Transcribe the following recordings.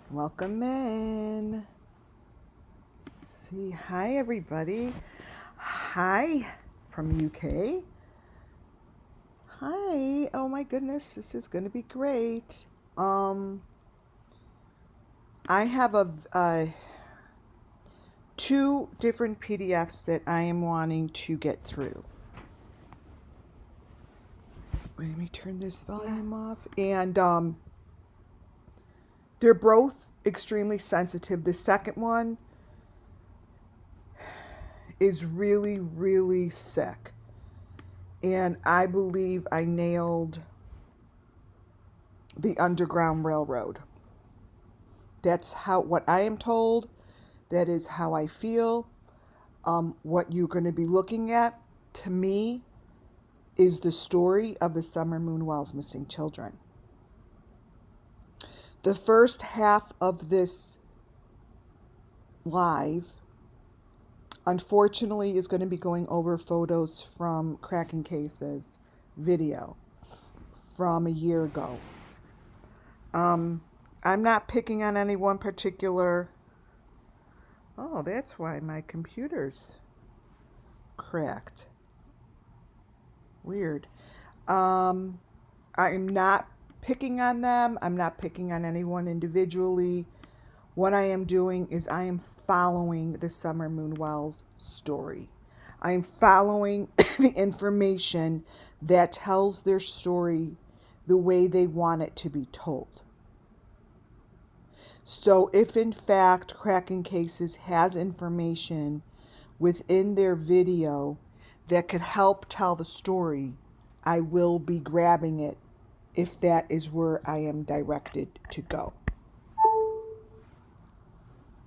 Welcome in. See, hi everybody. Hi from UK. Hi. Oh my goodness, this is going to be great. I have two different PDFs that I am wanting to get through. Let me turn this volume off. And they're both extremely sensitive. The second one is really, really sick. And I believe I nailed the Underground Railroad. That's what I am told. That is how I feel. What you're going to be looking at, to me, is the story of the Summer Moon Wells missing children. The first half of this live, unfortunately, is going to be going over photos from Cracking Cases video from a year ago. I'm not picking on any one particular. Oh, that's why my computer's cracked. Weird. I'm not picking on them. I'm not picking on anyone individually. What I am doing is I am following the Summer Moon Wells story. I am following the information that tells their story the way they want it to be told. So if in fact Cracking Cases has information within their video that could help tell the story, I will be grabbing it if that is where I am directed to go.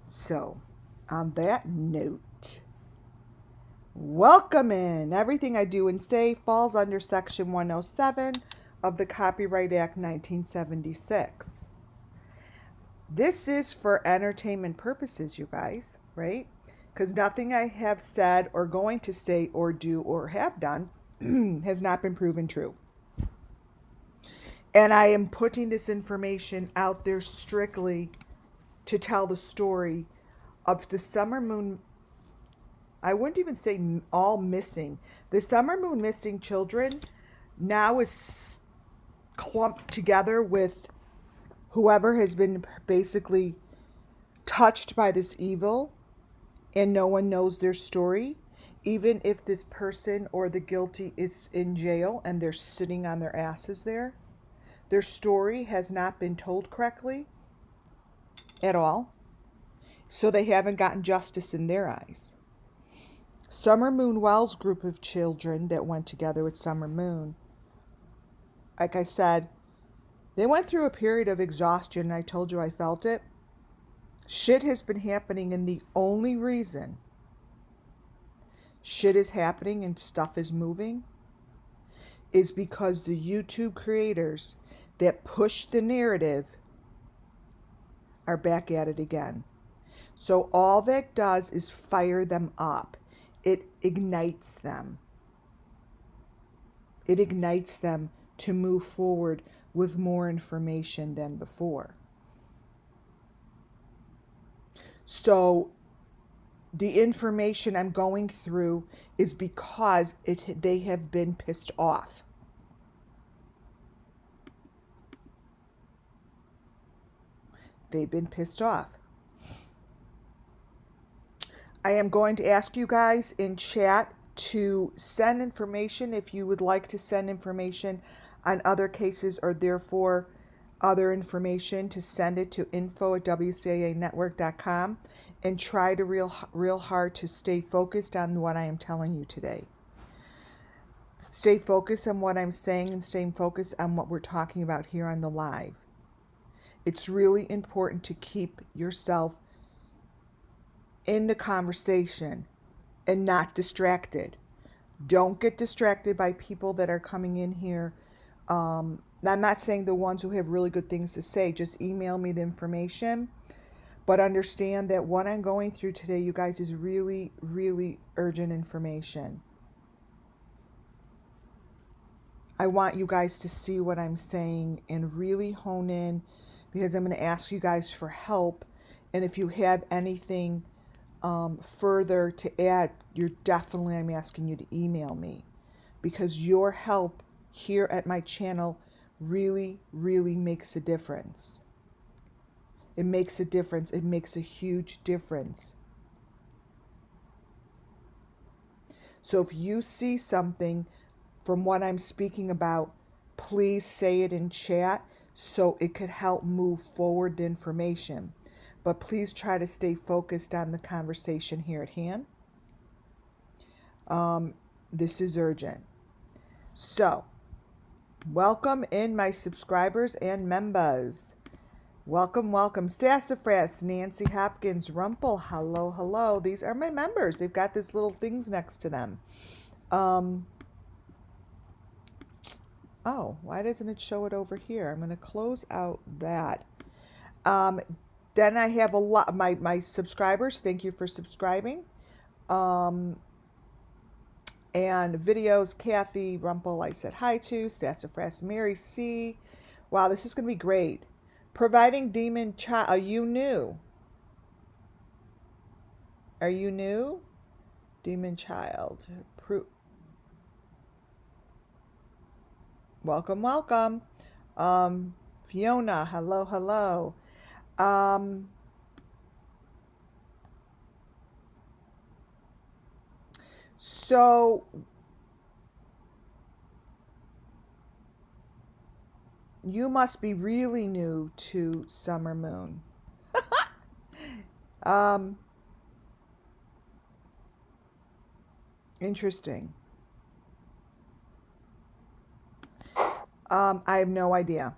So, on that note, welcome in. Everything I do and say falls under Section 107 of the Copyright Act 1976. This is for entertainment purposes, you guys, right? Because nothing I have said or going to say or do or have done has not been proven true. And I am putting this information out there strictly to tell the story of the Summer Moon. I wouldn't even say all missing. The Summer Moon missing children now is clumped together with whoever has been basically touched by this evil, and no one knows their story. Even if this person or the guilty is in jail and they're sitting on their asses there, their story has not been told correctly at all. So they haven't gotten justice in their eyes. Summer Moon Wells' group of children that went together with Summer Moon, like I said, they went through a period of exhaustion, and I told you I felt it. Shit has been happening, and the only reason shit is happening and stuff is moving is because the YouTube creators that push the narrative are back at it again. So all that does is fire them up. It ignites them. It ignites them to move forward with more information than before. So the information I'm going through is because they have been pissed off. They've been pissed off. I am going to ask you guys in chat to send information if you would like to send information on other cases or therefore other information, to send it to info@wcanetwork.com, and try to real hard to stay focused on what I am telling you today. Stay focused on what I'm saying and staying focused on what we're talking about here on the live. It's really important to keep yourself in the conversation and not distracted. Don't get distracted by people that are coming in here. I'm not saying the ones who have really good things to say. Just email me the information. But understand that what I'm going through today, you guys, is really, really urgent information. I want you guys to see what I'm saying and really hone in because I'm going to ask you guys for help. And if you have anything further to add, I'm asking you to email me, because your help here at my channel really, really makes a difference. It makes a difference. It makes a huge difference. So if you see something from what I'm speaking about, please say it in chat so it could help move forward the information. But please try to stay focused on the conversation here at hand. This is urgent. So, welcome in my subscribers and members. Welcome, welcome. Sassafras, Nancy Hopkins, Rumpel, hello, hello. These are my members. They've got these little things next to them. Oh, why doesn't it show it over here? I'm going to close out that. Then I have a lot, my subscribers. Thank you for subscribing. And videos, Kathy, Rumpel, I said hi to. Sassafras, Mary C. Wow, this is going to be great. Providing demon child. Are you new? Are you new? Demon child. Welcome, welcome. Fiona, hello, hello. So you must be really new to Summer Moon. Interesting. I have no idea.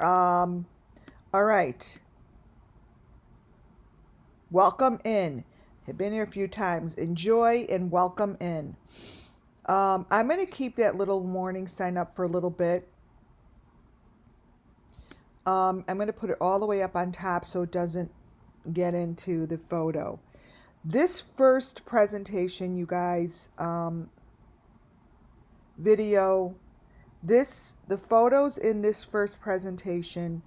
All right. Welcome in. I've been here a few times. Enjoy and welcome in. I'm going to keep that little warning sign up for a little bit. I'm going to put it all the way up on top so it doesn't get into the photo. This first presentation, you guys, video, the photos in this first presentation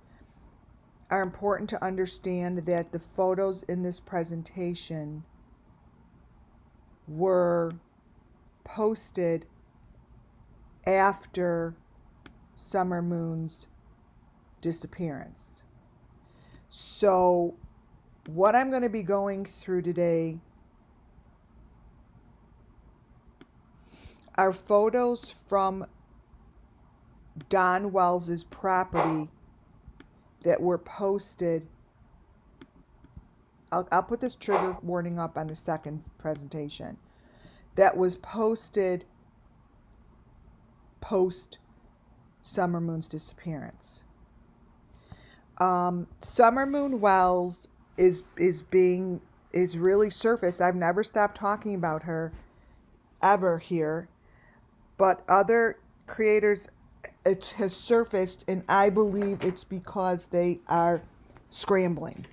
are important to understand that the photos in this presentation were posted after Summer Moon's disappearance. So what I'm going to be going through today are photos from Don Wells's property that were posted. I'll put this trigger warning up on the second presentation. That was posted post Summer Moon's disappearance. Summer Moon Wells is really surfaced. I've never stopped talking about her ever here, but other creators, it has surfaced, and I believe it's because they are scrambling.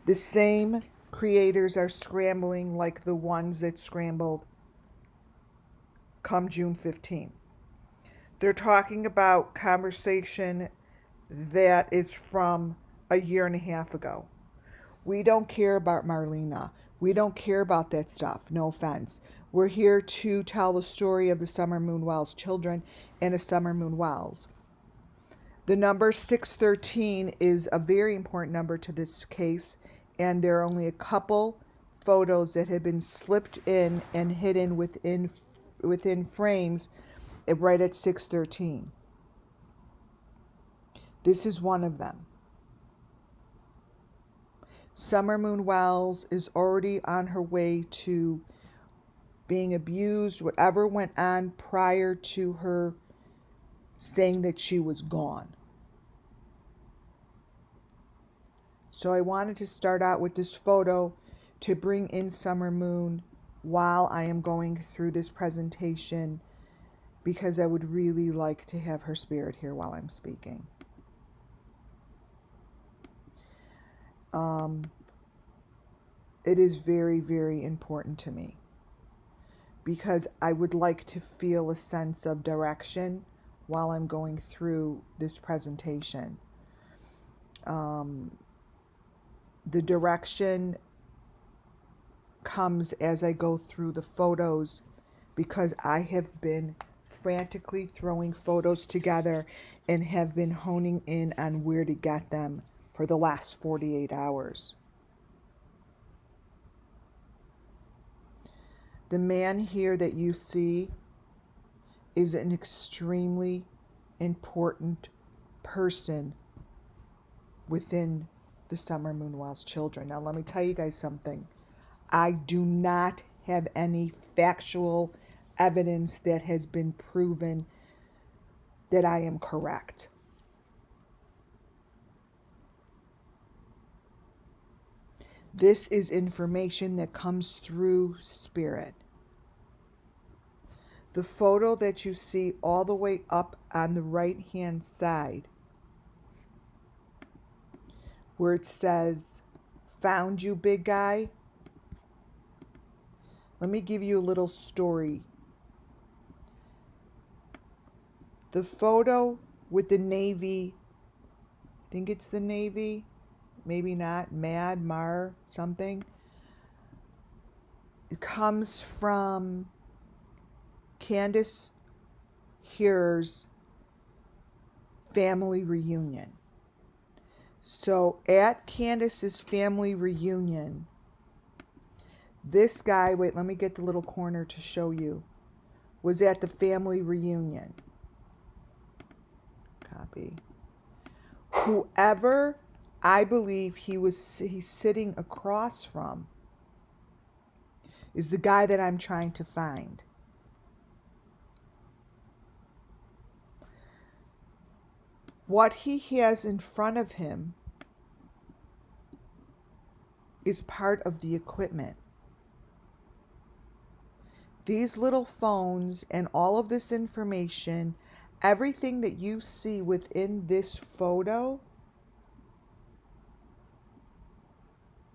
The same creators are scrambling like the ones that scrambled come June 15th. They're talking about conversation that is from a year and a half ago. We don't care about Marlena. We don't care about that stuff. No offense. We're here to tell the story of the Summer Moon Wells children and a Summer Moon Wells. The number 613 is a very important number to this case, and there are only a couple photos that have been slipped in and hidden within frames right at 613. This is one of them. Summer Moon Wells is already on her way to being abused, whatever went on prior to her saying that she was gone. So I wanted to start out with this photo to bring in Summer Moon while I am going through this presentation, because I would really like to have her spirit here while I'm speaking. It is very, very important to me, because I would like to feel a sense of direction while I'm going through this presentation. the direction comes as I go through the photos, because I have been frantically throwing photos together and have been honing in on where to get them for the last 48 hours. The man here that you see is an extremely important person within the summer moon whilst children. Now, let me tell you guys something. I do not have any factual evidence that has been proven that I am correct. This is information that comes through spirit. The photo that you see all the way up on the right-hand side, where it says, "Found you, big guy." Let me give you a little story. The photo with the Navy, I think it's the Navy, maybe not, Mar, something. It comes from Candace Hear's family reunion. So at Candace's family reunion, this guy, wait, let me get the little corner to show you, was at the family reunion. Copy. Whoever I believe he's sitting across from is the guy that I'm trying to find. What he has in front of him is part of the equipment. These little phones and all of this information, everything that you see within this photo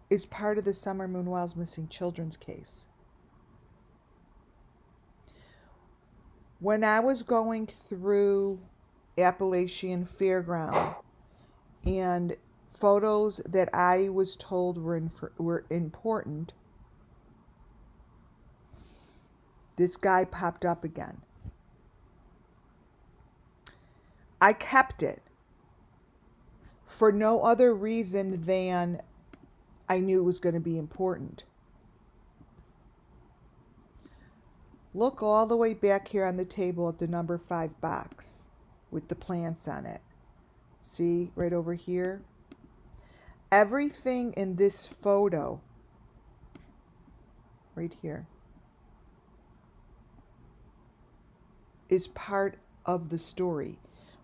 is part of the Summer Moon Wells Missing Children's case. When I was going through Appalachian Fairground and photos that I was told were important, this guy popped up again. I kept it for no other reason than I knew it was going to be important. Look all the way back here on the table at the number 5 box with the plants on it. See, right over here? Everything in this photo, right here, is part of the story.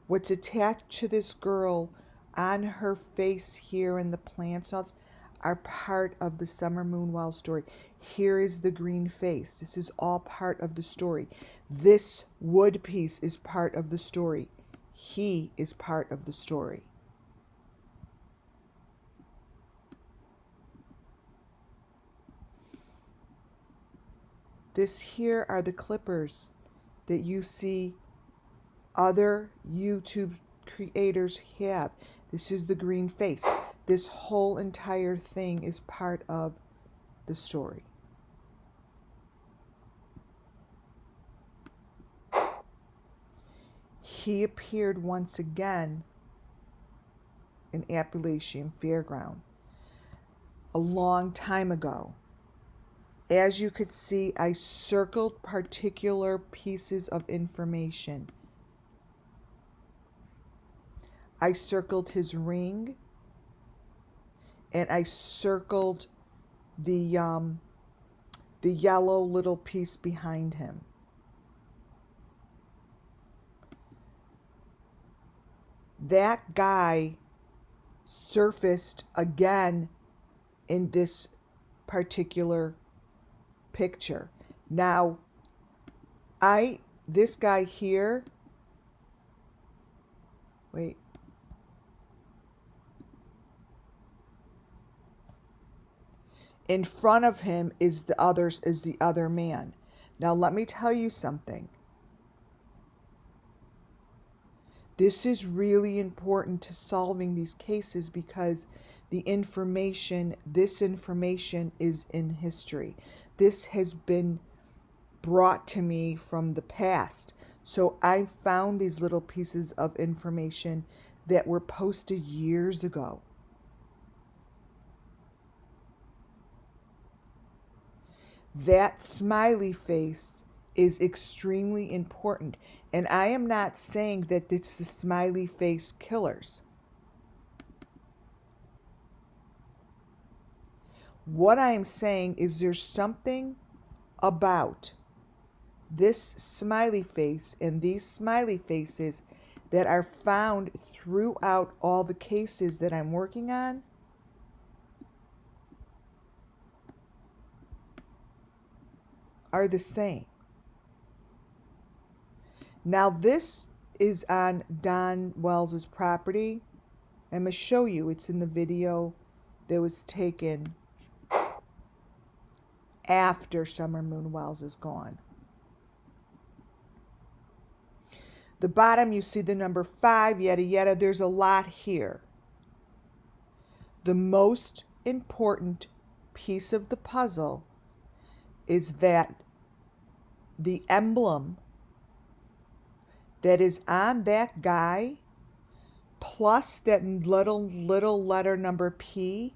What's attached to this girl on her face here and the plants are part of the Summer Moon Wells story. Here is the green face. This is all part of the story. This wood piece is part of the story. He is part of the story. This here are the clippers that you see other YouTube creators have. This is the green face. This whole entire thing is part of the story. He appeared once again in Appalachian Fairground a long time ago. As you could see, I circled particular pieces of information. I circled his ring, and I circled the yellow little piece behind him. That guy surfaced again in this particular picture. Now, this guy here, wait. In front of him is the other man. Now let me tell you something. This is really important to solving these cases because this information is in history. This has been brought to me from the past. So I found these little pieces of information that were posted years ago. That smiley face is extremely important. And I am not saying that it's the smiley face killers. What I am saying is there's something about this smiley face and these smiley faces that are found throughout all the cases that I'm working on. Are the same. Now this is on Don Wells's property. I'm going to show you. It's in the video that was taken after Summer Moon Wells is gone. The bottom, you see the number 5, yada yada. There's a lot here. The most important piece of the puzzle is that the emblem that is on that guy plus that little letter number P,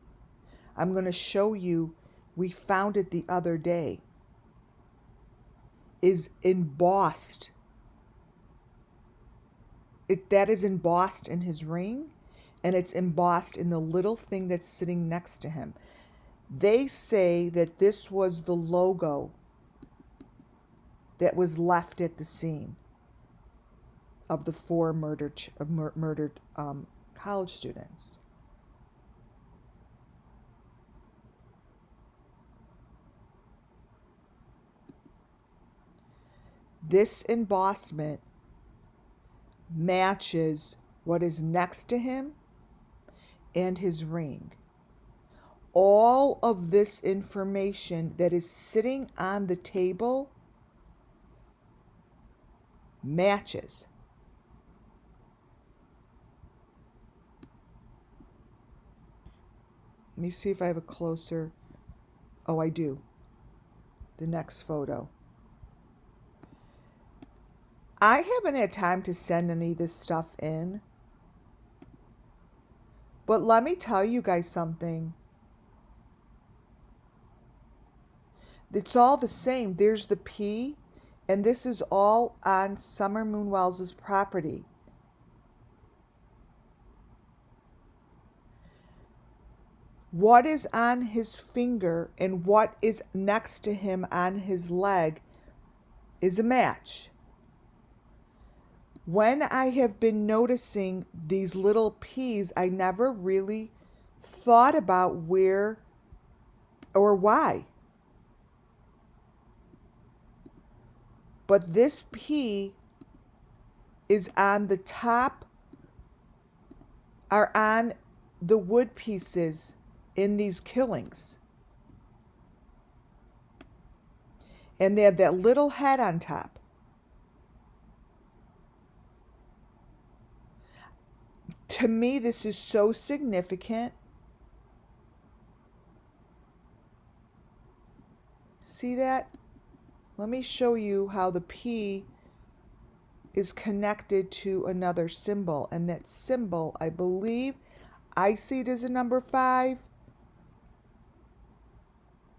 I'm going to show you, we found it the other day, is embossed. That is embossed in his ring, and it's embossed in the little thing that's sitting next to him. They say that this was the logo that was left at the scene of the 4 murdered college students. This embossment matches what is next to him and his ring. All of this information that is sitting on the table matches. Let me see if I have a closer. Oh, I do. The next photo. I haven't had time to send any of this stuff in. But let me tell you guys something. It's all the same. There's the P, and this is all on Summer Moon Wells' property. What is on his finger and what is next to him on his leg is a match. When I have been noticing these little P's, I never really thought about where or why. But this P is on the top, are on the wood pieces in these killings. And they have that little head on top. To me, this is so significant. See that? Let me show you how the P is connected to another symbol. And that symbol, I believe, I see it as a number 5.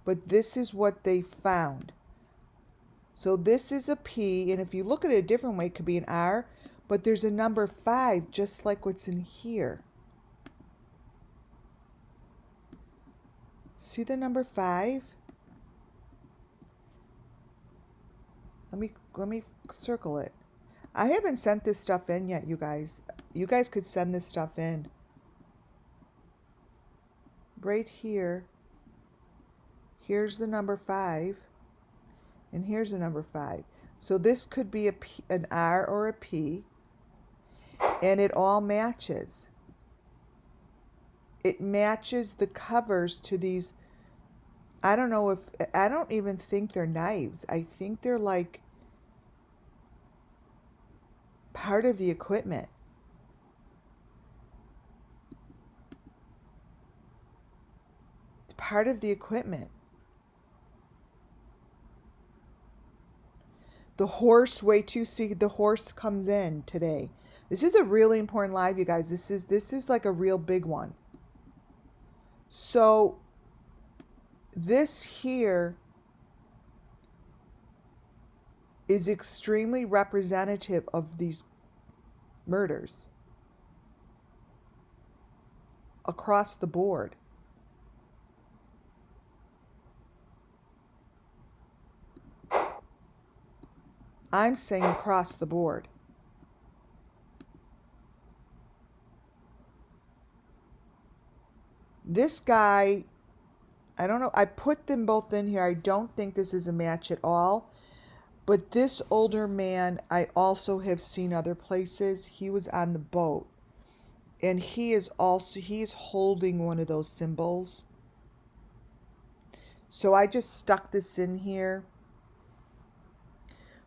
But this is what they found. So this is a P, and if you look at it a different way, it could be an R, but there's a number 5, just like what's in here. See the number 5? Let me circle it. I haven't sent this stuff in yet, you guys. You guys could send this stuff in. Right here. Here's the number 5. And here's the number 5. So this could be an R or a P. And it all matches. It matches the covers to these. I don't even think they're knives. I think they're like part of the equipment. part of the equipment. The horse, wait till you see the horse comes in today. This is a really important live, you guys. This is like a real big one. So this here is extremely representative of these murders across the board. I'm saying across the board. This guy, I don't know, I put them both in here. I don't think this is a match at all. But this older man, I also have seen other places. He was on the boat. And he's holding one of those symbols. So I just stuck this in here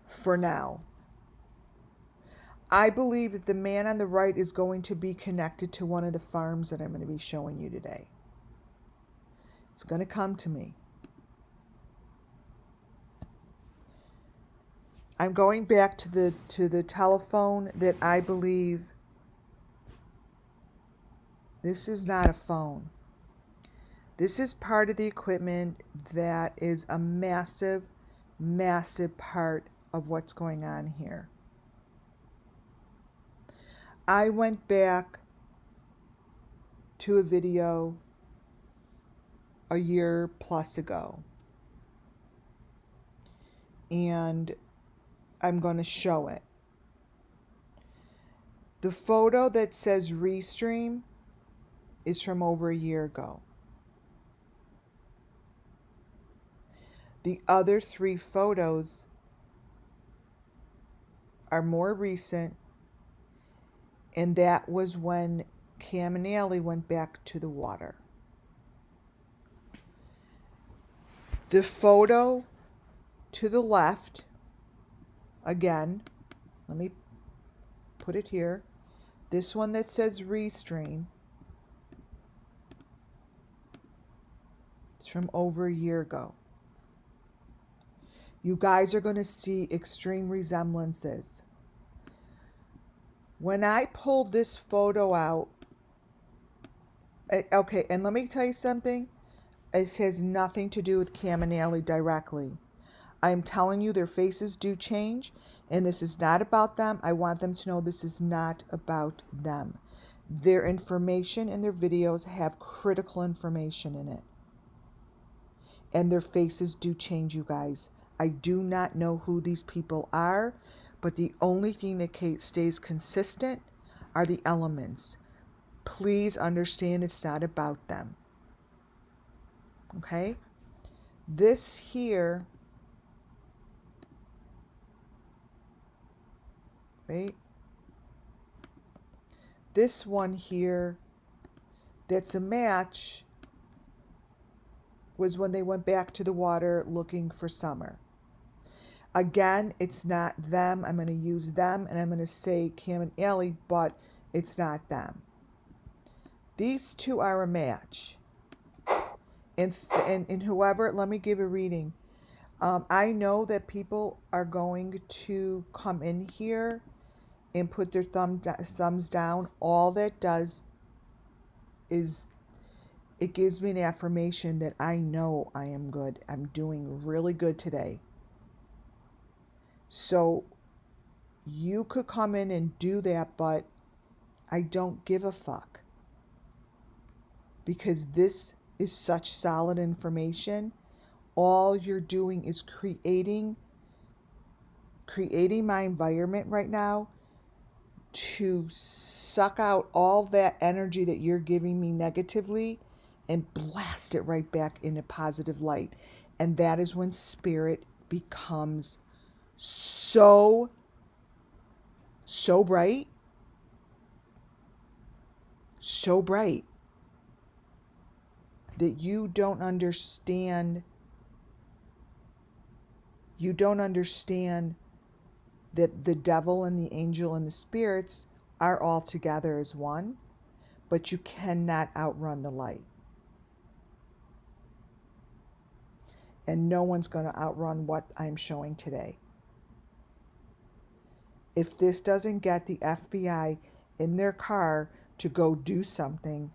for now. I believe that the man on the right is going to be connected to one of the farms that I'm going to be showing you today. It's going to come to me. I'm going back to the telephone that I believe this is not a phone. This is part of the equipment that is a massive, massive part of what's going on here. I went back to a video a year plus ago, and I'm going to show it. The photo that says Restream is from over a year ago. The other 3 photos are more recent, and that was when Cam and Allie went back to the water. The photo to the left, again, let me put it here. This one that says Restream, it's from over a year ago. You guys are going to see extreme resemblances. When I pulled this photo out, okay, and let me tell you something. It has nothing to do with Cam and Allie directly. I am telling you their faces do change, and this is not about them. I want them to know this is not about them. Their information and their videos have critical information in it. And their faces do change, you guys. I do not know who these people are, but the only thing that stays consistent are the elements. Please understand it's not about them. Okay? This here, wait, this one here that's a match was when they went back to the water looking for Summer. Again, it's not them. I'm going to use them, and I'm going to say Cam and Allie, but it's not them. These 2 are a match. And whoever, let me give a reading. I know that people are going to come in here and put their thumbs down. All that does is it gives me an affirmation that I know I am good. I'm doing really good today. So you could come in and do that, but I don't give a fuck. Because this is such solid information. All you're doing is creating my environment right now to suck out all that energy that you're giving me negatively and blast it right back into positive light. And that is when spirit becomes so bright, so bright that you don't understand that the devil and the angel and the spirits are all together as one, but you cannot outrun the light. and no one's going to outrun what I'm showing today. If this doesn't get the FBI in their car to go do something,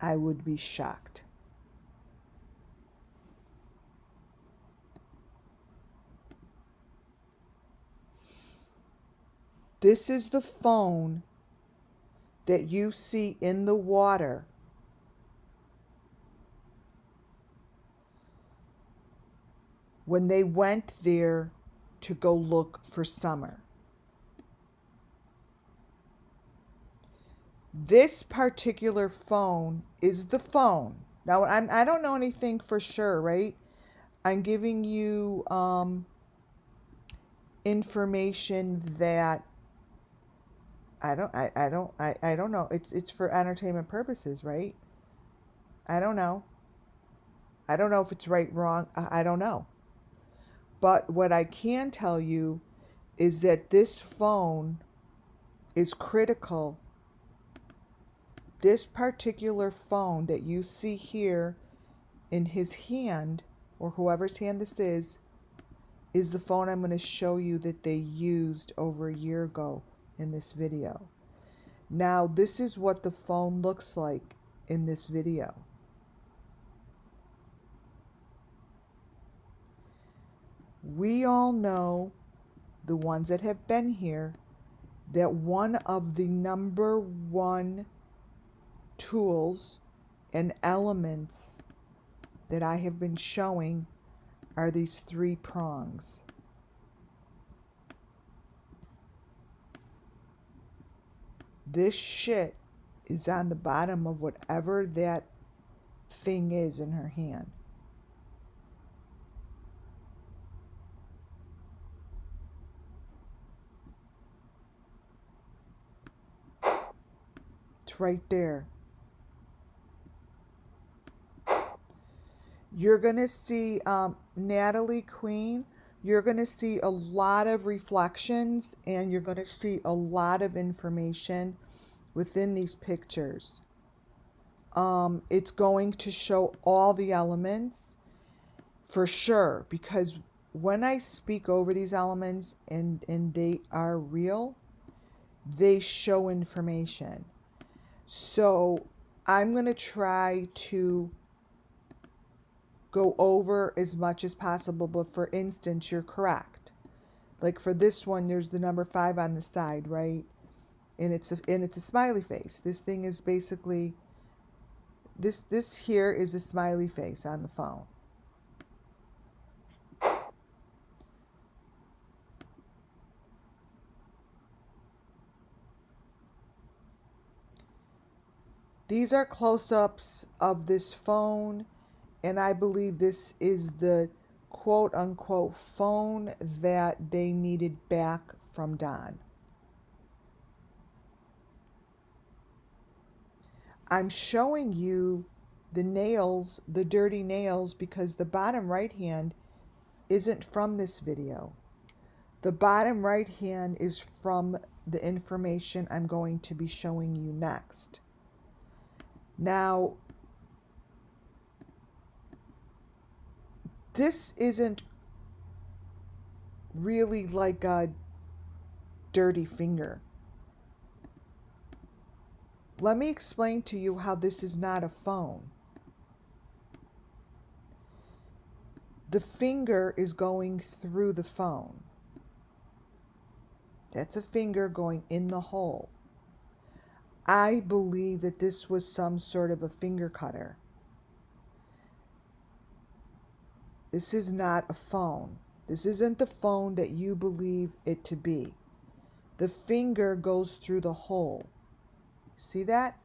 I would be shocked. This is the phone that you see in the water when they went there to go look for Summer. This particular phone is the phone. Now, I don't know anything for sure, right? I'm giving you information that I don't know. It's for entertainment purposes, right? I don't know. I don't know if it's right, wrong. I don't know. But what I can tell you is that this phone is critical. This particular phone that you see here in his hand, or whoever's hand this is the phone I'm going to show you that they used over a year ago in this video. Now, this is what the phone looks like in this video. We all know, the ones that have been here, that one of the number one tools and elements that I have been showing are these 3 prongs. This shit is on the bottom of whatever that thing is in her hand. It's right there. You're going to see Natalie Queen. You're going to see a lot of reflections, and you're going to see a lot of information within these pictures. It's going to show all the elements for sure, because when I speak over these elements and they are real, they show information. So I'm going to try to go over as much as possible, but for instance, you're correct. Like for this one, there's the number 5 on the side, right? And it's a smiley face. This thing is basically this here is a smiley face on the phone. These are close-ups of this phone, and I believe this is the quote-unquote phone that they needed back from Don. I'm showing you the nails, the dirty nails, because the bottom right hand isn't from this video. The bottom right hand is from the information I'm going to be showing you next. Now, this isn't really like a dirty finger. Let me explain to you how this is not a phone. The finger is going through the phone. That's a finger going in the hole. I believe that this was some sort of a finger cutter. This is not a phone. This isn't the phone that you believe it to be. The finger goes through the hole. See that?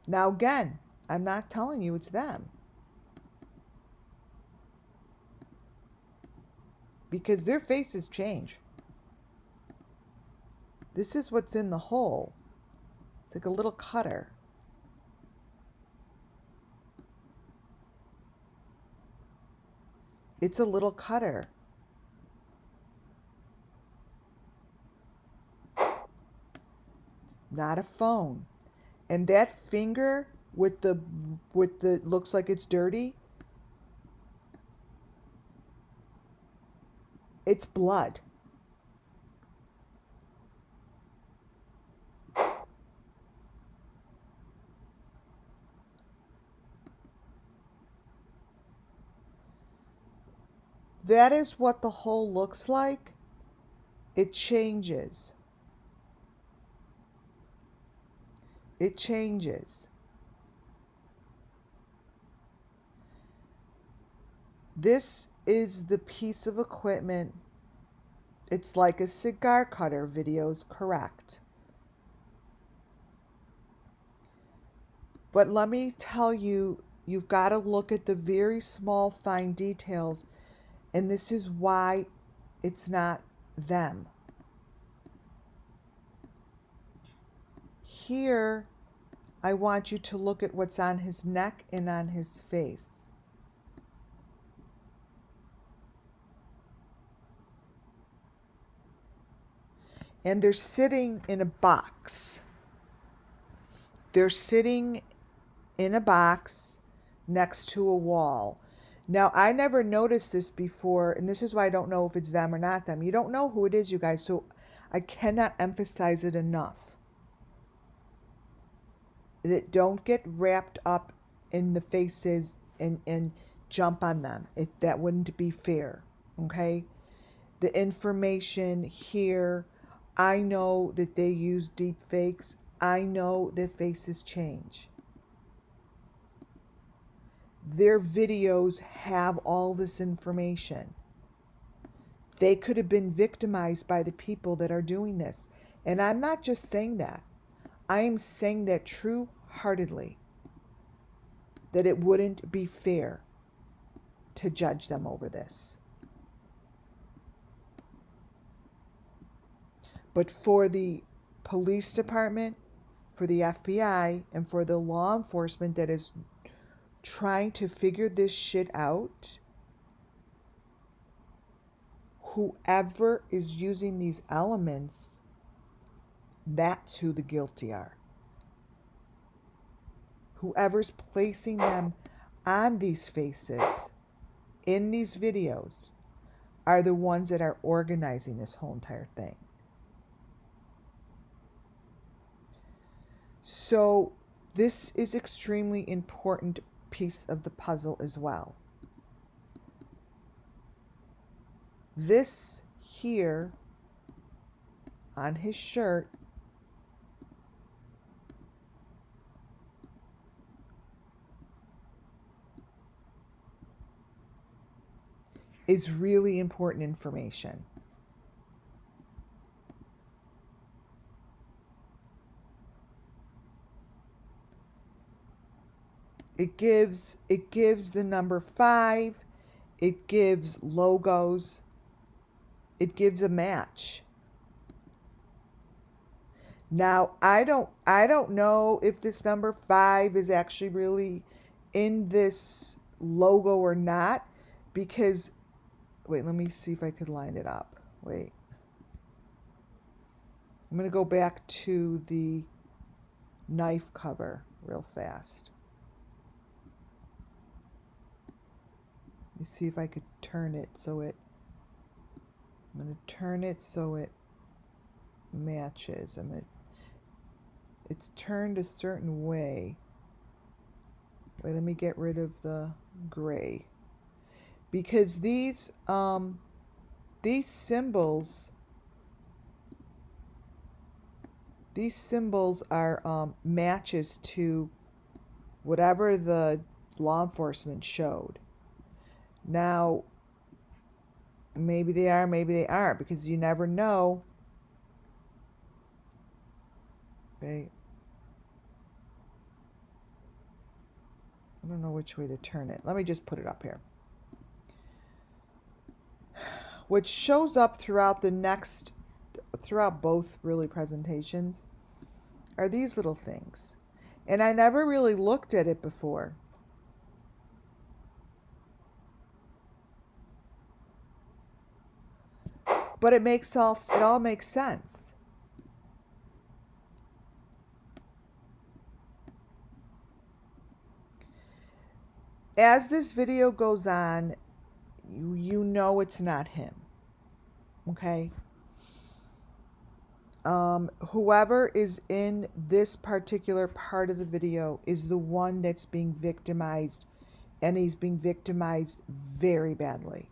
Now again, I'm not telling you it's them, because their faces change. This is what's in the hole. It's like a little cutter. It's a little cutter. It's not a phone. And that finger with the looks like it's dirty, it's blood. That is what the hole looks like. It changes. It changes. This is the piece of equipment. It's like a cigar cutter. Video's correct. But let me tell you, you've got to look at the very small, fine details. And this is why it's not them. Here, I want you to look at what's on his neck and on his face. And they're sitting in a box. They're sitting in a box next to a wall. Now, I never noticed this before, and this is why I don't know if it's them or not them. You don't know who it is, you guys, so I cannot emphasize it enough. That don't get wrapped up in the faces and jump on them. That wouldn't be fair, okay? The information here, I know that they use deep fakes. I know that faces change. Their videos have all this information. They could have been victimized by the people that are doing this. And I'm not just saying that. I am saying that true-heartedly, that it wouldn't be fair to judge them over this. But for the police department, for the FBI, and for the law enforcement that is trying to figure this shit out, whoever is using these elements, that's who the guilty are. Whoever's placing them on these faces, in these videos, are the ones that are organizing this whole entire thing. So this is extremely important piece of the puzzle as well. This here on his shirt is really important information. It gives the number 5, it gives logos, it gives a match. Now, I don't know if this number 5 is actually really in this logo or not, because wait, let me see if I could line it up. Wait. I'm going to go back to the knife cover real fast. Let me see if I could turn it so it, I'm going to turn it so it matches. It's turned a certain way. Wait, let me get rid of the gray. Because these symbols are matches to whatever the law enforcement showed. Now, maybe they are, maybe they aren't, because you never know. Okay. I don't know which way to turn it. Let me just put it up here. What shows up throughout both really presentations are these little things. And I never really looked at it before. But it all makes sense. as this video goes on, you know it's not him. Okay? Whoever is in this particular part of the video is the one that's being victimized, and he's being victimized very badly.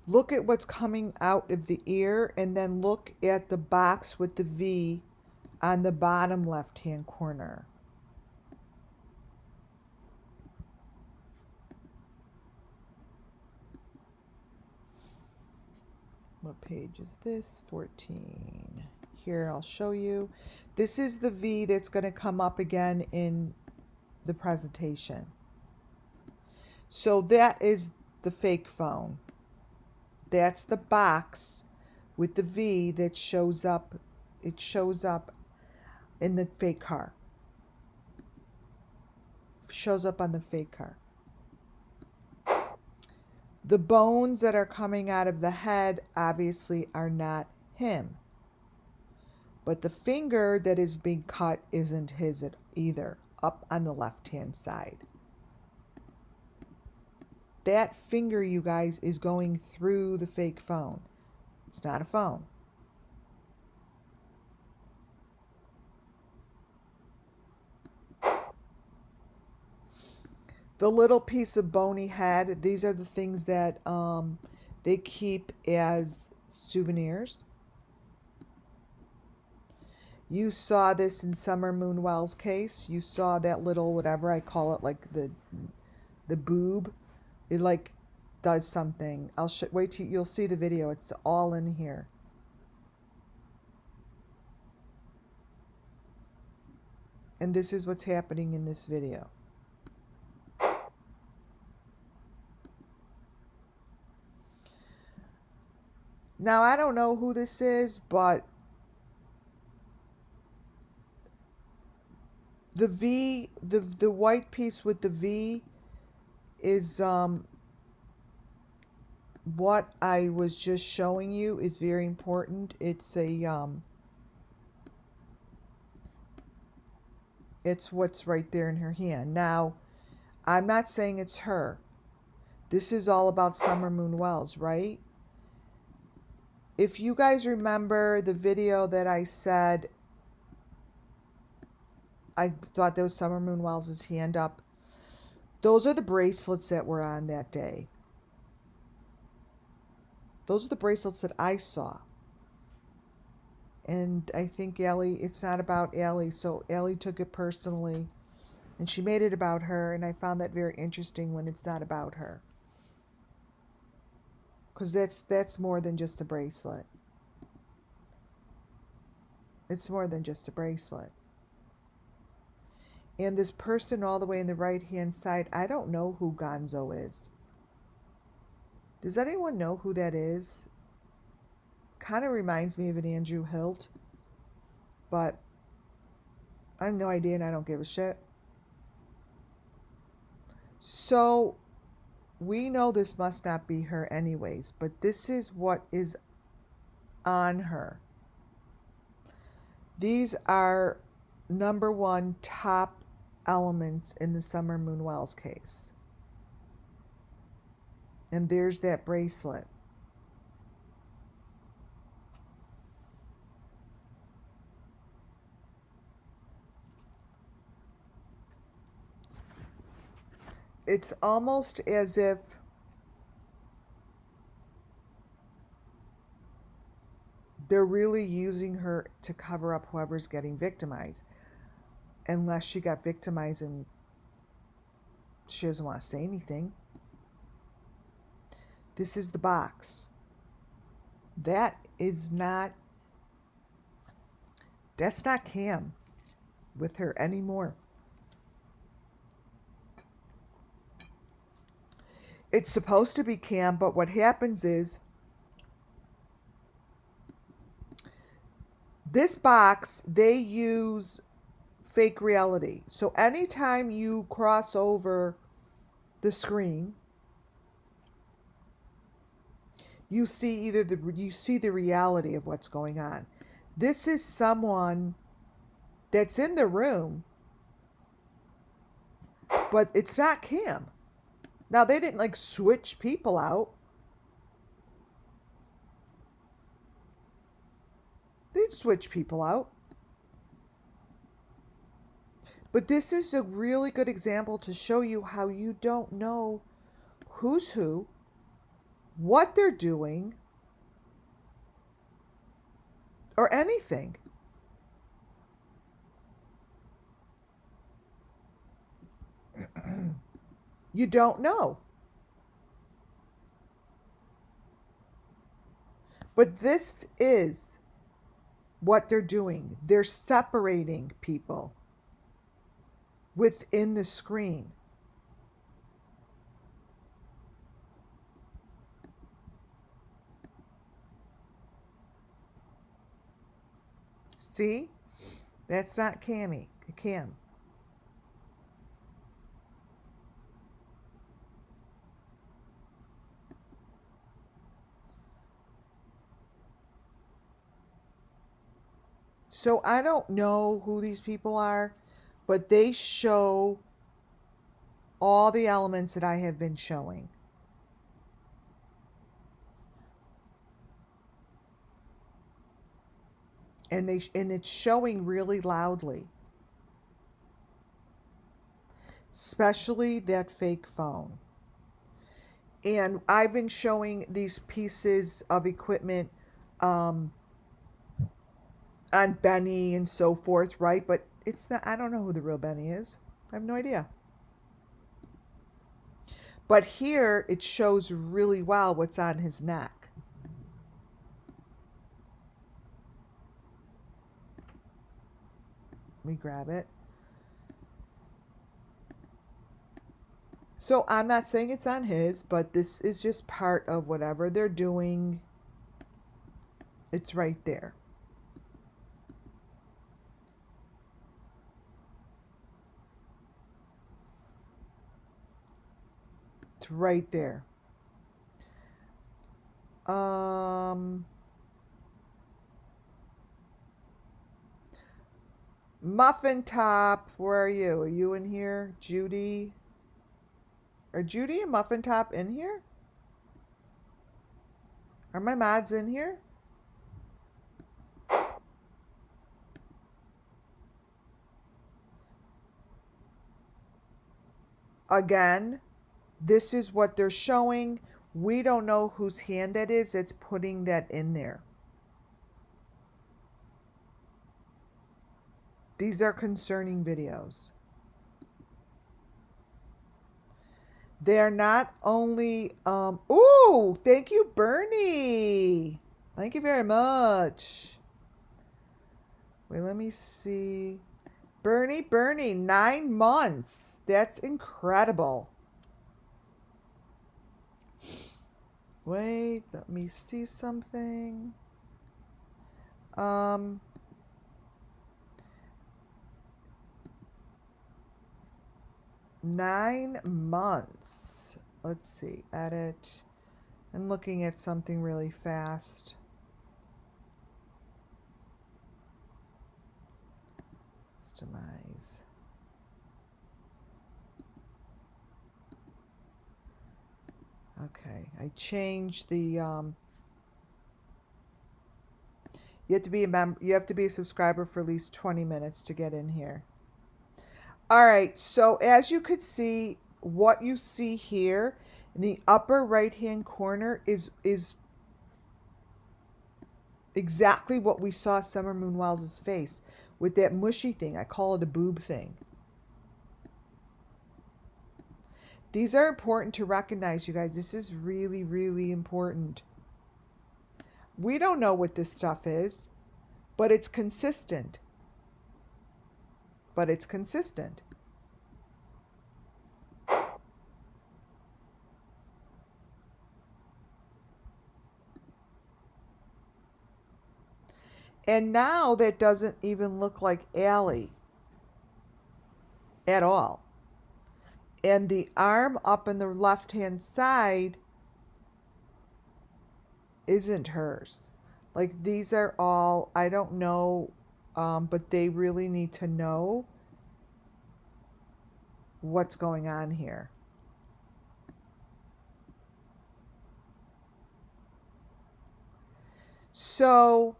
Look at what's coming out of the ear, and then look at the box with the V on the bottom left-hand corner. What page is this? 14. Here, I'll show you. This is the V that's going to come up again in the presentation. So that is the fake phone. That's the box with the V that shows up. It shows up in the fake car. Shows up on the fake car. The bones that are coming out of the head obviously are not him. But the finger that is being cut isn't his either, up on the left-hand side. That finger, you guys, is going through the fake phone. It's not a phone. The little piece of bony head, these are the things that they keep as souvenirs. You saw this in Summer Moonwell's case. You saw that little, whatever I call it, like the boob. It like does something. Wait till you'll see the video. It's all in here. And this is what's happening in this video. Now, I don't know who this is, but the V, the white piece with the V is what I was just showing you is very important. It's a it's what's right there in her hand. Now, I'm not saying it's her. This is all about Summer Moon Wells, right? If you guys remember the video that I said, I thought that was Summer Moon Wells' hand up. Those are the bracelets that were on that day. Those are the bracelets that I saw. And I think Allie, it's not about Allie, so Allie took it personally. And she made it about her, and I found that very interesting when it's not about her. Because that's more than just a bracelet. It's more than just a bracelet. And this person all the way in the right-hand side, I don't know who Gonzo is. Does anyone know who that is? Kind of reminds me of an Andrew Hilt. But I have no idea and I don't give a shit. So we know this must not be her anyways, but this is what is on her. These are #1 top elements in the Summer Moon Wells case. And there's that bracelet. It's almost as if they're really using her to cover up whoever's getting victimized. Unless she got victimized and she doesn't want to say anything. This is the box. That's not Cam with her anymore. It's supposed to be Cam, but what happens is this box, they use fake reality. So anytime you cross over the screen, you see you see the reality of what's going on. This is someone that's in the room, but it's not Kim. Now, they didn't like switch people out. They'd switch people out. But this is a really good example to show you how you don't know who's who, what they're doing, or anything. You don't know. But this is what they're doing. They're separating people within the screen. See? That's not Kim. So I don't know who these people are, but they show all the elements that I have been showing. And it's showing really loudly. Especially that fake phone. And I've been showing these pieces of equipment on Benny and so forth, right? But it's not, I don't know who the real Benny is. I have no idea. But here it shows really well what's on his neck. Let me grab it. So I'm not saying it's on his, but this is just part of whatever they're doing. It's right there. It's right there. Muffin Top, where are you? Are you in here? Judy? Are Judy and Muffin Top in here? Are my mods in here? Again, this is what they're showing. We don't know whose hand that is. It's putting that in there. These are concerning videos. They're not only, ooh, thank you, Bernie. Thank you very much. Wait, let me see. Bernie, 9 months. That's incredible. Wait, let me see something. 9 months. Let's see, edit. I'm looking at something really fast. Customize. Okay, I changed the you have to be a member, you have to be a subscriber for at least 20 minutes to get in here. All right, so as you could see, what you see here in the upper right hand corner is exactly what we saw Summer Moon Wells's face with that mushy thing. I call it a boob thing. These are important to recognize, you guys. This is really, really important. We don't know what this stuff is, but it's consistent. But it's consistent. And now that doesn't even look like Allie at all. And the arm up on the left-hand side isn't hers. Like, these are all, I don't know, but they really need to know what's going on here. So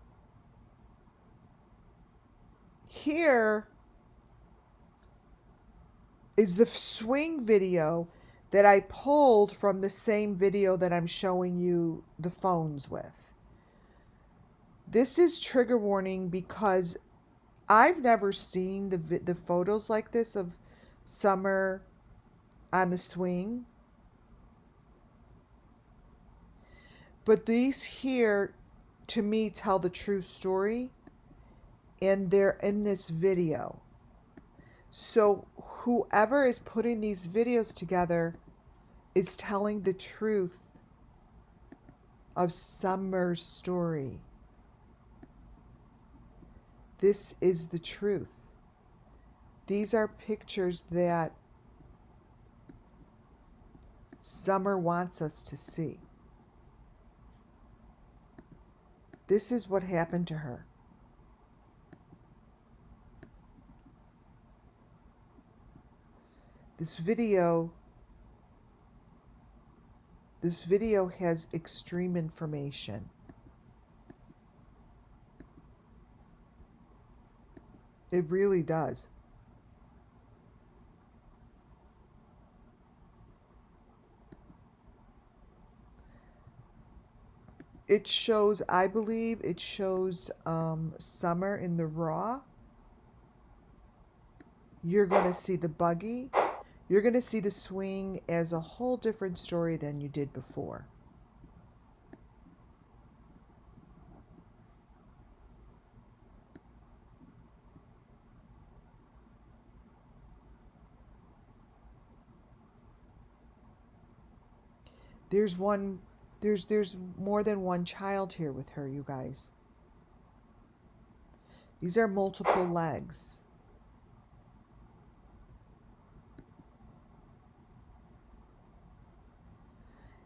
here is the swing video that I pulled from the same video that I'm showing you the phones with. This is trigger warning because I've never seen the photos like this of Summer on the swing. But these here, to me, tell the true story, and they're in this video. So whoever is putting these videos together is telling the truth of Summer's story. This is the truth. These are pictures that Summer wants us to see. This is what happened to her. This video has extreme information. It really does. It shows, I believe it shows Summer in the raw. You're going to see the buggy. You're going to see the swing as a whole different story than you did before. There's more than one child here with her, you guys. These are multiple legs.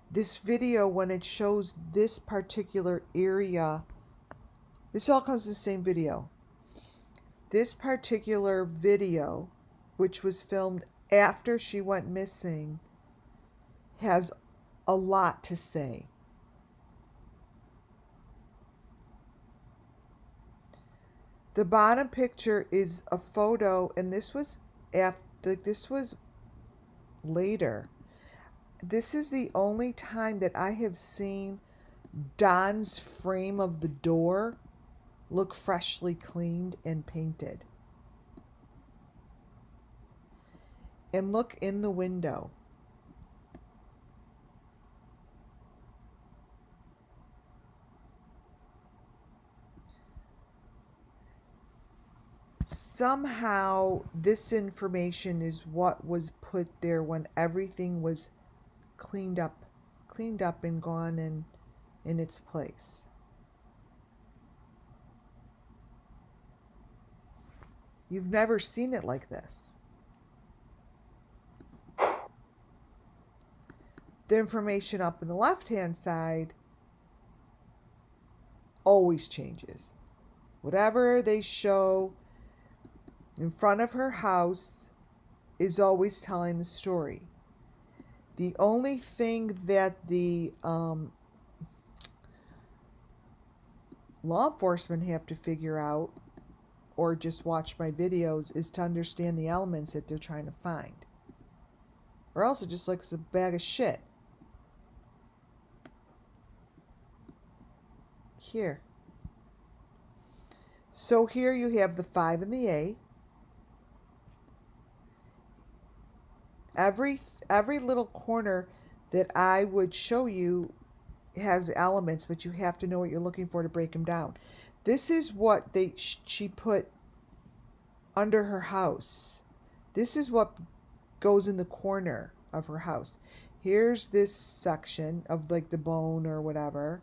This video, when it shows this particular area, this all comes in the same video. This particular video, which was filmed after she went missing, has a lot to say. The bottom picture is a photo, and this was later. This is the only time that I have seen Don's frame of the door look freshly cleaned and painted. And look in the window. Somehow this information is what was put there when everything was cleaned up and gone in its place. You've never seen it like this. The information up in the left-hand side always changes. Whatever they show in front of her house is always telling the story. The only thing that the law enforcement have to figure out, or just watch my videos, is to understand the elements that they're trying to find. Or else it just looks like a bag of shit. Here. So here you have the 5 and the A. Every little corner that I would show you has elements, but you have to know what you're looking for to break them down. This is what she put under her house. This is what goes in the corner of her house. Here's this section of like the bone or whatever.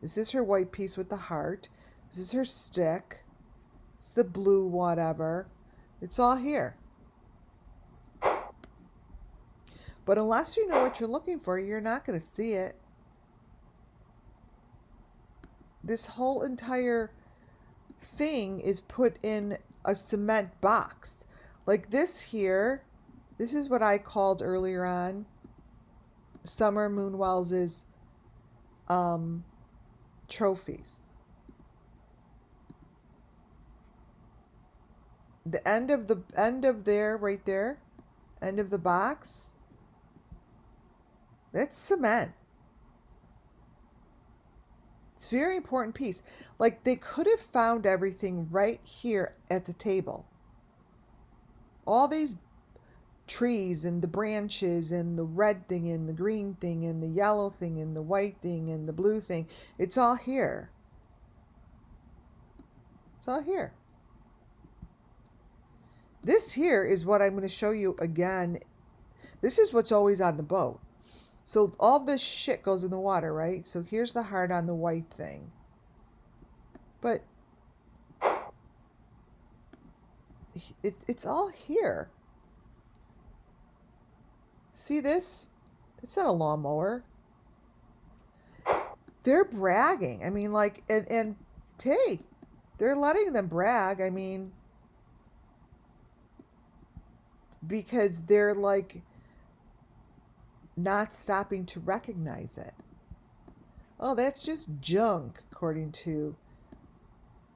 This is her white piece with the heart. This is her stick. It's the blue whatever. It's all here. But unless you know what you're looking for, you're not going to see it. this whole entire thing is put in a cement box. Like this here, this is what I called earlier on Summer Moon Wells's trophies. The end of there, right there, end of the box, that's cement. It's a very important piece. Like, they could have found everything right here at the table. All these trees and the branches and the red thing and the green thing and the yellow thing and the white thing and the blue thing. It's all here. It's all here. This here is what I'm going to show you again. This is what's always on the boat. So all this shit goes in the water, right? So here's the heart on the white thing. But it's all here. See this? It's not a lawnmower. They're bragging. I mean, like, and hey, they're letting them brag. I mean, because they're like not stopping to recognize it. Oh, that's just junk, according to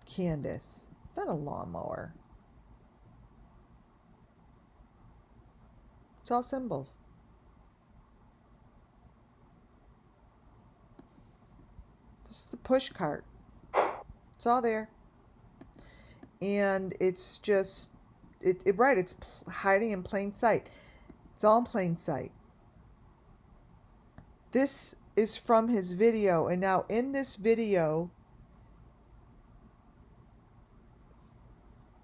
Candace. It's not a lawnmower. It's all symbols. This is the push cart. It's all there. And it's just, right, it's hiding in plain sight. It's all in plain sight. This is from his video, and now in this video,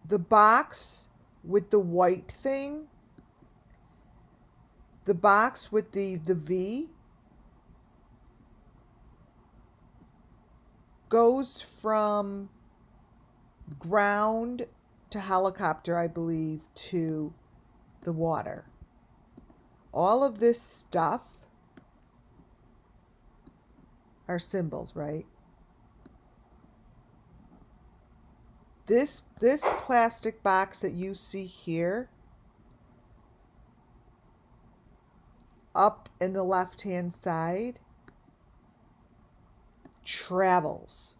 the box with the white thing, the box with the V, goes from ground to helicopter, I believe, to the water. All of this stuff are symbols, right? This plastic box that you see here, up in the left-hand side, travels.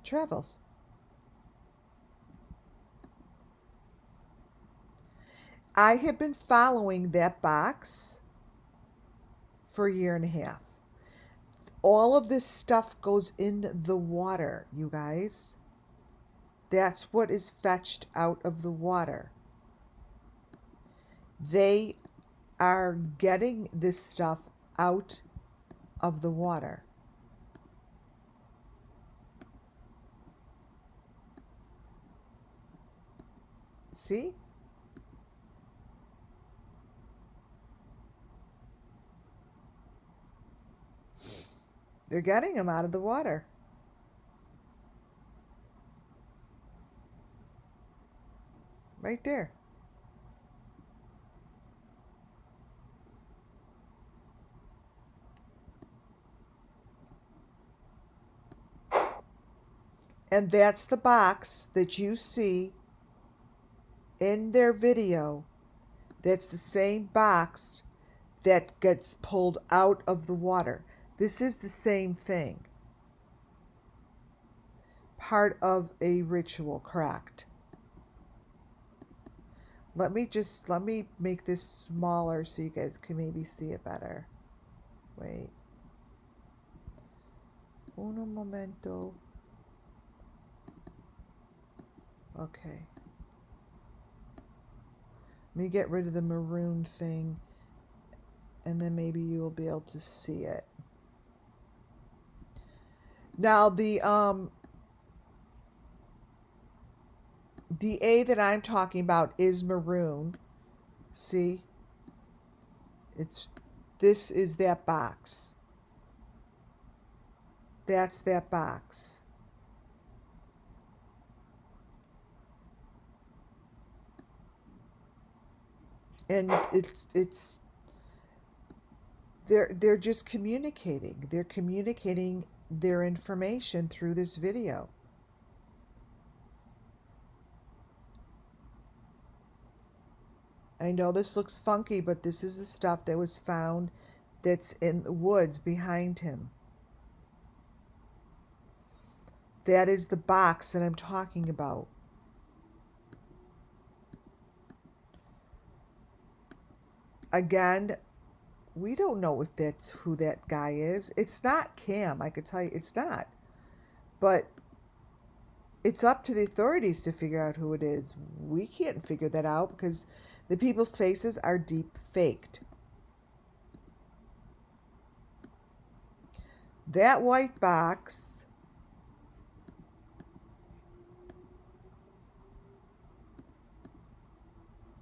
Travels. I have been following that box for a year and a half. All of this stuff goes in the water, you guys. That's what is fetched out of the water. They are getting this stuff out of the water. See? They're getting them out of the water. Right there. And that's the box that you see in their video. That's the same box that gets pulled out of the water. This is the same thing. Part of a ritual, correct? Let me make this smaller so you guys can maybe see it better. Wait. Uno momento. Okay. Let me get rid of the maroon thing, and then maybe you will be able to see it. Now the A that I'm talking about is maroon. See? This is that box. That's that box. And They're just communicating. They're communicating their information through this video. I know this looks funky, but this is the stuff that was found that's in the woods behind him. That is the box that I'm talking about. Again, we don't know if that's who that guy is. It's not Cam, I could tell you it's not. But it's up to the authorities to figure out who it is. We can't figure that out because the people's faces are deep faked. That white box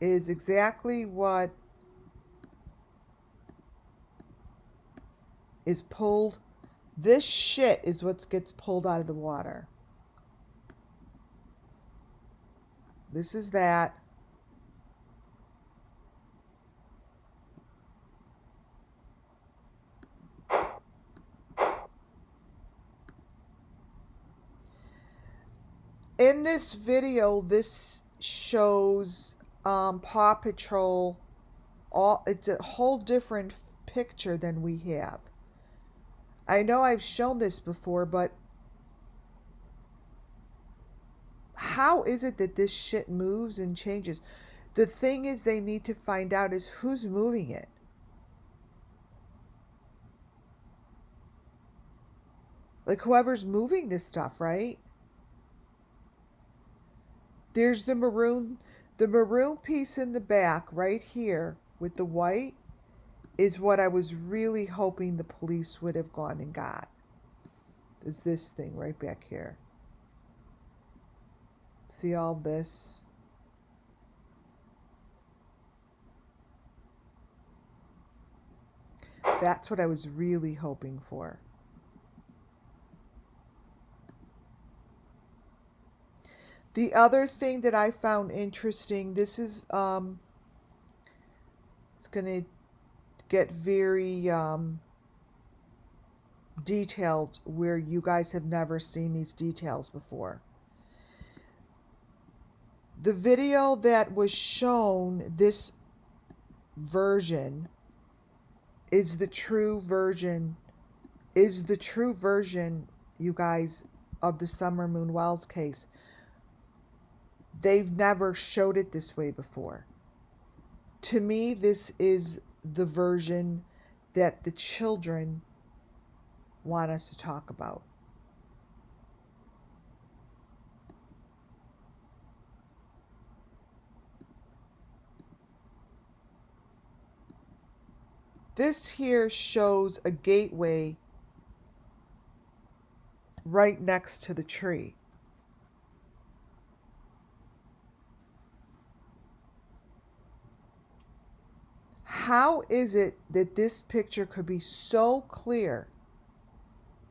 is exactly what is pulled. This shit is what gets pulled out of the water. This is that. In this video, this shows Paw Patrol. It's a whole different picture than we have. I know I've shown this before, but how is it that this shit moves and changes? The thing is they need to find out is who's moving it. Like whoever's moving this stuff, right? There's the maroon piece in the back right here with the white is what I was really hoping the police would have gone and got. Is this thing right back here. See all this? That's what I was really hoping for. The other thing that I found interesting, this is, it's going to get very detailed where you guys have never seen these details before. The video that was shown, this version, is the true version, you guys, of the Summer Moon Wells case. They've never showed it this way before. To me, this is the version that the children want us to talk about. This here shows a gateway right next to the tree. How is it that this picture could be so clear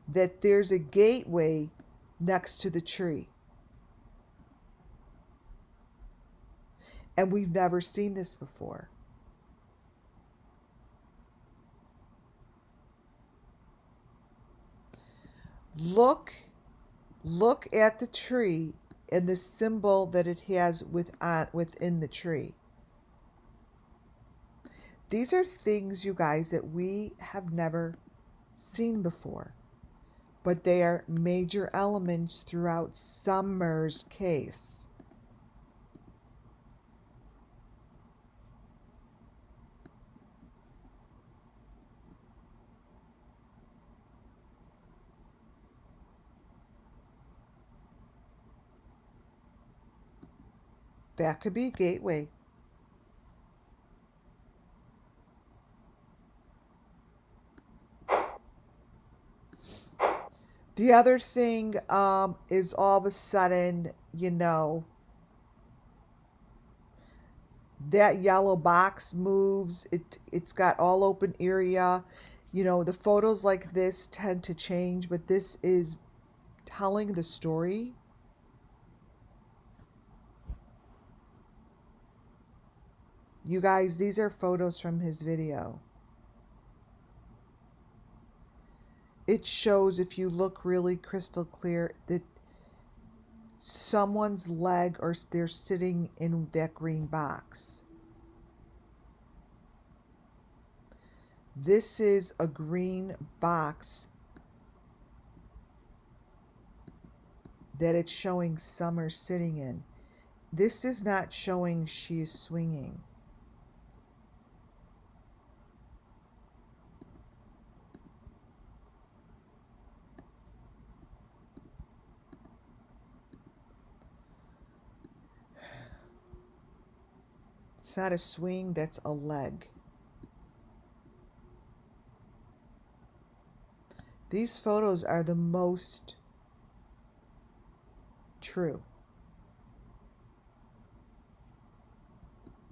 that there's a gateway next to the tree? And we've never seen this before. Look at the tree and the symbol that it has within the tree. These are things, you guys, that we have never seen before, but they are major elements throughout Summer's case. That could be a gateway. The other thing is all of a sudden, you know, that yellow box moves. It's got all open area. You know, the photos like this tend to change, but this is telling the story. You guys, these are photos from his video. it shows, if you look really crystal clear, that someone's leg, or they're sitting in that green box. This is a green box that it's showing Summer sitting in. This is not showing she is swinging. It's not a swing, that's a leg. These photos are the most true.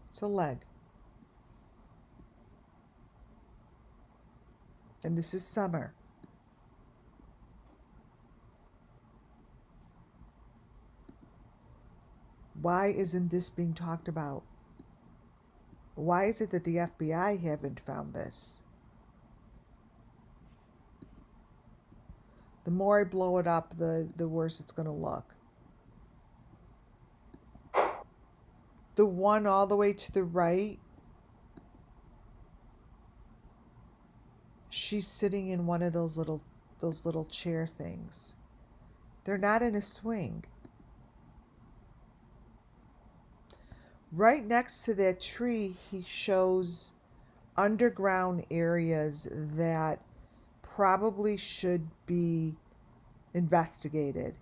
It's a leg. And this is Summer. Why isn't this being talked about? Why is it that the FBI haven't found this? The more I blow it up, the worse it's going to look. The one all the way to the right, she's sitting in one of those little chair things. They're not in a swing. Right next to that tree, he shows underground areas that probably should be investigated.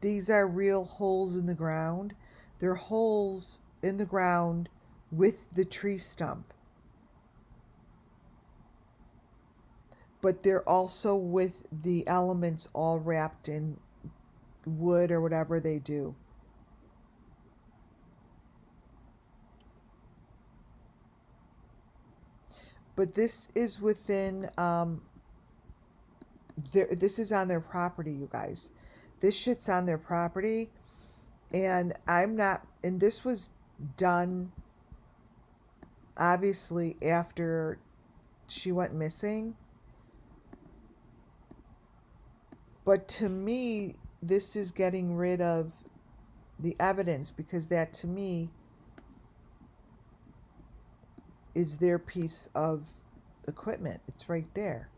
These are real holes in the ground. They're holes in the ground with the tree stump. But they're also with the elements all wrapped in wood or whatever they do. But this is within, this is on their property, you guys. This shit's on their property. And and this was done, obviously, after she went missing. But to me, this is getting rid of the evidence, because that, to me, is their piece of equipment. It's right there.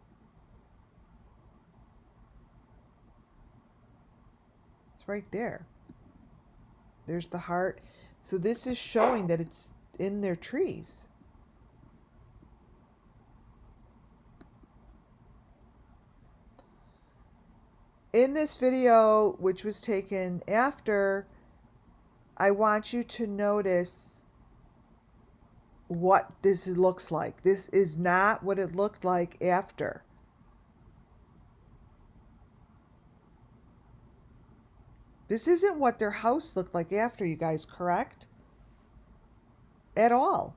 It's right there. There's the heart. So this is showing that it's in their trees. In this video, which was taken after, I want you to notice what this looks like. This is not what it looked like after. This isn't what their house looked like after, you guys, correct? At all.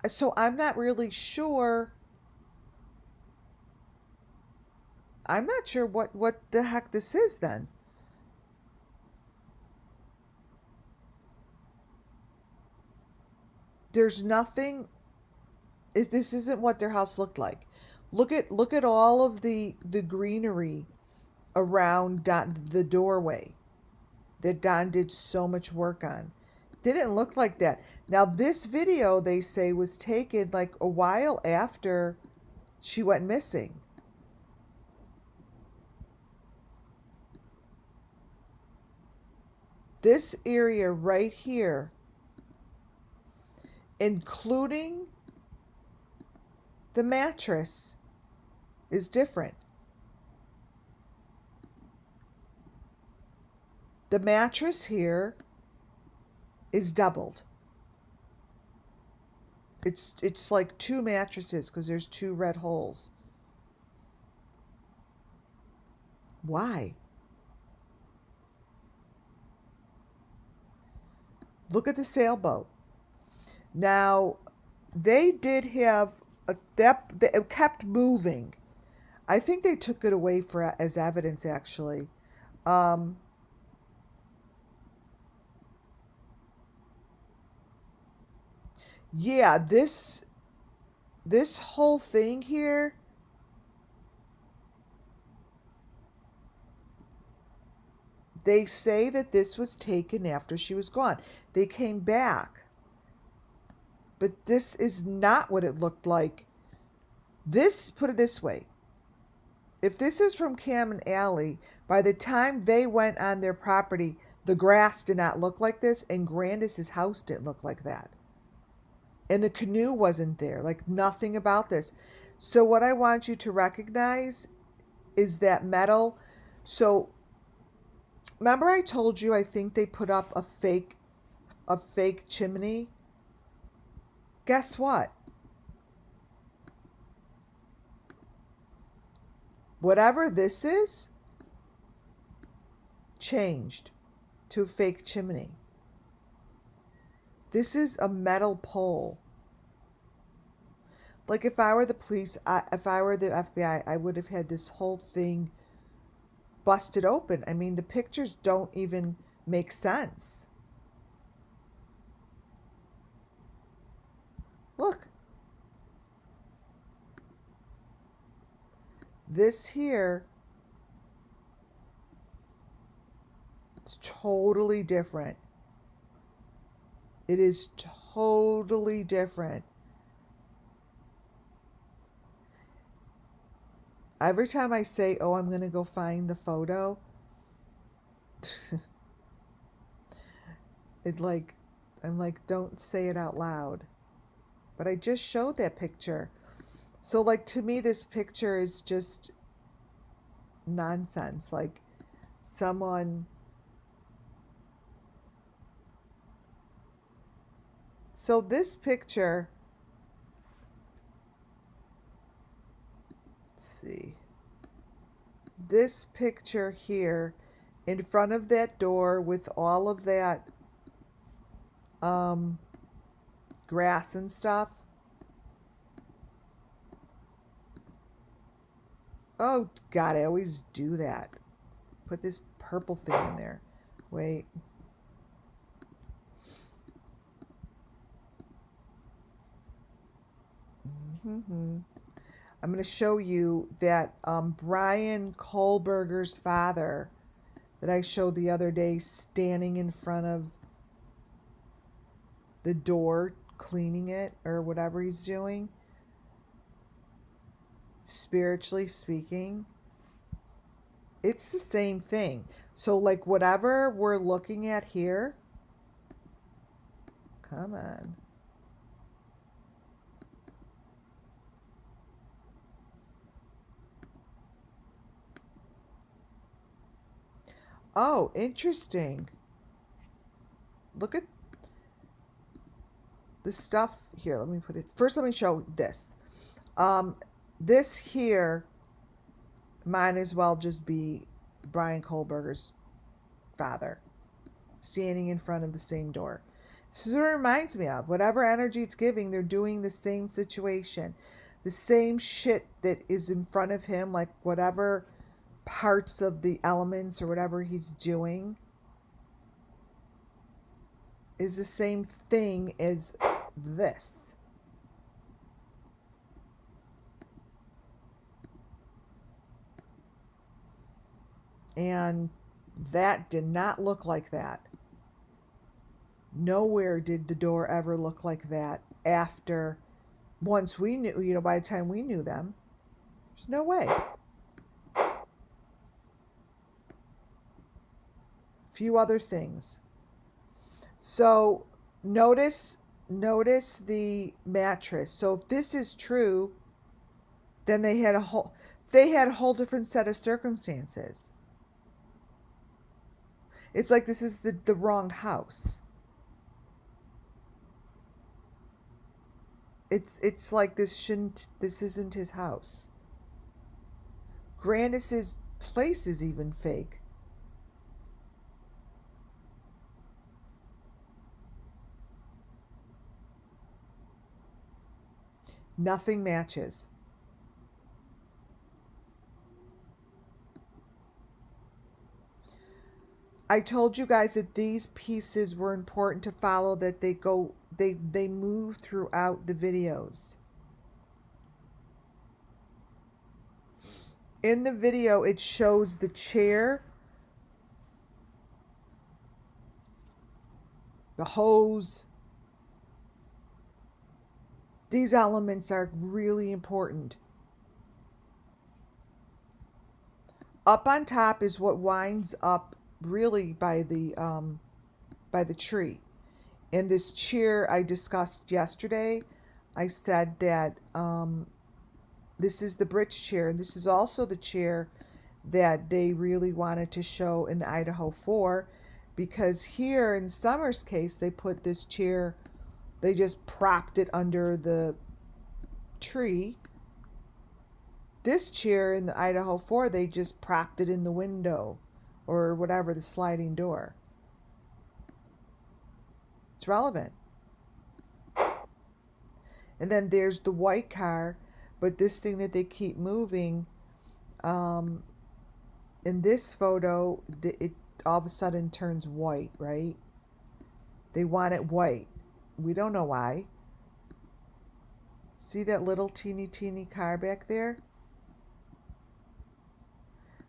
So I'm not really sure. I'm not sure what the heck this is then. There's nothing. This isn't what their house looked like. Look at all of the greenery around the doorway that Don did so much work on. Didn't look like that. Now this video, they say, was taken like a while after she went missing. This area right here, including the mattress, is different. The mattress here is doubled. It's like two mattresses, because there's two red holes. Why? Look at the sailboat. Now, they did have it kept moving. I think they took it away as evidence, actually. Yeah, this whole thing here, they say that this was taken after she was gone. They came back. But this is not what it looked like. This, put it this way, if this is from Cam and Allie, by the time they went on their property, the grass did not look like this, and Grandis's house didn't look like that. And the canoe wasn't there, like nothing about this. So what I want you to recognize is that metal. So remember I told you I think they put up a fake chimney? Guess what? Whatever this is changed to a fake chimney. This is a metal pole. Like if I were the police, if I were the FBI, I would have had this whole thing busted open. I mean, the pictures don't even make sense. Look. This here is totally different. It is totally different. Every time I say, oh, I'm going to go find the photo, I'm like, don't say it out loud. But I just showed that picture. So, like, to me, this picture is just nonsense. Like, someone... So this picture... Let's see. This picture here, in front of that door with all of that grass and stuff. Oh, God, I always do that. Put this purple thing in there. Wait. I'm going to show you that Brian Kohlberger's father that I showed the other day standing in front of the door, cleaning it or whatever he's doing. Spiritually speaking, it's the same thing. So like whatever we're looking at here, come on. Oh, interesting. Look at the stuff here. Let me put it first. Let me show this. This here might as well just be Brian Kohlberger's father standing in front of the same door. This is what it reminds me of. Whatever energy it's giving, they're doing the same situation. The same shit that is in front of him, like whatever parts of the elements or whatever he's doing is the same thing as this. And that did not look like that. Nowhere did the door ever look like that after, once we knew, by the time we knew them. There's no way. Few other things. So notice the mattress. So if this is true, then they had a whole different set of circumstances. It's like this is the wrong house. It's like this isn't his house. Grandis's place is even fake. Nothing matches. I told you guys that these pieces were important to follow, that they move throughout the videos. In the video, it shows the chair, the hose. These elements are really important. Up on top is what winds up really by the tree. In this chair I discussed yesterday, I said that this is the bridge chair, and this is also the chair that they really wanted to show in the Idaho 4, because here in Summer's case, they put this chair, they just propped it under the tree. This chair in the Idaho 4, they just propped it in the window or whatever, the sliding door. It's relevant. And then there's the white car, but this thing that they keep moving, in this photo, it all of a sudden turns white, right? They want it white. We don't know why. See that little teeny car back there?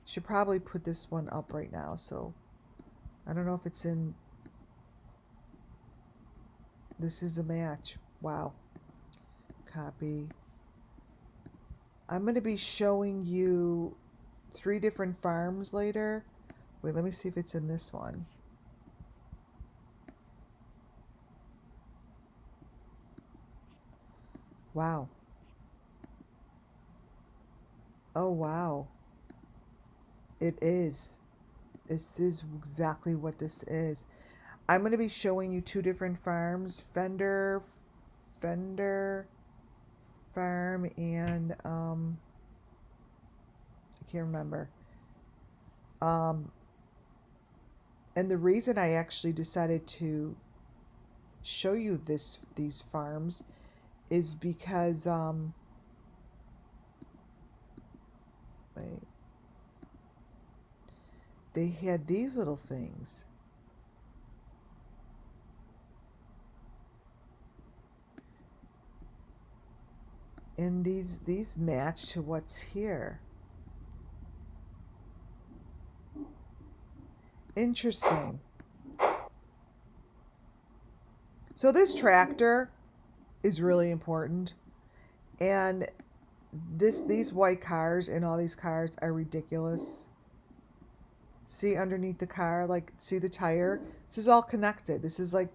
Should probably put this one up right now, so I don't know if it's in. This is a match. Wow. Copy. I'm going to be showing you 3 different farms later. Wait, let me see if it's in this one. Wow. Oh, wow. It is. This is exactly what this is. I'm going to be showing you 2 different farms. Fender farm and I can't remember. And the reason I actually decided to show you these farms is because wait, they had these little things. And these match to what's here. Interesting. So this tractor is really important, and these white cars and all these cars are ridiculous. See underneath the car, like, see the tire? This is all connected. This is like,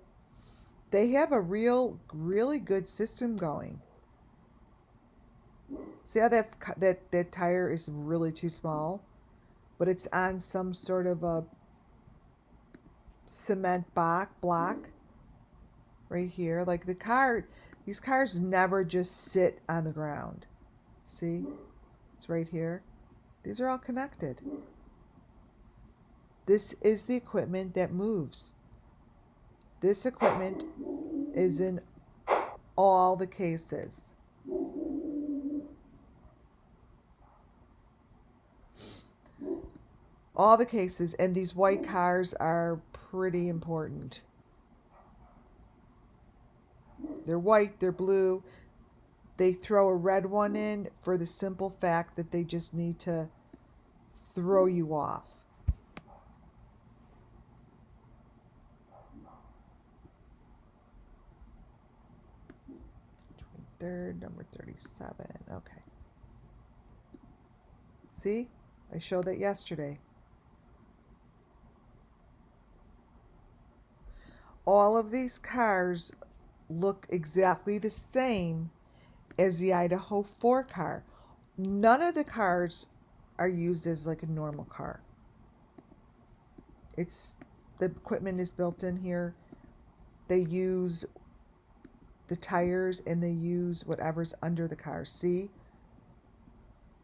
they have a really good system going. See how that tire is really too small, but it's on some sort of a cement block right here. Like these cars never just sit on the ground. See? It's right here. These are all connected. This is the equipment that moves. This equipment is in all the cases. All the cases, and these white cars are pretty important. They're white, they're blue. They throw a red one in for the simple fact that they just need to throw you off. Third, number 37. Okay. See? I showed that yesterday. All of these cars look exactly the same as the Idaho 4 car. None of the cars are used as like a normal car. The equipment is built in here. They use the tires and they use whatever's under the car. See?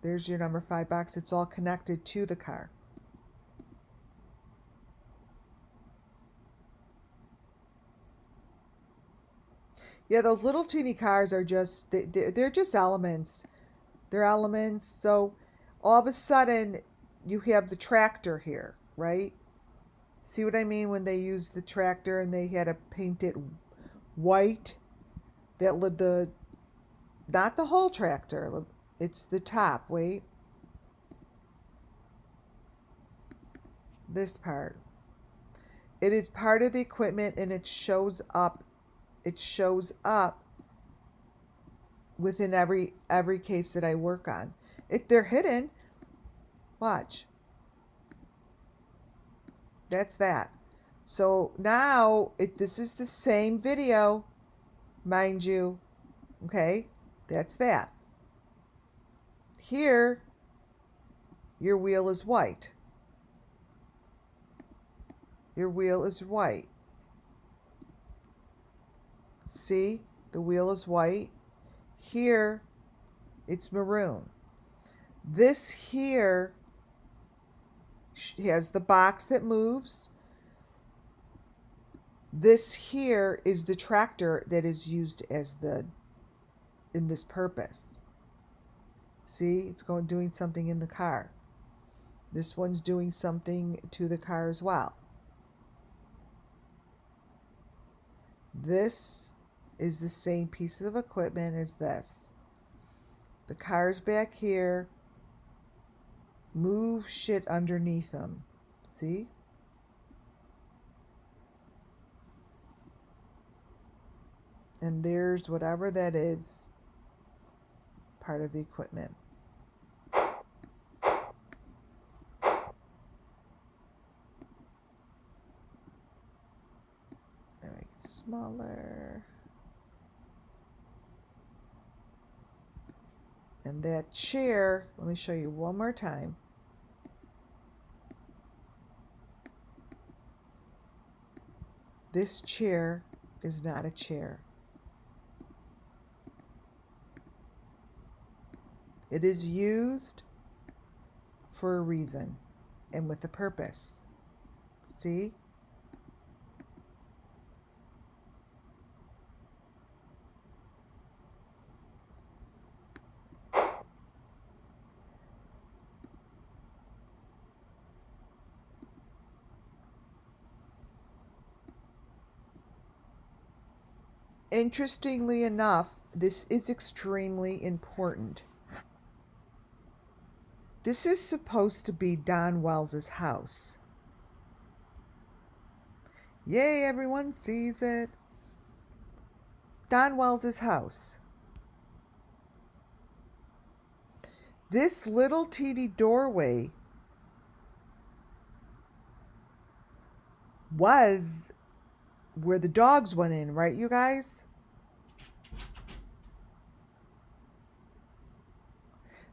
There's your number 5 box. It's all connected to the car. Yeah, those little teeny cars are just, they're just elements. They're elements. So all of a sudden you have the tractor here, right? See what I mean when they used the tractor and they had to paint it white? The not the whole tractor. It's the top. Wait. This part. It is part of the equipment and it shows up. It shows up within every case that I work on. They're hidden. Watch. That's that. So now this is the same video, mind you. Okay? That's that. Here, your wheel is white. Your wheel is white. See? The wheel is white. Here, it's maroon. This here has the box that moves. This here is the tractor that is used as in this purpose. See, it's doing something in the car. This one's doing something to the car as well. This is the same piece of equipment as this. The car's back here. Move shit underneath them. See? And there's whatever that is, part of the equipment. Make it smaller. And that chair, let me show you one more time. This chair is not a chair. It is used for a reason and with a purpose. See? Interestingly enough, this is extremely important. This is supposed to be Don Wells's house. Yay, everyone sees it. Don Wells's house. This little teeny doorway was where the dogs went in, right, you guys?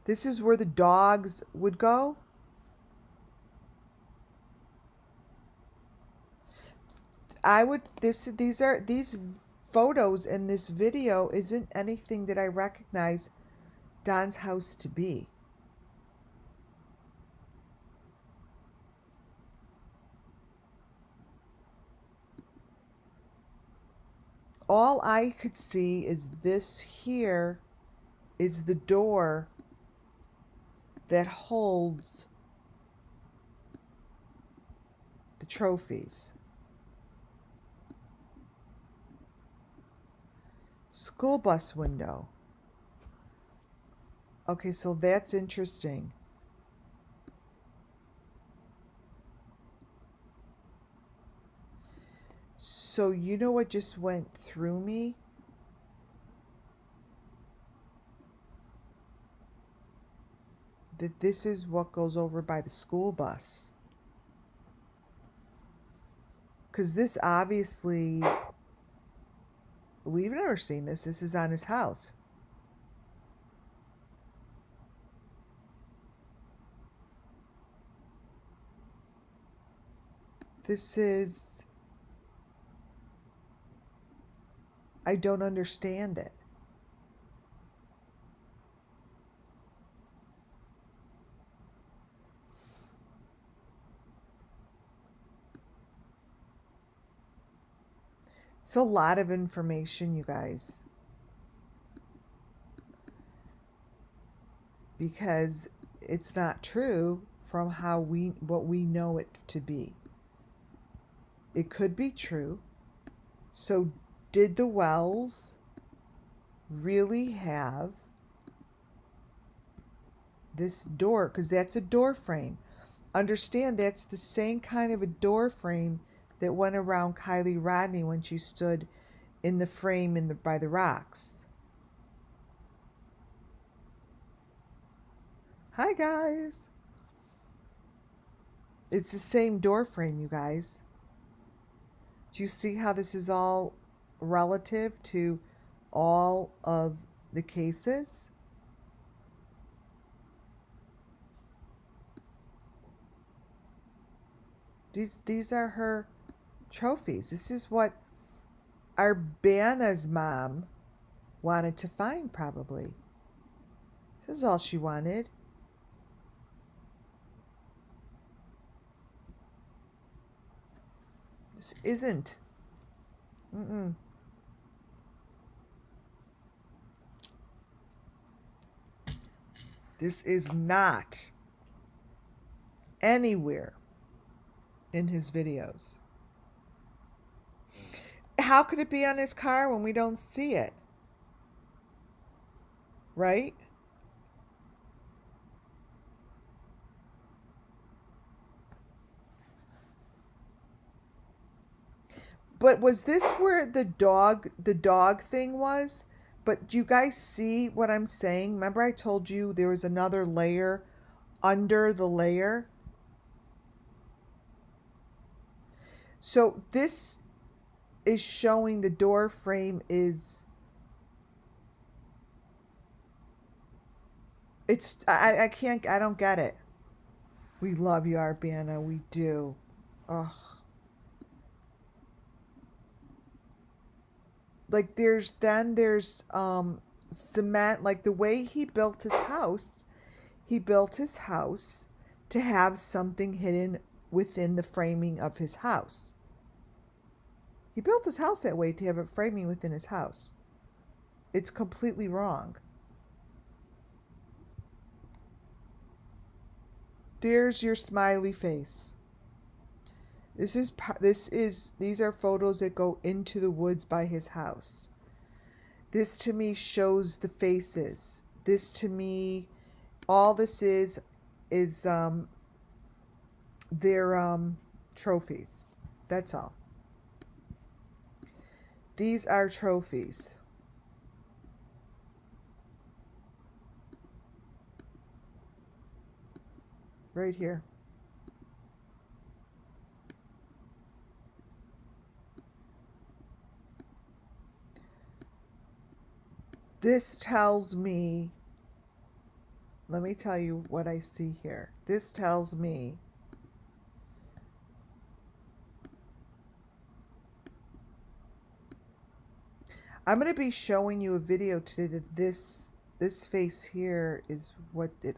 This is where the dogs would go. These photos in this video isn't anything that I recognize Don's house to be. All I could see is this here is the door that holds the trophies. School bus window. Okay, so that's interesting. So you know what just went through me? That this is what goes over by the school bus. Because this obviously, we've never seen this. This is on his house. This is, I don't understand it. It's a lot of information, you guys. Because it's not true from what we know it to be. It could be true. So did the Wells really have this door? Because that's a door frame. Understand that's the same kind of a door frame that went around KIELYRODNI when she stood in the frame by the rocks. Hi guys. It's the same door frame, you guys. Do you see how this is all relative to all of the cases? These are her trophies. This is what Arbana's mom wanted to find, probably. This is all she wanted. This isn't. This is not anywhere in his videos. How could it be on his car when we don't see it? Right? But was this where the dog thing was? But do you guys see what I'm saying? Remember I told you there was another layer under the layer? So this is showing the door frame is... I can't, I don't get it. We love you, Arbana. We do. Ugh. Like there's cement, like the way he built his house to have something hidden within the framing of his house. He built his house that way to have a framing within his house. It's completely wrong. There's your smiley face. These are photos that go into the woods by his house. This to me shows the faces. This to me, all this is their trophies. That's all. These are trophies. Right here. This tells me, let me tell you what I see here. This tells me I'm going to be showing you a video today that this face here is what it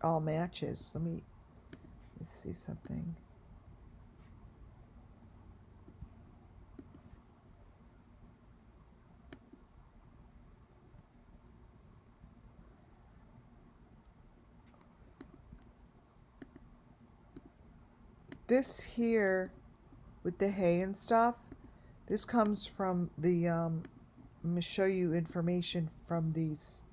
all matches. Let's see something. This here with the hay and stuff, this comes from the I'm going to show you information from these.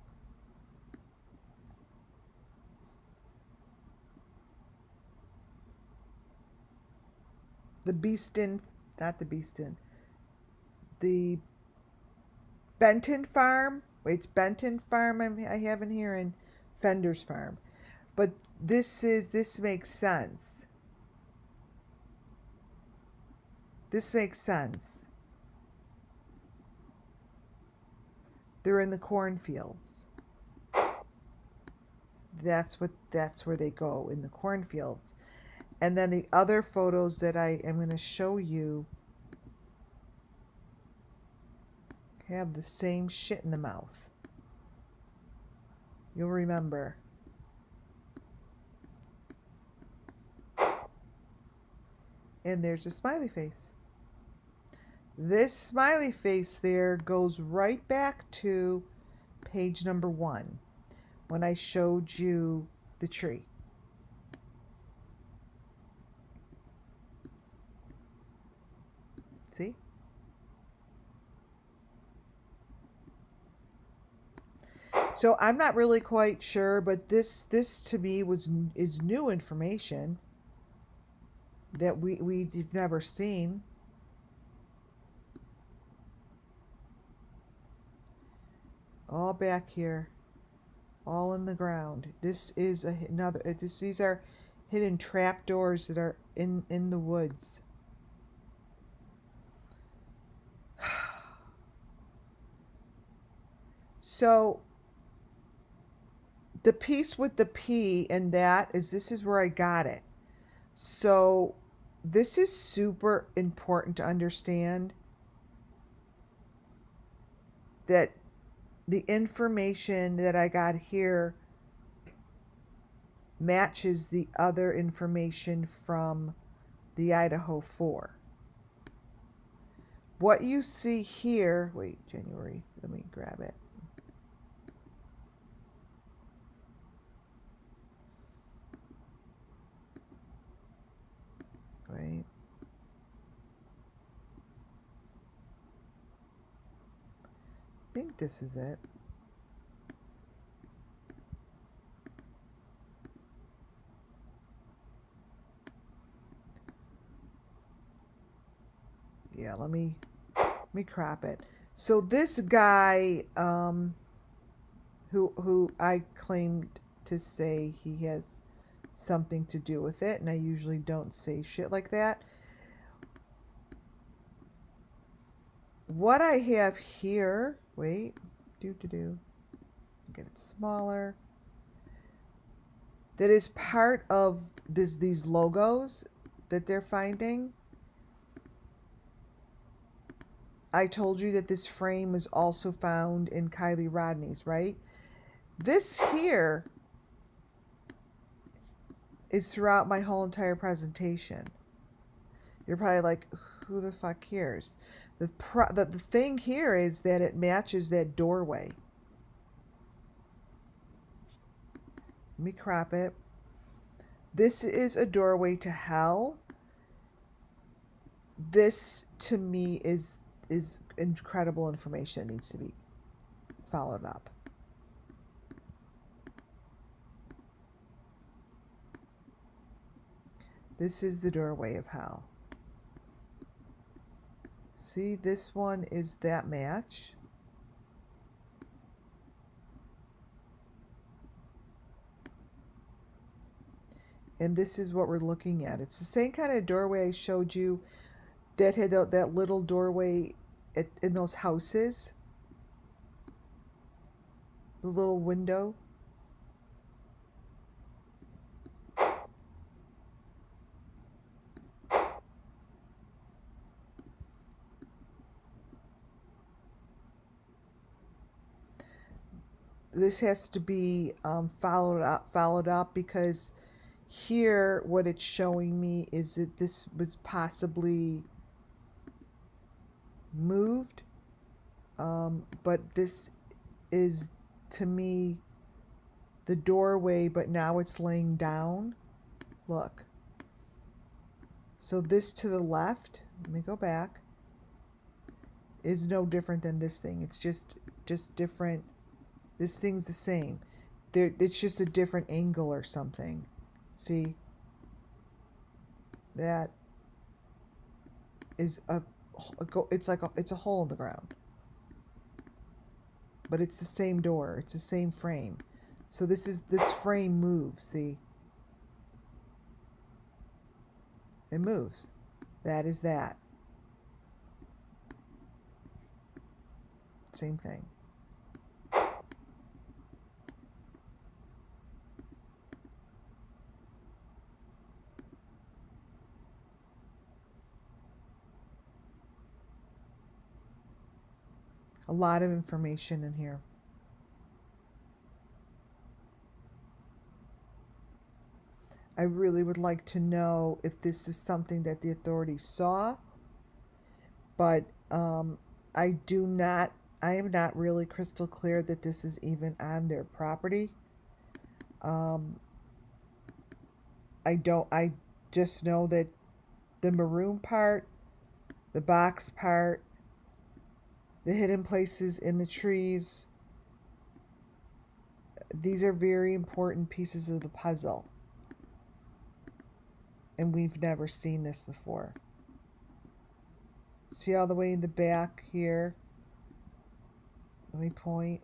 The Benton Farm. Wait, it's Benton Farm I have in here, and Fender's Farm. But this makes sense. This makes sense. They're in the cornfields. That's where they go, in the cornfields. And then the other photos that I am going to show you have the same shit in the mouth. You'll remember. And there's a smiley face. This smiley face there goes right back to page number 1 when I showed you the tree. So I'm not really quite sure, but this to me is new information that we've never seen. All back here, all in the ground. This is another. These are hidden trapdoors that are in the woods. So the piece with the P and that is this is where I got it. So this is super important to understand that the information that I got here matches the other information from the Idaho 4. What you see here, wait, January, let me grab it. Wait. I think this is it. Yeah, let me crop it. So this guy, who I claimed to say he has something to do with it, and I usually don't say shit like that. What I have here, wait, get it smaller. That is part of these logos that they're finding. I told you that this frame was also found in KIELYRODNI's, right? This here is throughout my whole entire presentation. You're probably like, who the fuck cares? The thing here is that it matches that doorway. Let me crop it. This is a doorway to hell. This, to me, is incredible information that needs to be followed up. This is the doorway of hell. See, this one is that match. And this is what we're looking at. It's the same kind of doorway I showed you that had that little doorway in those houses. The little window. This has to be followed up because here what it's showing me is that this was possibly moved, but this is, to me, the doorway, but now it's laying down. Look. So this to the left, let me go back, is no different than this thing. It's just different. This thing's the same. It's just a different angle or something. See? That is it's a hole in the ground. But it's the same door. It's the same frame. So this frame moves, see? It moves. That is that. Same thing. A lot of information in here. I really would like to know if this is something that the authorities saw, but I am not really crystal clear that this is even on their property. I just know that the maroon part, the box part, the hidden places in the trees, these are very important pieces of the puzzle. And we've never seen this before. See all the way in the back here? Let me point.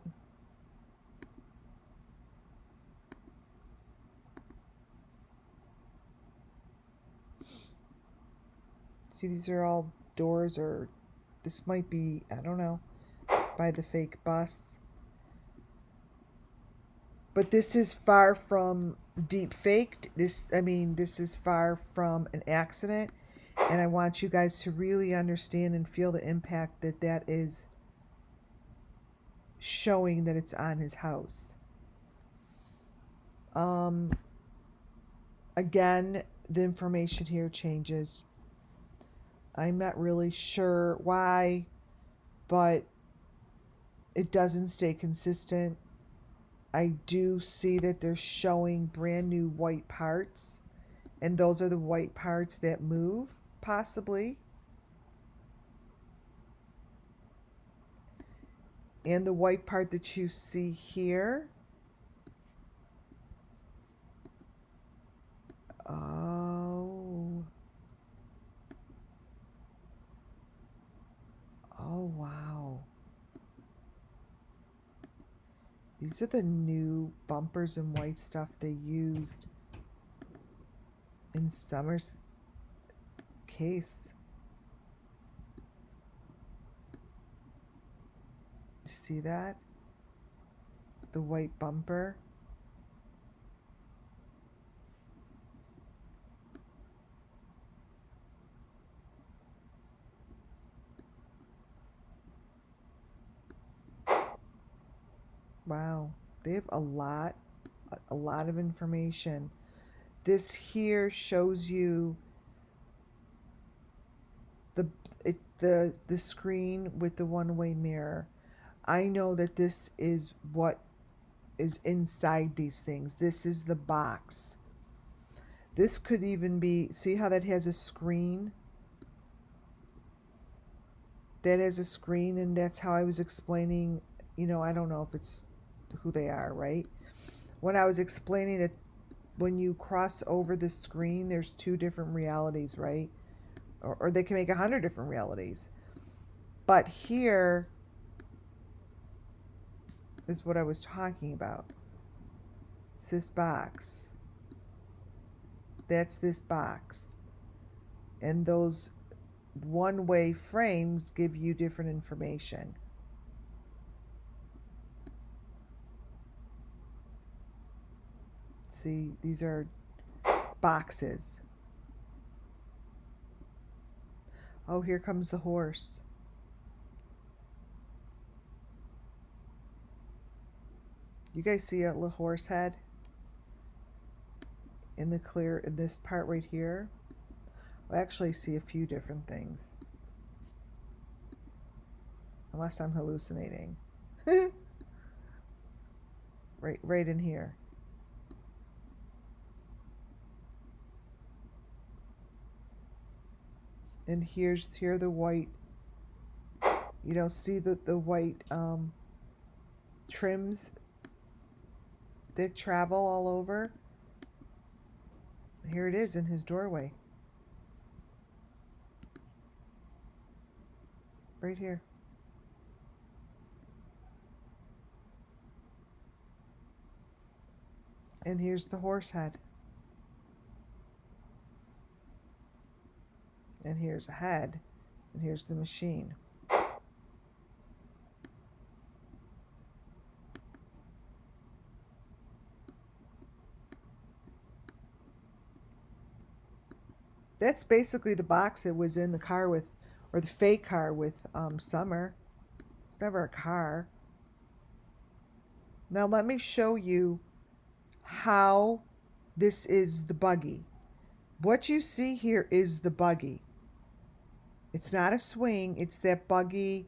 See, these are all doors, or this might be, I don't know, by the fake bus. But this is far from deep faked. This is far from an accident. And I want you guys to really understand and feel the impact that that is showing that it's on his house. Again, the information here changes. I'm not really sure why, but it doesn't stay consistent. I do see that they're showing brand new white parts, and those are the white parts that move, possibly. And the white part that you see here, oh wow, these are the new bumpers and white stuff they used in Summer's case. You see that? The white bumper. Wow, they have a lot of information. This here shows you the screen with the one-way mirror. I know that this is what is inside these things. This is the box. This could even be, see how that has a screen? That has a screen, and that's how I was explaining, I don't know if it's who they are, right? When I was explaining that when you cross over the screen, there's two different realities, right? Or they can make 100 different realities. But here is what I was talking about. It's this box. That's this box. And those one-way frames give you different information. See, these are boxes. Oh, here comes the horse. You guys see a little horse head in this part right here? I actually see a few different things. Unless I'm hallucinating. right in here. And here the white, see the white trims that travel all over. Here it is in his doorway. Right here. And here's the horse head. And here's a head. And here's the machine. That's basically the box that was in the car with, or the fake car with Summer. It's never a car. Now let me show you how this is the buggy. What you see here is the buggy. It's not a swing. It's that buggy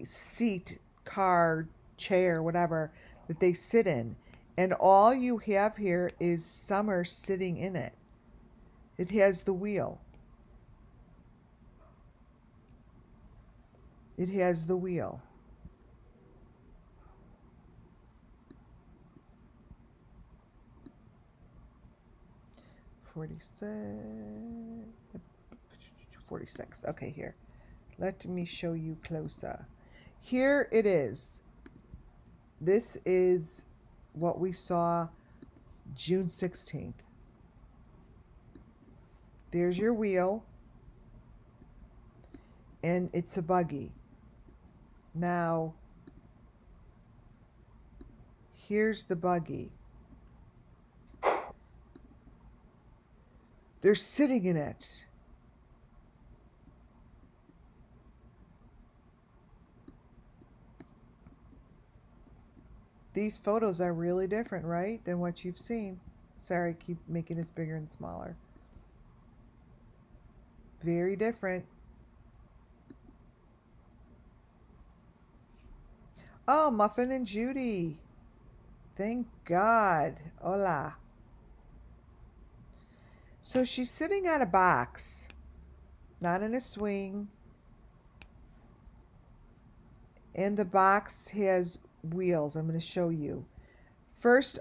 seat, car, chair, whatever, that they sit in. And all you have here is Summer sitting in it. It has the wheel. It has the wheel. 46. Okay, here. Let me show you closer. Here it is. This is what we saw June 16th. There's your wheel. And it's a buggy. Now, here's the buggy. They're sitting in it. These photos are really different, right, than what you've seen. Sorry, I keep making this bigger and smaller. Very different. Oh, Muffin and Judy. Thank God. Hola. So she's sitting on a box, not in a swing. And the box has wheels. I'm going to show you. First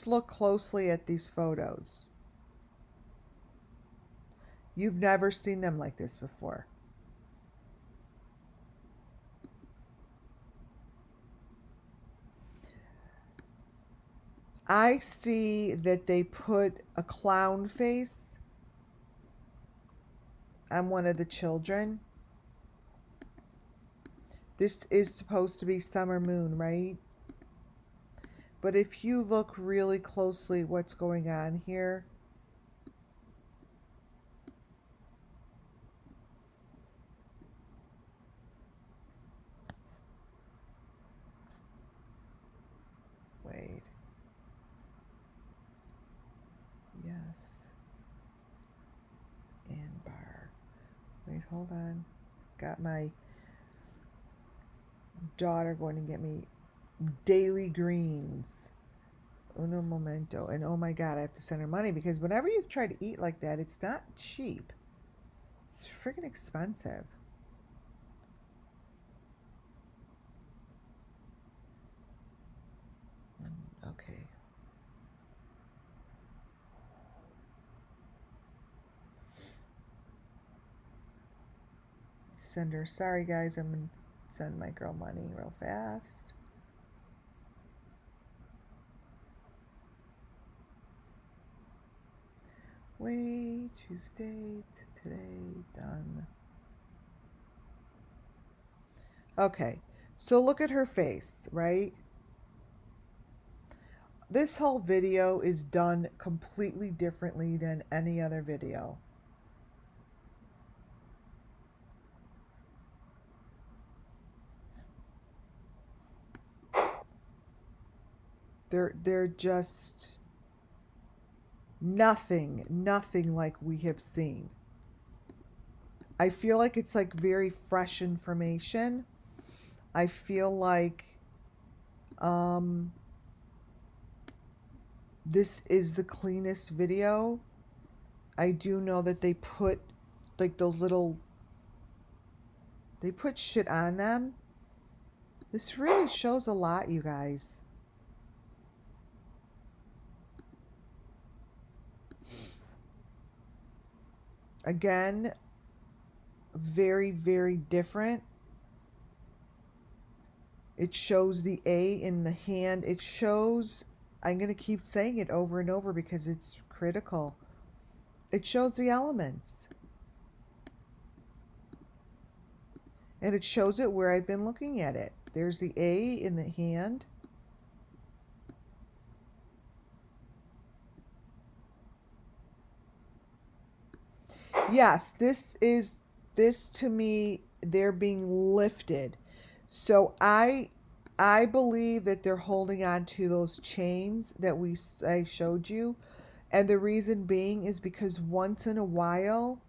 look closely at these photos. You've never seen them like this before. I see that they put a clown face on one of the children. This is supposed to be summer moon, right? But if you look really closely what's going on here, wait. Yes. And bar. Wait, hold on. Got my daughter going to get me daily greens. Uno momento. And oh my God, I have to send her money because whenever you try to eat like that, it's not cheap. It's freaking expensive. Okay. Send her. Sorry guys, I'm going to send my girl money real fast. Wait, Tuesday, today, done. Okay, so look at her face, right? This whole video is done completely differently than any other video. They're just nothing like we have seen. I feel like it's like very fresh information. I feel like this is the cleanest video. I do know that they put like those little, they put shit on them. This really shows a lot, you guys. Again, very, very different. It shows the A in the hand. It shows, I'm going to keep saying it over and over because it's critical. It shows the elements. And it shows it where I've been looking at it. There's the A in the hand. Yes, this to me, they're being lifted. So I believe that they're holding on to those chains that I showed you. And the reason being is because once in a while,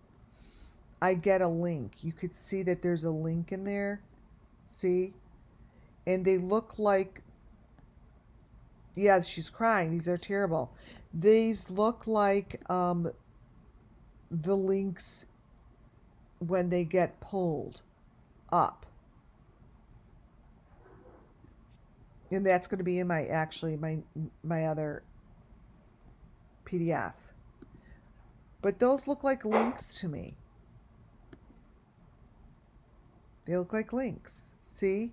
I get a link. You could see that there's a link in there. See? And they look like, yeah, she's crying. These are terrible. These look like the links when they get pulled up. And that's going to be in my, actually, my other PDF. But those look like links to me. They look like links. See?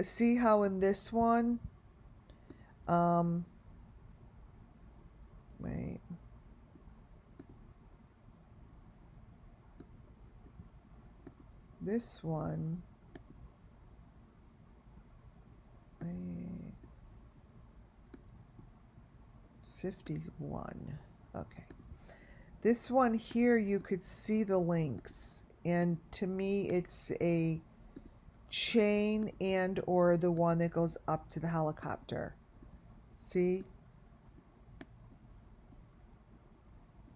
See how in this one, wait. This one, wait. 51. Okay. This one here, you could see the links. And to me, it's a chain and or the one that goes up to the helicopter. See?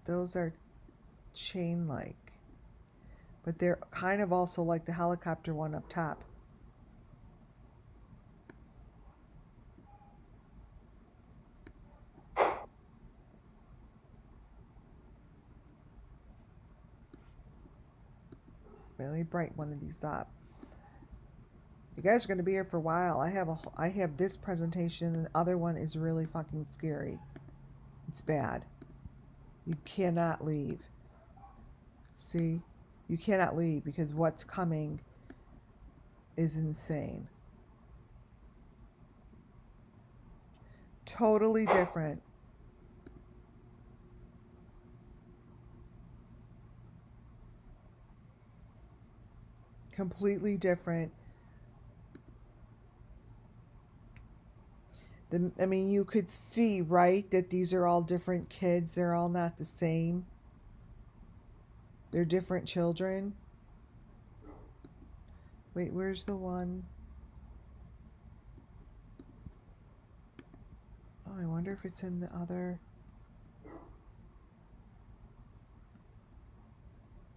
Those are chain-like. But they're kind of also like the helicopter one up top. Let me brighten one of these up. You guys are going to be here for a while. I have this presentation, and the other one is really fucking scary. It's bad. You cannot leave. See? You cannot leave because what's coming is insane. Totally different. Completely different. I mean, you could see, right, that these are all different kids. They're all not the same. They're different children. Wait, where's the one? Oh, I wonder if it's in the other.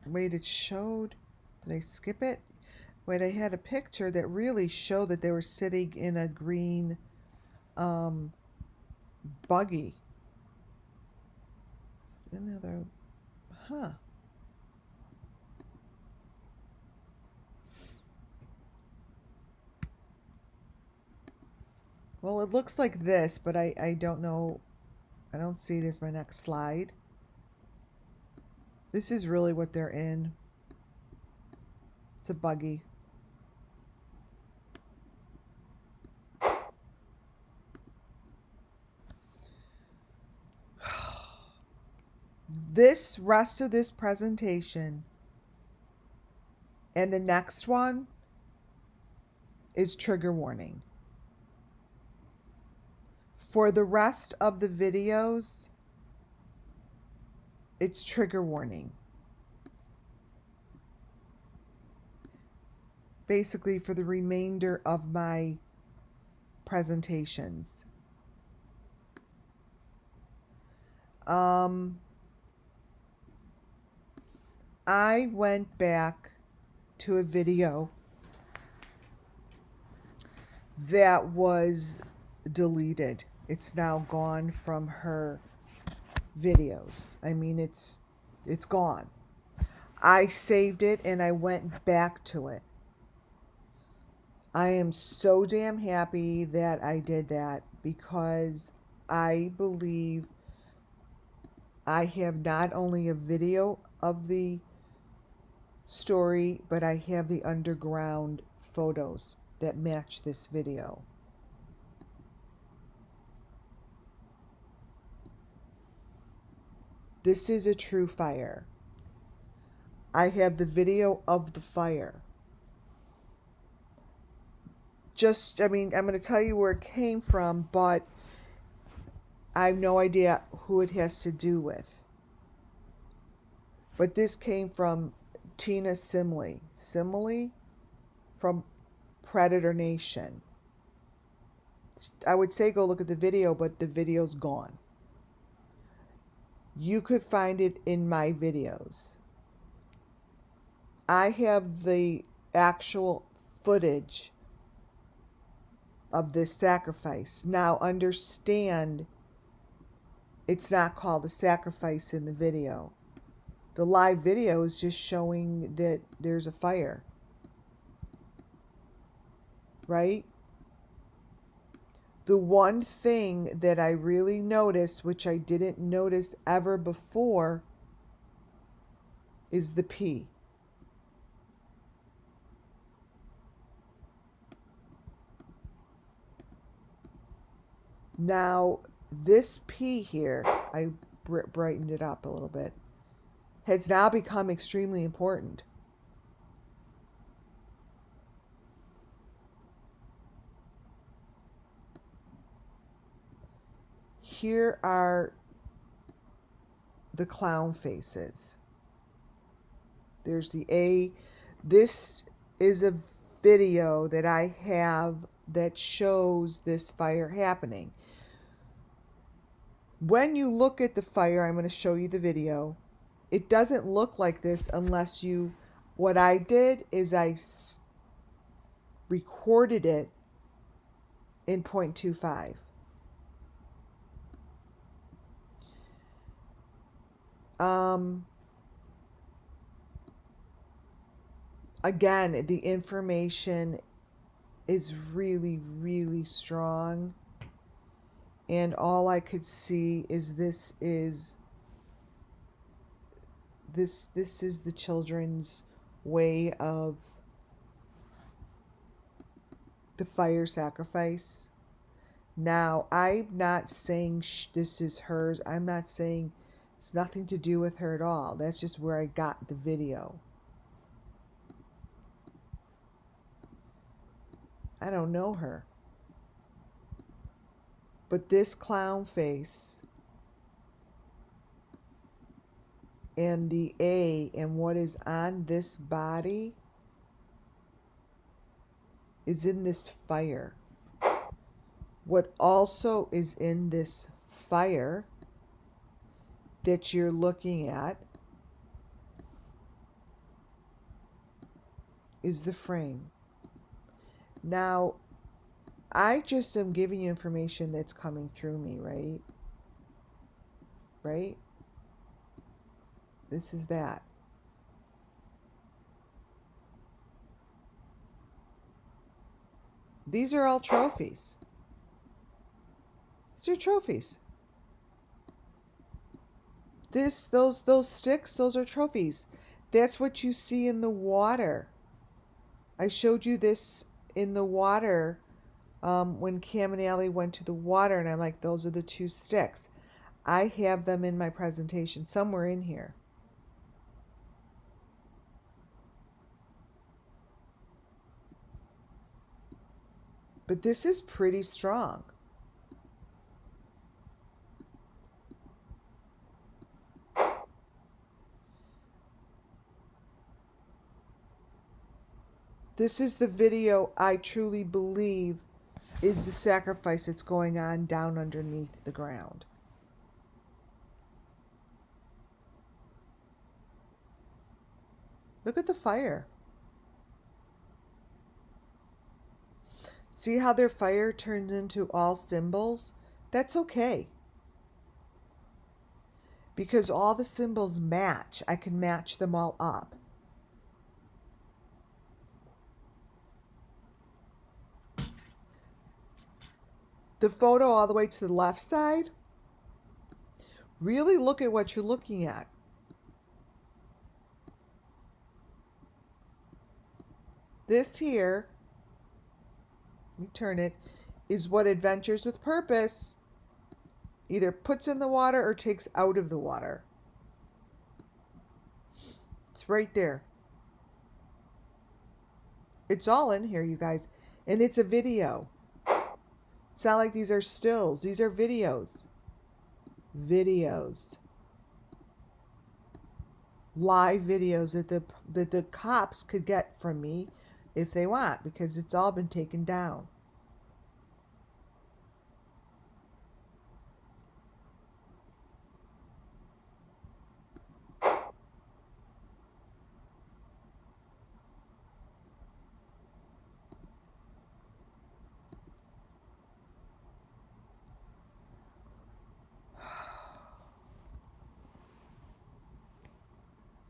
Wait, it showed. Did I skip it? Wait, I had a picture that really showed that they were sitting in a green buggy. In the other, huh. Well, it looks like this, but I don't know. I don't see it as my next slide. This is really what they're in. It's a buggy. This rest of this presentation and the next one is trigger warning. For the rest of the videos, it's trigger warning. Basically for the remainder of my presentations. I went back to a video that was deleted. It's now gone from her videos. I mean, it's gone. I saved it and I went back to it. I am so damn happy that I did that because I believe I have not only a video of the story, but I have the underground photos that match this video. This is a true fire. I have the video of the fire. I mean, I'm going to tell you where it came from, but I have no idea who it has to do with. But this came from Tina Simley. Simley from Predator Nation. I would say go look at the video, but the video's gone. You could find it in my videos. I have the actual footage of this sacrifice. Now understand, it's not called a sacrifice in the video. The live video is just showing that there's a fire. Right? The one thing that I really noticed, which I didn't notice ever before, is the P. Now, this P here, I brightened it up a little bit, has now become extremely important. Here are the clown faces. There's the A. This is a video that I have that shows this fire happening. When you look at the fire, I'm going to show you the video. It doesn't look like this unless you, what I did is I recorded it in 0.25. Again, the information is really, really strong. And all I could see is this is the children's way of the fire sacrifice. Now, I'm not saying this is hers. I'm not saying it's nothing to do with her at all. That's just where I got the video. I don't know her. But this clown face and the A and what is on this body is in this fire. What also is in this fire that you're looking at is the frame. Now, I just am giving you information that's coming through me, right? Right? This is that. These are all trophies. These are trophies. Those sticks, those are trophies. That's what you see in the water. I showed you this in the water when Cam and Allie went to the water, and I'm like, those are the 2 sticks. I have them in my presentation somewhere in here. But this is pretty strong. This is the video I truly believe is the sacrifice that's going on down underneath the ground. Look at the fire. See how their fire turns into all symbols? That's okay. Because all the symbols match. I can match them all up. The photo all the way to the left side, really look at what you're looking at. This here, let me turn it, is what Adventures with Purpose either puts in the water or takes out of the water. It's right there. It's all in here, you guys. And it's a video. It's not like these are stills. These are videos. Videos. Live videos that the cops could get from me if they want, because it's all been taken down.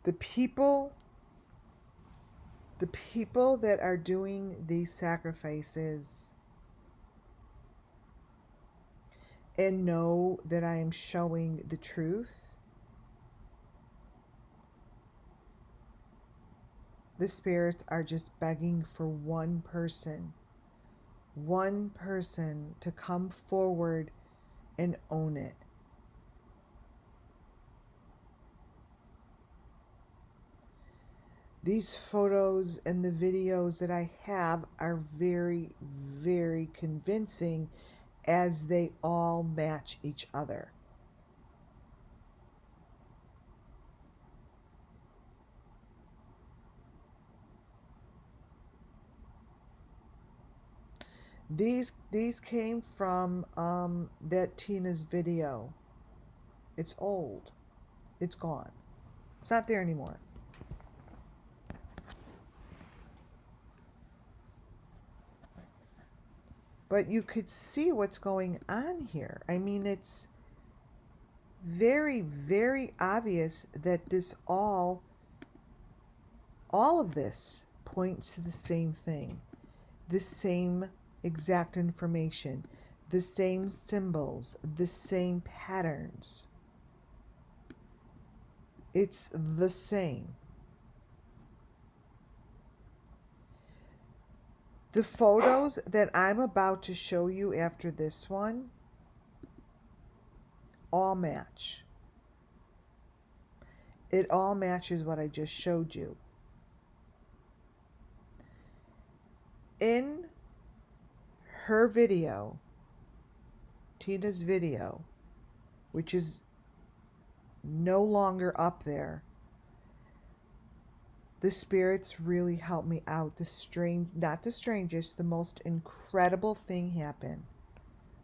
The people that are doing these sacrifices and know that I am showing the truth, the spirits are just begging for one person to come forward and own it. These photos and the videos that I have are very, very convincing, as they all match each other. These came from that Tina's video. It's old. It's gone. It's not there anymore. But you could see what's going on here. I mean, it's very, very obvious that this all of this points to the same thing, the same exact information, the same symbols, the same patterns. It's the same. The photos that I'm about to show you after this one all match. It all matches what I just showed you. In her video, Tina's video, which is no longer up there, the spirits really helped me out. Not the strangest, the most incredible thing happened.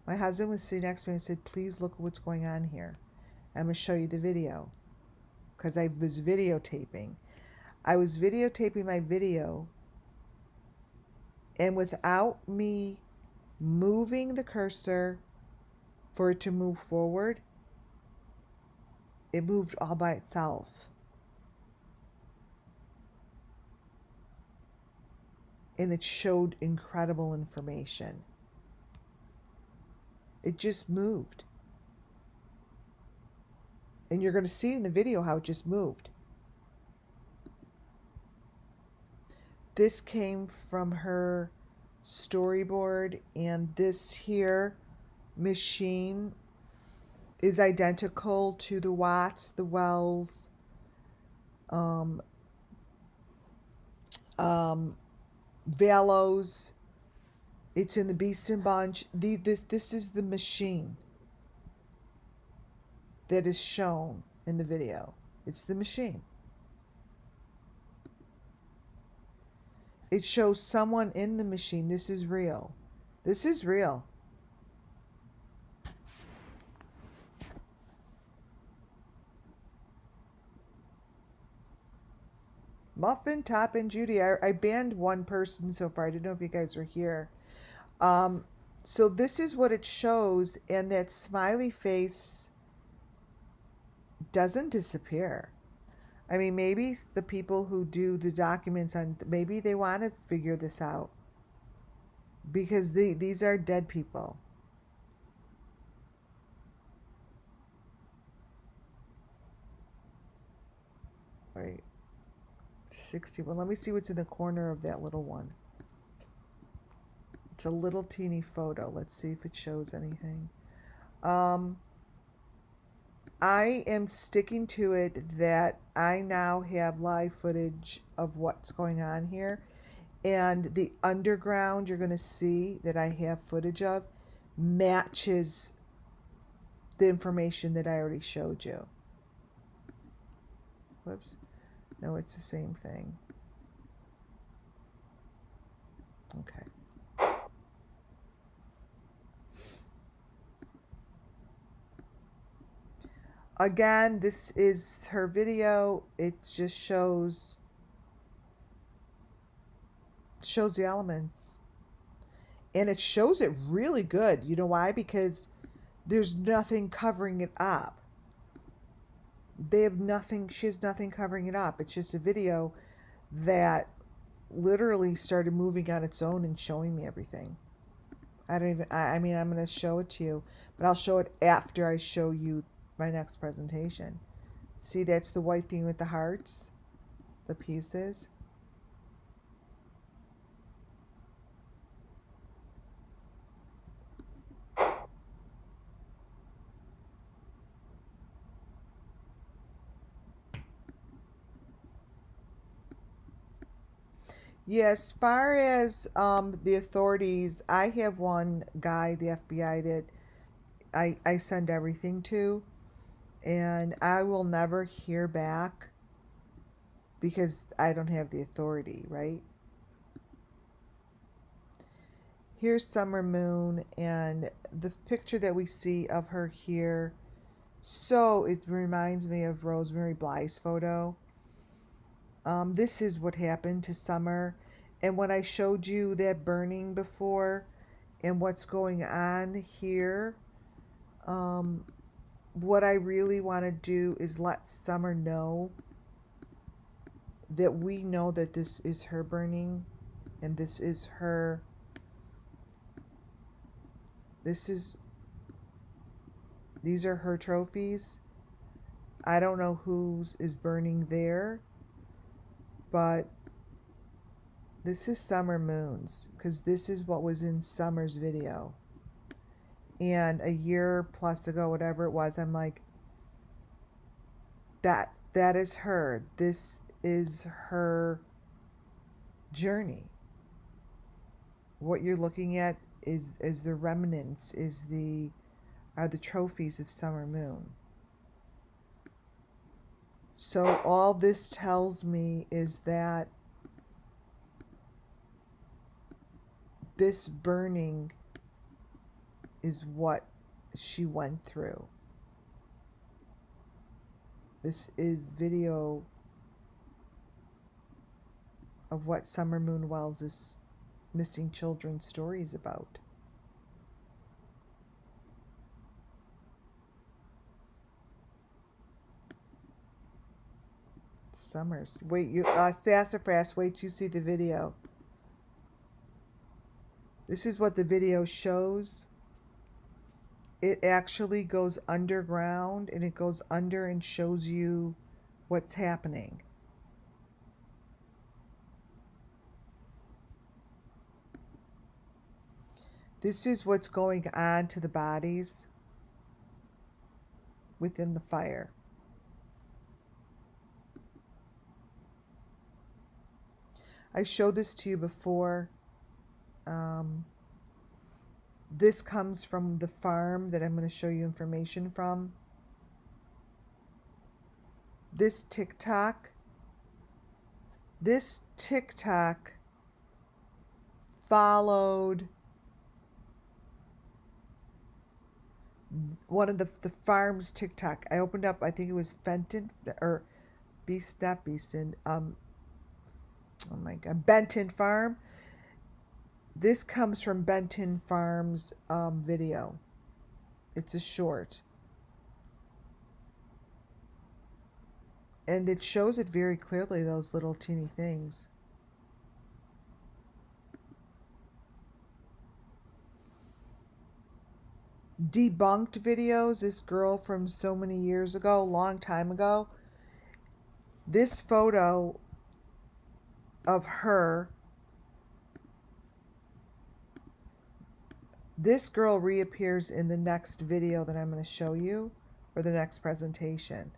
My husband was sitting next to me and said, please look at what's going on here. I'm going to show you the video. Because I was videotaping. I was videotaping my video, and without me moving the cursor for it to move forward, it moved all by itself. And it showed incredible information. It just moved. And you're going to see in the video how it just moved. This came from her storyboard, and this here machine is identical to the Watts, the Wells, Valos. It's in the Beast and Bunch. This is the machine that is shown in the video. It's the machine. It shows someone in the machine. This is real. This is real. Muffin, Top, and Judy. I banned one person so far. I didn't know if you guys were here. So this is what it shows, and that smiley face doesn't disappear. I mean, maybe the people who do the documents maybe they want to figure this out, because these are dead people. Wait. 61. Let me see what's in the corner of that little one. It's a little teeny photo. Let's see if it shows anything. I am sticking to it that I now have live footage of what's going on here. And the underground you're going to see that I have footage of matches the information that I already showed you. Whoops. No, it's the same thing. Okay. Again, this is her video. It just shows the elements. And it shows it really good. You know why? Because there's nothing covering it up. They have nothing, she has nothing covering it up. It's just a video that literally started moving on its own and showing me everything. I don't even, I mean, I'm going to show it to you, but I'll show it after I show you my next presentation. See, that's the white thing with the hearts, the pieces. Yeah, as far as the authorities, I have one guy, the FBI, that I send everything to, and I will never hear back because I don't have the authority, right? Here's Summer Moon, and the picture that we see of her here, so it reminds me of Rosemary Bly's photo. This is what happened to Summer. And when I showed you that burning before and what's going on here, what I really want to do is let Summer know that we know that this is her burning and this is her. These are her trophies. I don't know whose is burning there, but this is Summer Moon's, because this is what was in Summer's video. And a year plus ago, whatever it was, I'm like, that is her. This is her journey. What you're looking at is the remnants, are the trophies of Summer Moon. So all this tells me is that this burning is what she went through. This is video of what Summer Moon Wells' missing children stories about. Summers. Wait, Sassafras, wait till you see the video. This is what the video shows. It actually goes underground, and it goes under and shows you what's happening. This is what's going on to the bodies within the fire. I showed this to you before. This comes from the farm that I'm going to show you information from. This TikTok followed one of the farm's TikTok. I opened up, I think it was Fenton, or not Beeston, oh my God, Benton Farm. This comes from Benton Farm's video. It's a short. And it shows it very clearly, those little teeny things. Debunked videos, this girl from so many years ago, long time ago. This photo of her, this girl reappears in the next video that I'm going to show you, or the next presentation.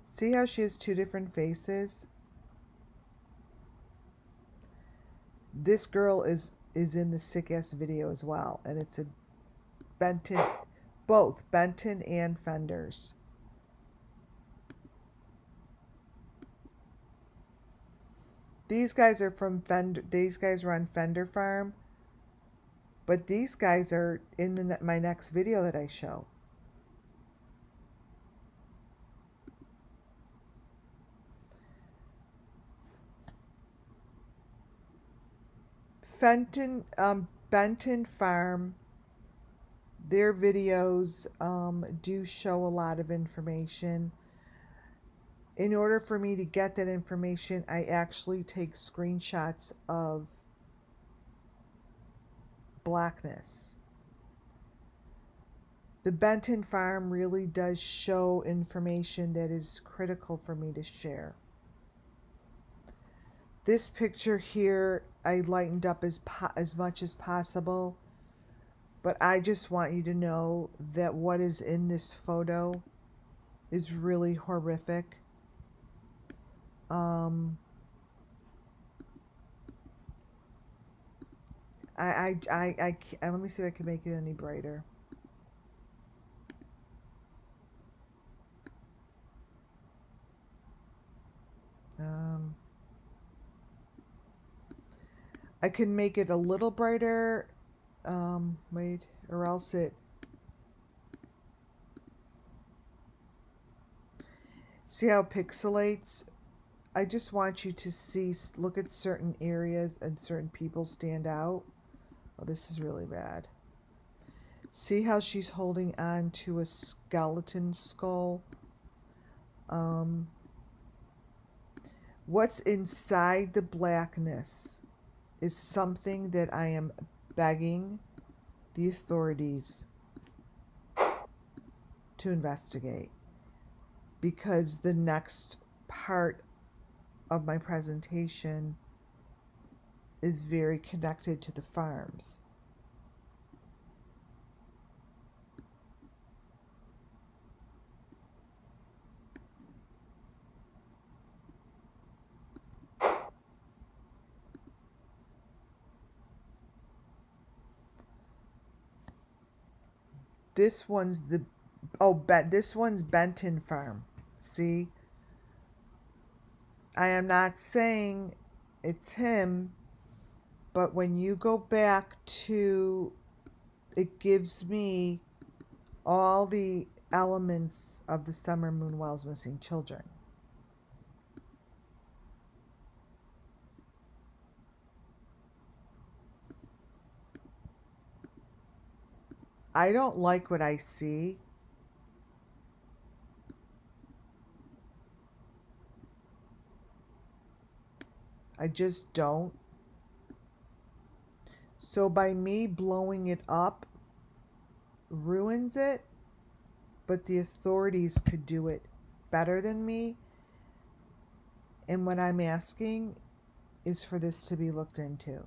See how she has two different faces? This girl is in the sick-ass video as well, and it's a Benton, both Benton and Fenders. These guys are from Fender. These guys are on Fender Farm, but these guys are in my next video that I show. Benton Farm, their videos do show a lot of information. In order for me to get that information, I actually take screenshots of blackness. The Benton farm really does show information that is critical for me to share. This picture here, I lightened up as much as possible, but I just want you to know that what is in this photo is really horrific. Let me see if I can make it any brighter. I can make it a little brighter. Wait, or else it. See how it pixelates? I just want you to see, look at certain areas and certain people stand out. Oh, this is really bad. See how she's holding on to a skeleton skull? What's inside the blackness is something that I am begging the authorities to investigate, because the next part of my presentation is very connected to the farms. This one's this one's Benton farm. See? I am not saying it's him, but when you go back to, it gives me all the elements of the Summer Moon Wells missing children. I don't like what I see. I just don't. So by me blowing it up ruins it, but the authorities could do it better than me. And what I'm asking is for this to be looked into.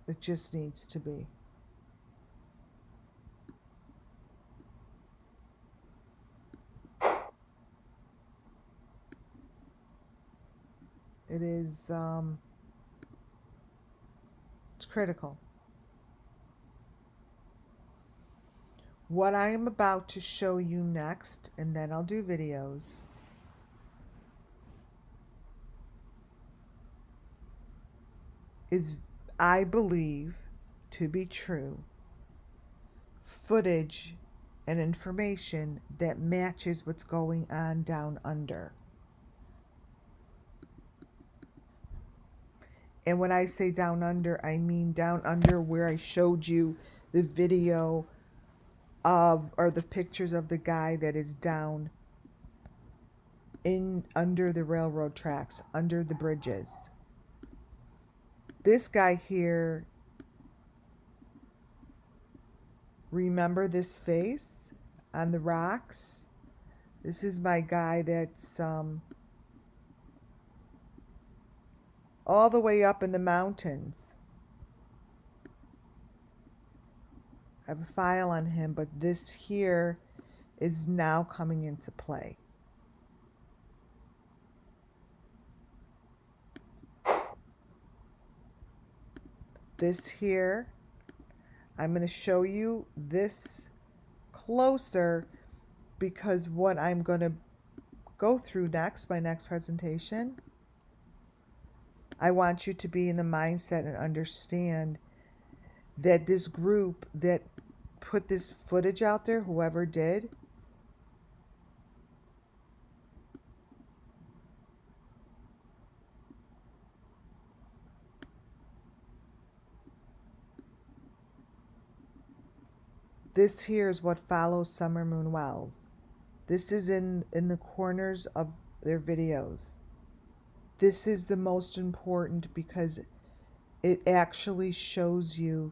It just needs to be. It is, it's critical. What I am about to show you next, and then I'll do videos, is, I believe to be true, footage and information that matches what's going on down under. And when I say down under, I mean down under where I showed you the video of, or the pictures of the guy that is down in under the railroad tracks, under the bridges. This guy here, remember this face on the rocks? This is my guy that's all the way up in the mountains. I have a file on him, but this here is now coming into play. This here, I'm going to show you this closer, because what I'm going to go through next, my next presentation, I want you to be in the mindset and understand that this group that put this footage out there, whoever did, this here is what follows Summer Moon Wells. This is in the corners of their videos. This is the most important because it actually shows you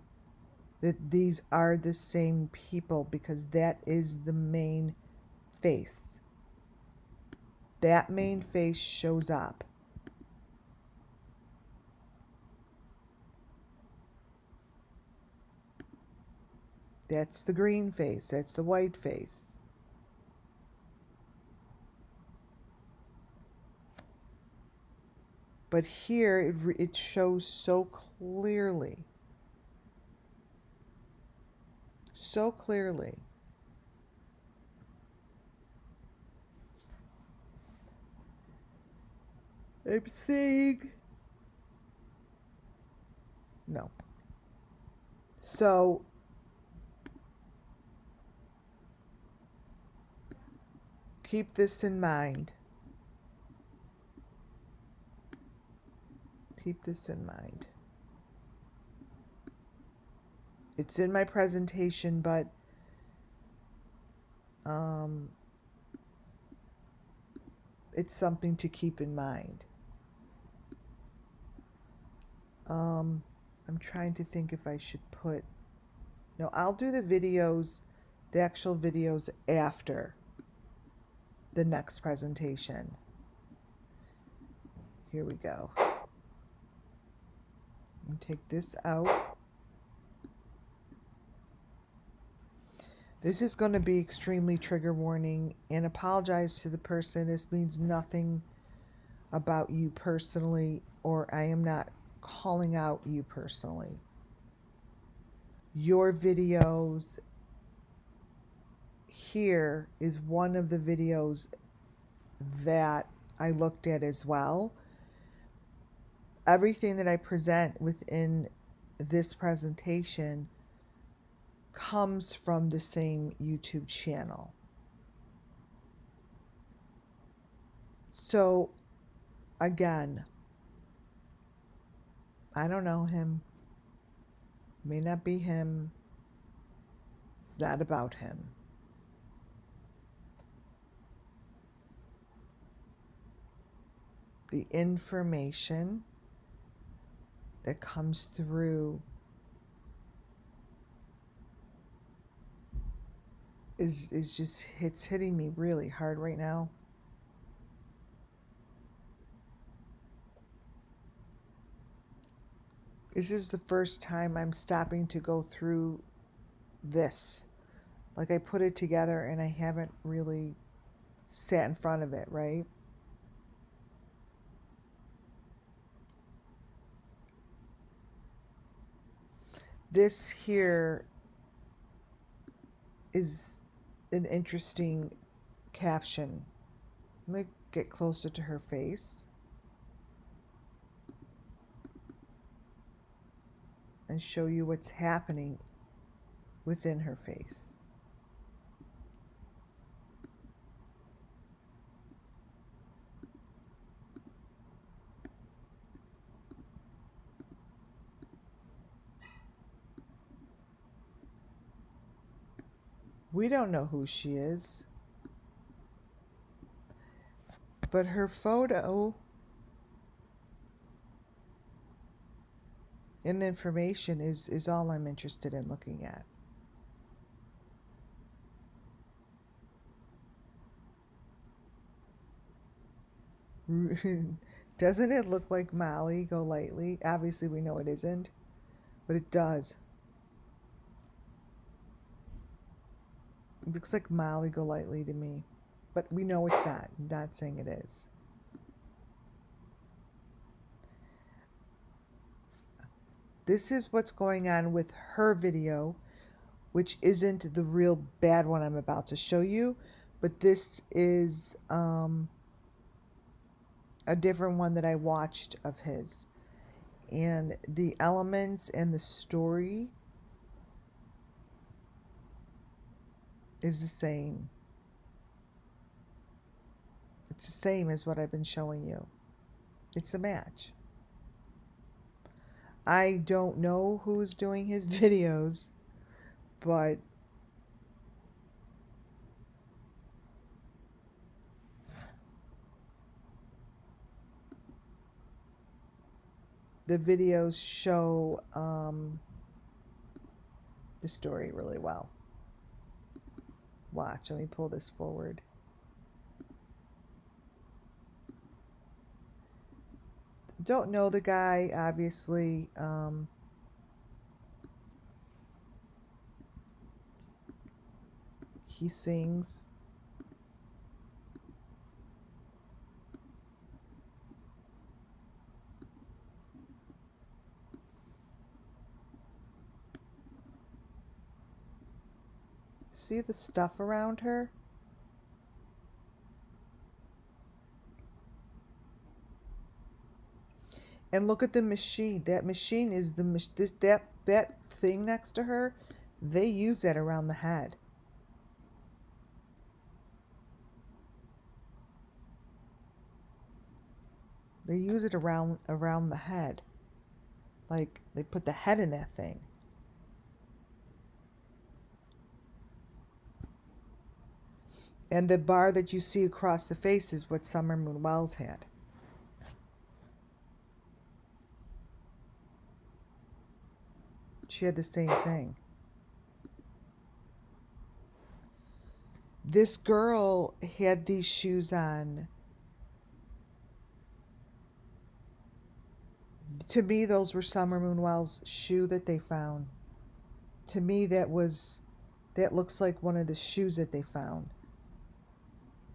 that these are the same people, because that is the main face. That main face shows up. That's the green face. That's the white face. But here it shows so clearly. So clearly. I'm saying no. So keep this in mind. Keep this in mind. It's in my presentation, but it's something to keep in mind. I'm trying to think if I should put... No, I'll do the videos, the actual videos after the next presentation. Here we go. And take this out. This is going to be extremely trigger warning, and apologize to the person. This means nothing about you personally, or I am not calling out you personally. Your videos here is one of the videos that I looked at as well. Everything that I present within this presentation comes from the same YouTube channel. So again, I don't know him. May not be him. It's not about him. The information that comes through is just, it's hitting me really hard right now. This is the first time I'm stopping to go through this. Like, I put it together and I haven't really sat in front of it, right? This here is an interesting caption. Let me get closer to her face and show you what's happening within her face. We don't know who she is, but her photo and the information is all I'm interested in looking at. Doesn't it look like Molly Golightly? Obviously we know it isn't, but it does. It looks like Molly Golightly to me, but we know it's not. I'm not saying it is. This is what's going on with her video, which isn't the real bad one I'm about to show you, but this is a different one that I watched of his. And the elements and the story is the same. It's the same as what I've been showing you. It's a match. I don't know who's doing his videos, but videos show the story really well. Watch, let me pull this forward. Don't know the guy, obviously. He sings. See the stuff around her? And look at the machine. That machine is that thing next to her. They use that around the head. They use it around the head. Like they put the head in that thing. And the bar that you see across the face is what Summer Moon Wells had. She had the same thing. This girl had these shoes on. To me, those were Summer Moon Wells' shoe that they found. To me, that looks like one of the shoes that they found.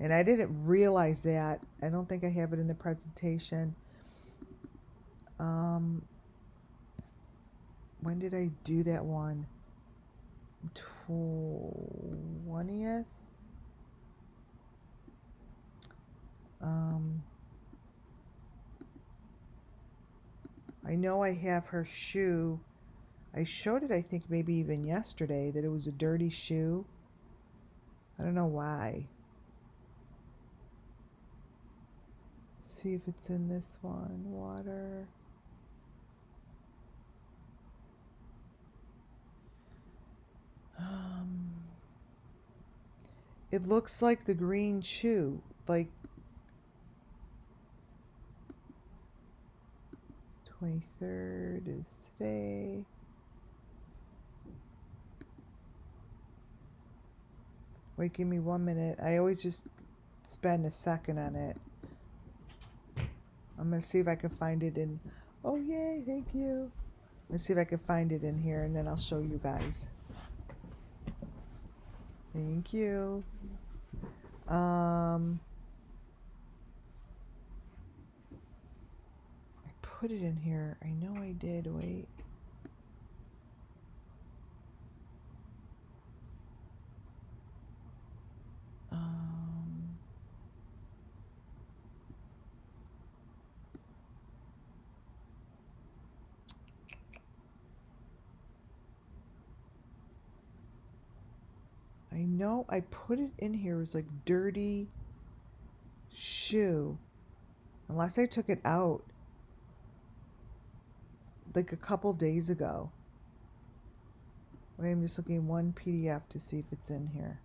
And I didn't realize that. I don't think I have it in the presentation. When did I do that one? 20th? I know I have her shoe. I showed it, I think, maybe even yesterday, that it was a dirty shoe. I don't know why. Let's see if it's in this one. Water. It looks like the green shoe. Like 23rd is today. Wait, give me 1 minute. I always just spend a second on it. I'm going to see if I can find it in... Oh, yay, thank you. Let's see if I can find it in here, and then I'll show you guys. Thank you. I put it in here. I know I did. Wait. I know I put it in here. It was like dirty shoe. Unless I took it out like a couple days ago. Wait, I'm just looking one PDF to see if it's in here.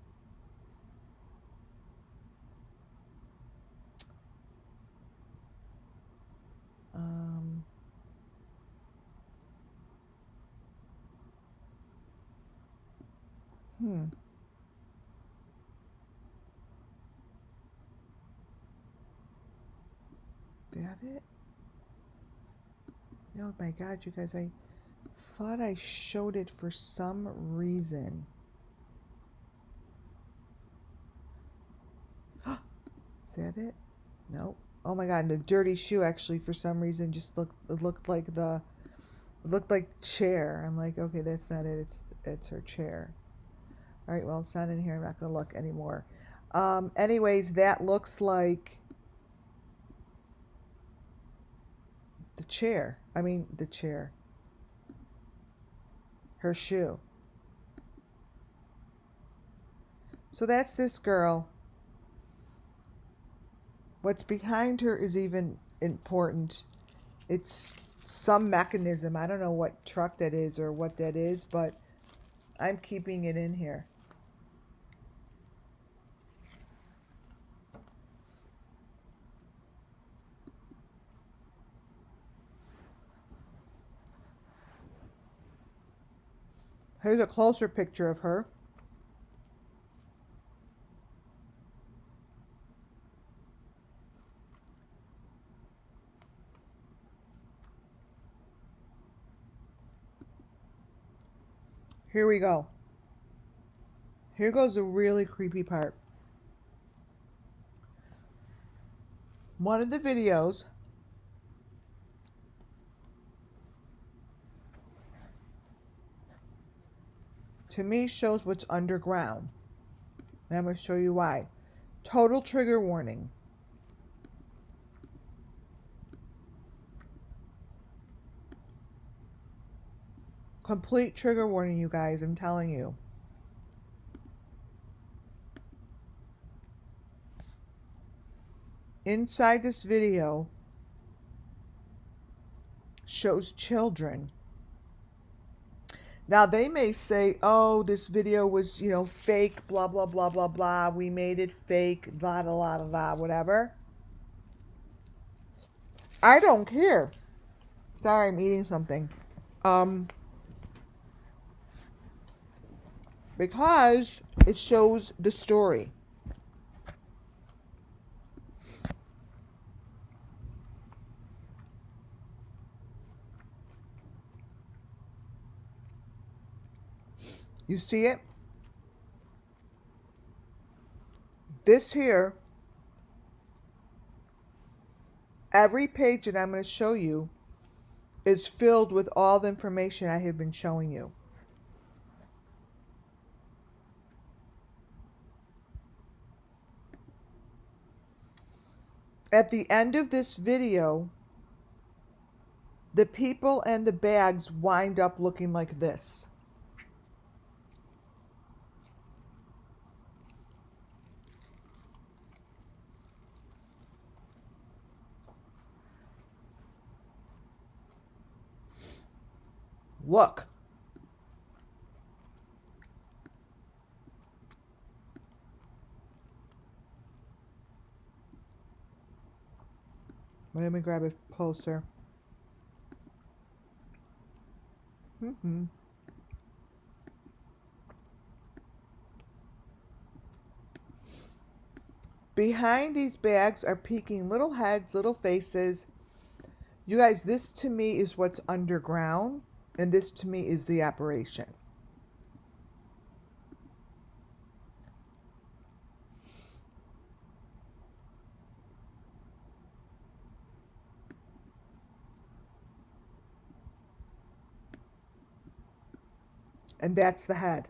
That it? Oh my God, you guys, I thought I showed it for some reason. Is that it? Nope. Oh my God, and the dirty shoe actually for some reason just looked like chair. I'm like, okay, that's not it. It's her chair. All right, well, it's not in here. I'm not going to look anymore. Anyways, that looks like the chair. I mean, the chair. Her shoe. So that's this girl. What's behind her is even important. It's some mechanism. I don't know what truck that is or what that is, but I'm keeping it in here. Here's a closer picture of her. Here we go. Here goes the really creepy part. One of the videos to me shows what's underground. And I'm going to show you why. Total trigger warning. Complete trigger warning, you guys, I'm telling you. Inside this video shows children. Now they may say, oh, this video was, fake, blah, blah, blah, blah, blah. We made it fake, blah, blah, blah, blah, whatever. I don't care. Sorry, I'm eating something. Because it shows the story. You see it? This here, every page that I'm going to show you is filled with all the information I have been showing you. At the end of this video, the people and the bags wind up looking like this. Look. Let me grab it closer. Behind these bags are peeking little heads, little faces. You guys, this to me is what's underground, and this to me is the operation. And that's the head.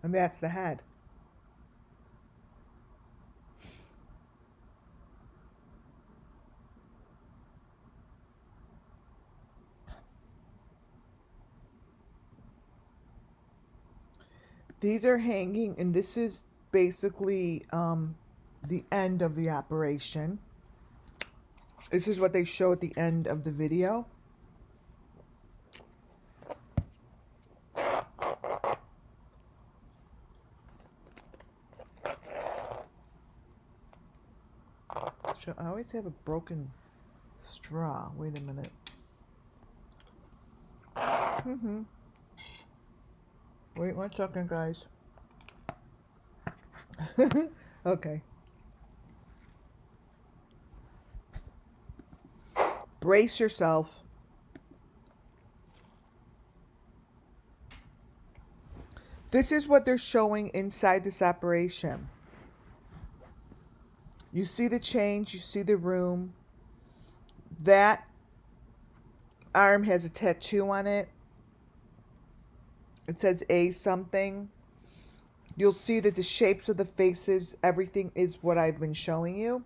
And that's the head. These are hanging, and this is basically the end of the operation. This is what they show at the end of the video. So I always have a broken straw. Wait a minute. Wait 1 second, guys. Okay. Brace yourself. This is what they're showing inside this operation. You see the change, you see the room. That arm has a tattoo on it. It says A something. You'll see that the shapes of the faces, everything is what I've been showing you.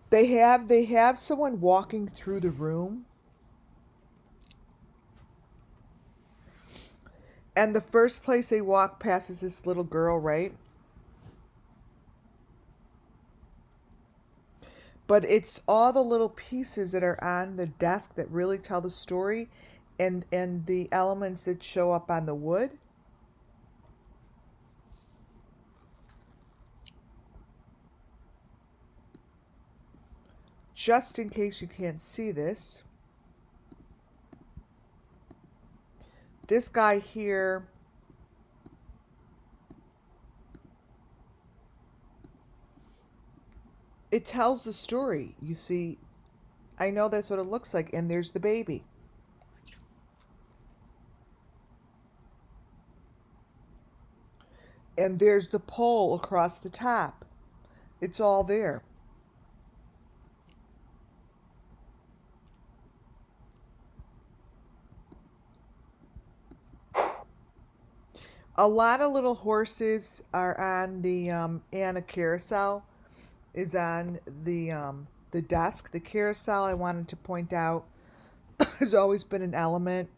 They have someone walking through the room. And the first place they walk past is this little girl, right? But it's all the little pieces that are on the desk that really tell the story. and the elements that show up on the wood. Just in case you can't see this, this guy here, it tells the story. You see, I know that's what it looks like, and there's the baby. And there's the pole across the top. It's all there. A lot of little horses are on the Anna carousel is on the desk. The carousel, I wanted to point out, has always been an element.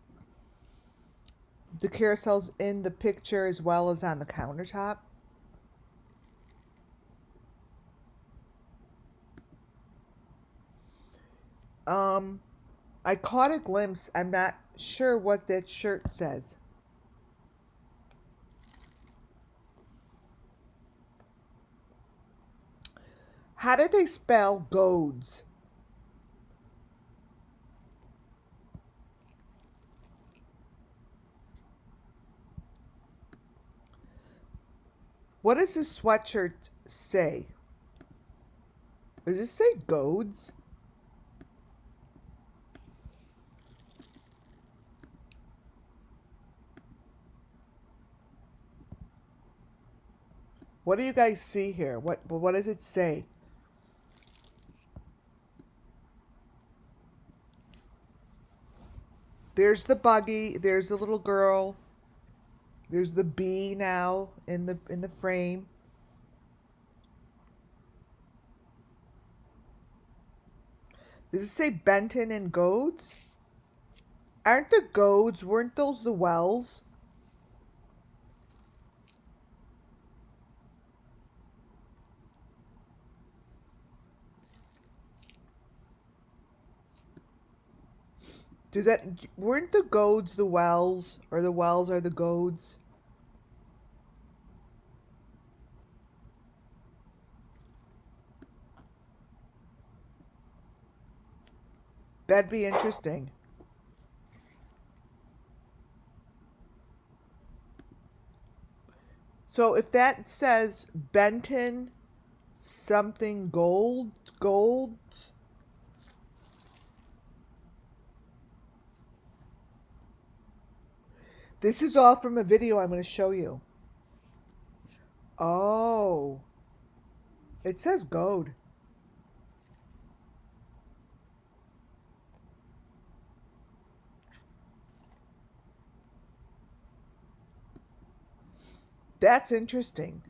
The carousel's in the picture as well as on the countertop. I caught a glimpse. I'm not sure what that shirt says. How do they spell goads? What does this sweatshirt say? Does it say goads? What do you guys see here? What does it say? There's the buggy, there's the little girl. There's the bee now in the frame. Does it say Benton and Goads? Aren't the Goads, weren't those the wells? Weren't the Goads the wells, or the wells are the Goads? That'd be interesting. So if that says Benton something gold, this is all from a video I'm going to show you. Oh, it says gold. That's interesting.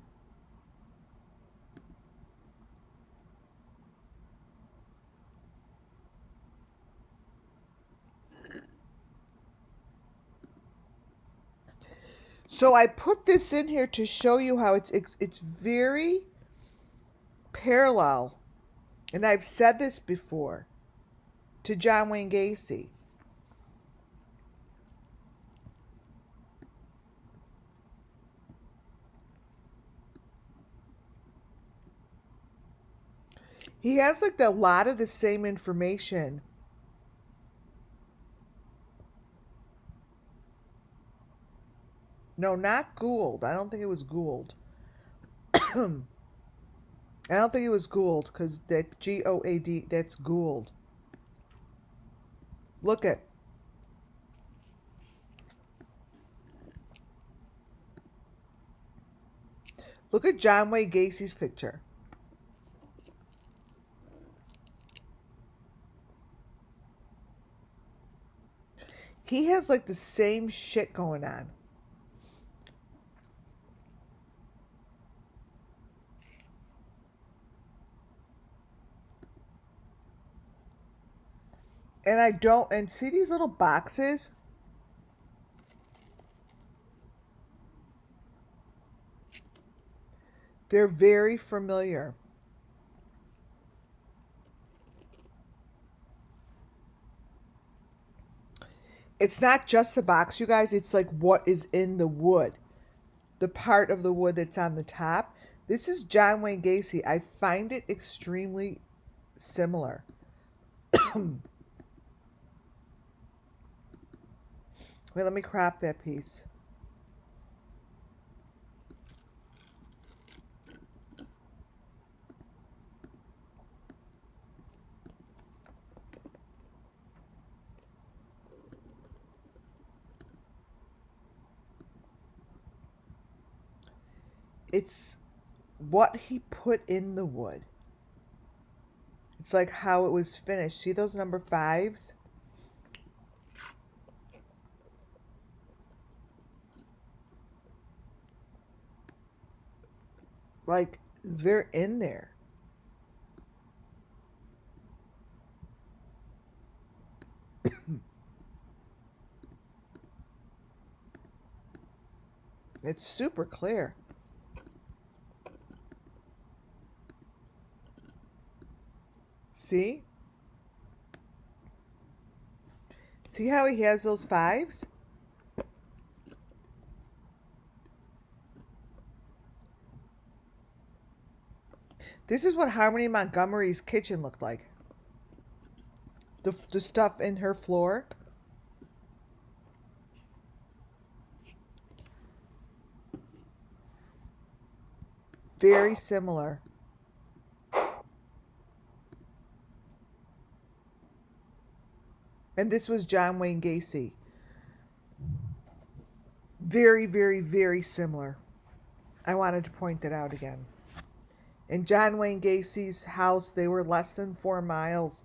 So I put this in here to show you how it's very parallel, and I've said this before, to John Wayne Gacy. He has like a lot of the same information. No, not Gould. I don't think it was Gould. I don't think it was Gould, because that Goad, that's Gould. Look at. Look at John Wayne Gacy's picture. He has like the same shit going on. And I don't, and see these little boxes? They're very familiar. It's not just the box, you guys. It's like what is in the wood. The part of the wood that's on the top. This is John Wayne Gacy. I find it extremely similar. Wait, let me crop that piece. It's what he put in the wood. It's like how it was finished. See those number 5s? Like, they're in there. It's super clear. See? See how he has those 5s? This is what Harmony Montgomery's kitchen looked like. The stuff in her floor. Very similar. And this was John Wayne Gacy. Very, very, very similar. I wanted to point that out again. In John Wayne Gacy's house, they were less than 4 miles.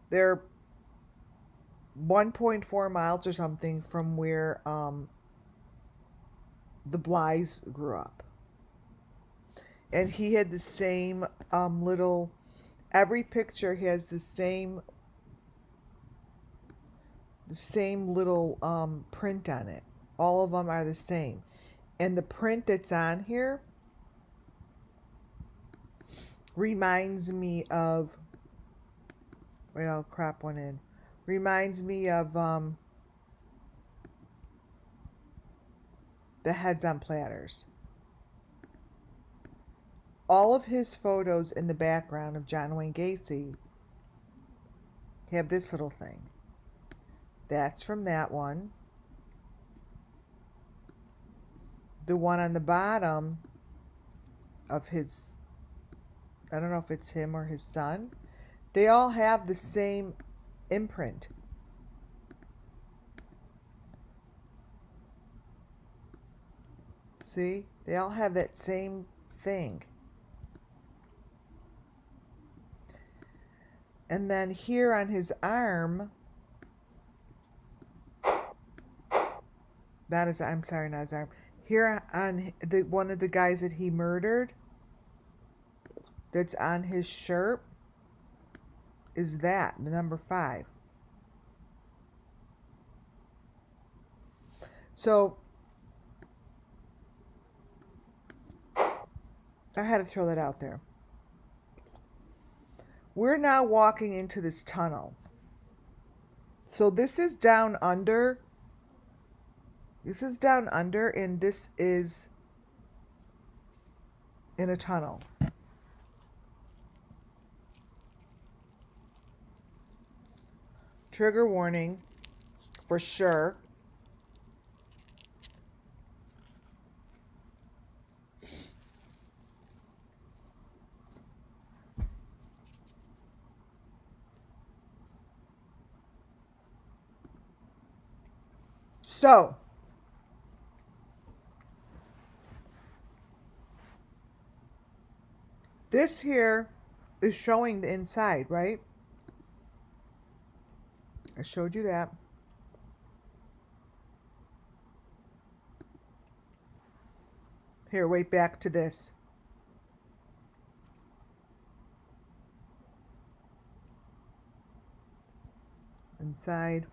They're 1.4 miles or something from where the Bly's grew up. And he had the same little, every picture has the same little print on it. All of them are the same. And the print that's on here reminds me of, wait, I'll crop one in. Reminds me of the heads on platters. All of his photos in the background of John Wayne Gacy have this little thing. That's from that one. The one on the bottom of his, I don't know if it's him or his son. They all have the same imprint. See? They all have that same thing. And then here on his arm, that is, I'm sorry, not his arm. Here on the one of the guys that he murdered, that's on his shirt, is that, the number 5. So, I had to throw that out there. We're now walking into this tunnel. So this is down under. This is down under, and this is in a tunnel. Trigger warning, for sure. So, this here is showing the inside, right? I showed you that. Here, wait, back to this. Inside.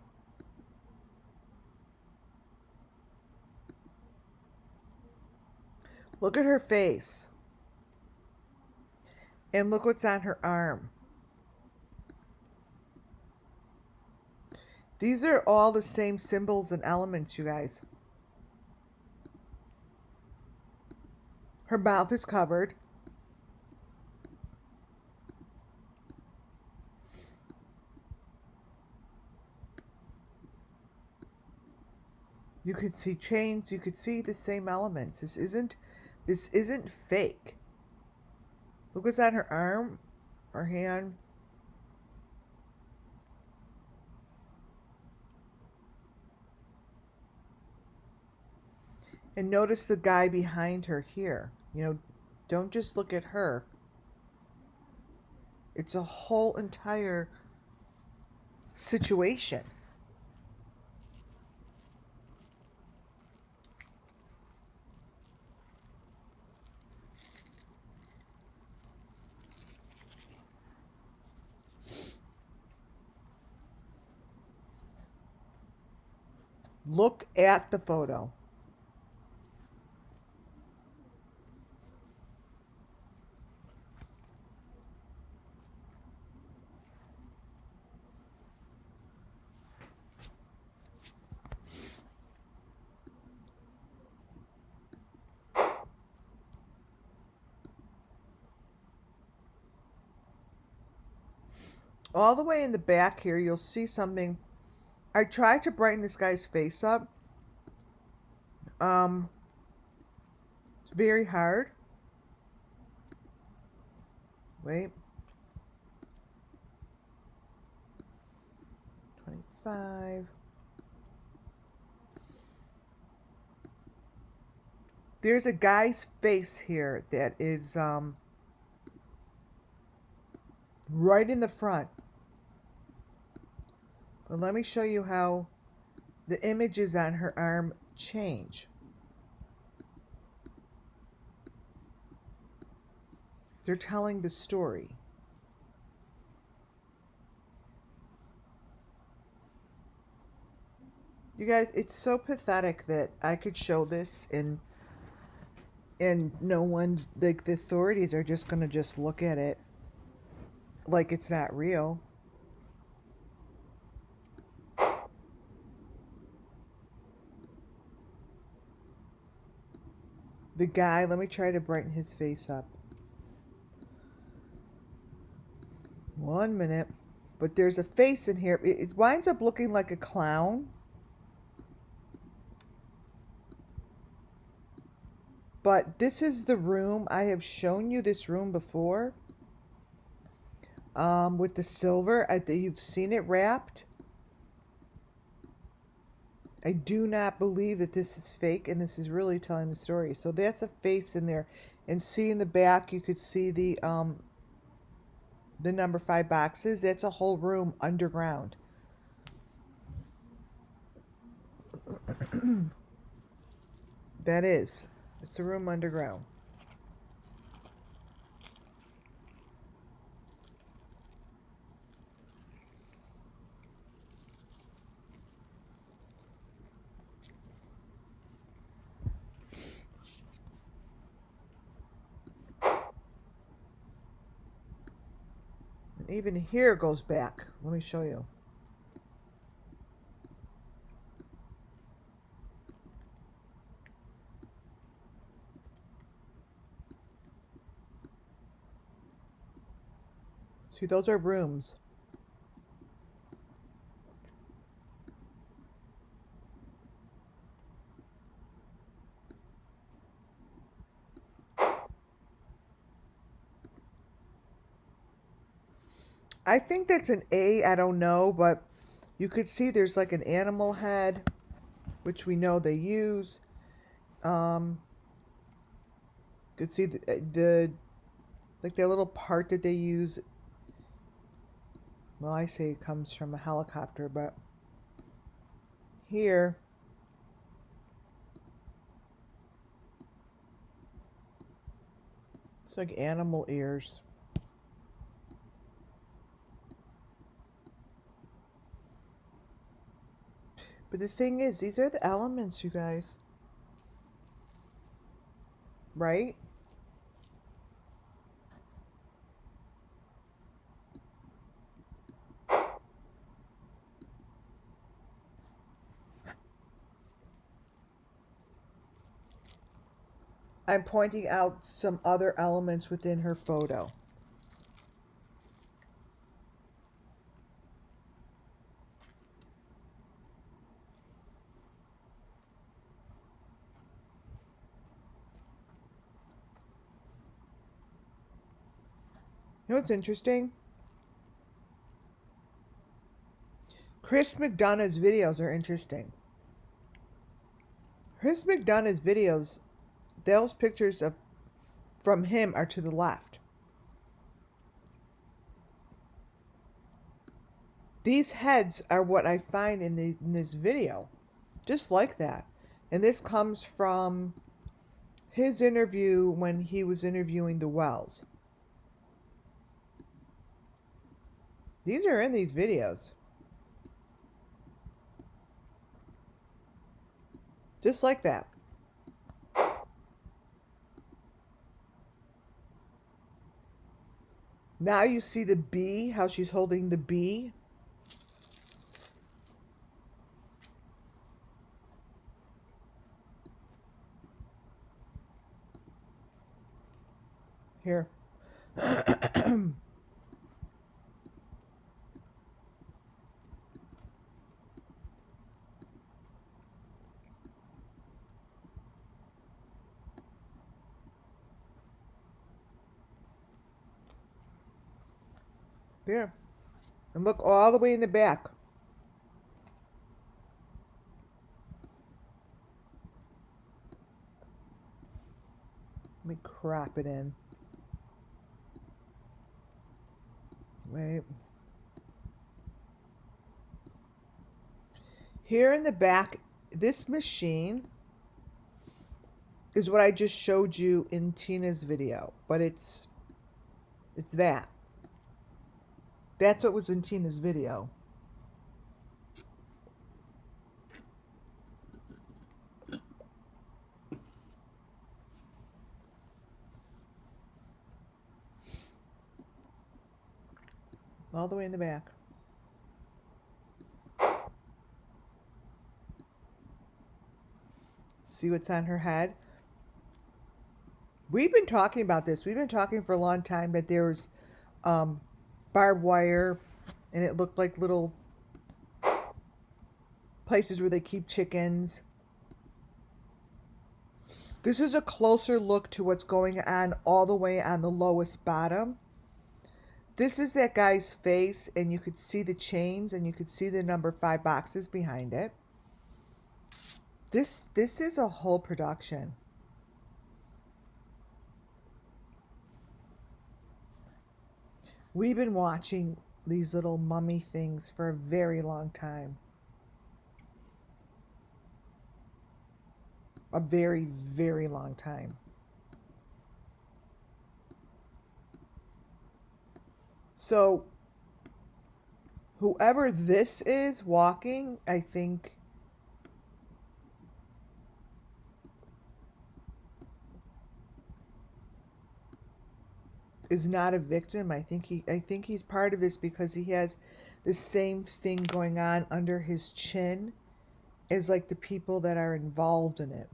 Look at her face. And look what's on her arm. These are all the same symbols and elements, you guys. Her mouth is covered. You could see chains. You could see the same elements. This isn't fake. Look what's on her arm, her hand. And notice the guy behind her here. You know, don't just look at her. It's a whole entire situation. Look at the photo. All the way in the back here, you'll see something. I tried to brighten this guy's face up. It's very hard. Wait. 25. There's a guy's face here that is right in the front. But let me show you how the images on her arm change. They're telling the story. You guys, it's so pathetic that I could show this and no one's, like, the authorities are just gonna just look at it like it's not real. The guy, let me try to brighten his face up. 1 minute. But there's a face in here. It winds up looking like a clown. But this is the room. I have shown you this room before. With the silver. You've seen it wrapped. I do not believe that this is fake, and this is really telling the story. So that's a face in there. And see in the back, you could see the number 5 boxes. That's a whole room underground. That is. It's a room underground. And even here goes back. Let me show you. See, those are rooms. I think that's an A, I don't know, but you could see there's like an animal head, which we know they use. Could see the like their little part that they use. Well, I say it comes from a helicopter, but here it's like animal ears. But the thing is, these are the elements, you guys. Right? I'm pointing out some other elements within her photo. You know what's interesting? Chris McDonough's videos are interesting. Chris McDonough's videos, those pictures of from him are to the left. These heads are what I find in this video. Just like that. And this comes from his interview when he was interviewing the Wells. These are in these videos. Just like that. Now you see the bee, how she's holding the bee. Here. There. And look all the way in the back. Let me crop it in. Wait. Here in the back, this machine is what I just showed you in Tina's video, but it's that. That's what was in Tina's video. All the way in the back. See what's on her head? We've been talking about this. We've been talking for a long time that there's barbed wire, and it looked like little places where they keep chickens. This is a closer look to what's going on all the way on the lowest bottom. This is that guy's face, and you could see the chains, and you could see the number 5 boxes behind it. This is a whole production. We've been watching these little mummy things for a very long time. A very, very long time. So, whoever this is walking, I think is not a victim. I think he's part of this because he has the same thing going on under his chin as like the people that are involved in it.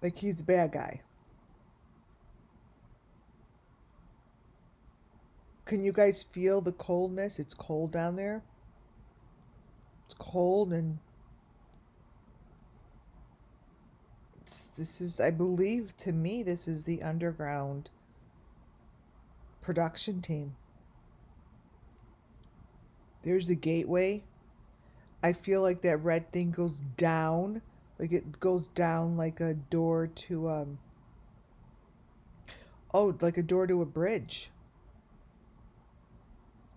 Like he's the bad guy. Can you guys feel the coldness? It's cold down there. It's cold, and this is, I believe, to me, this is the underground production team. There's the gateway. I feel like that red thing goes down. Like it goes down like a door to, oh, like a door to a bridge.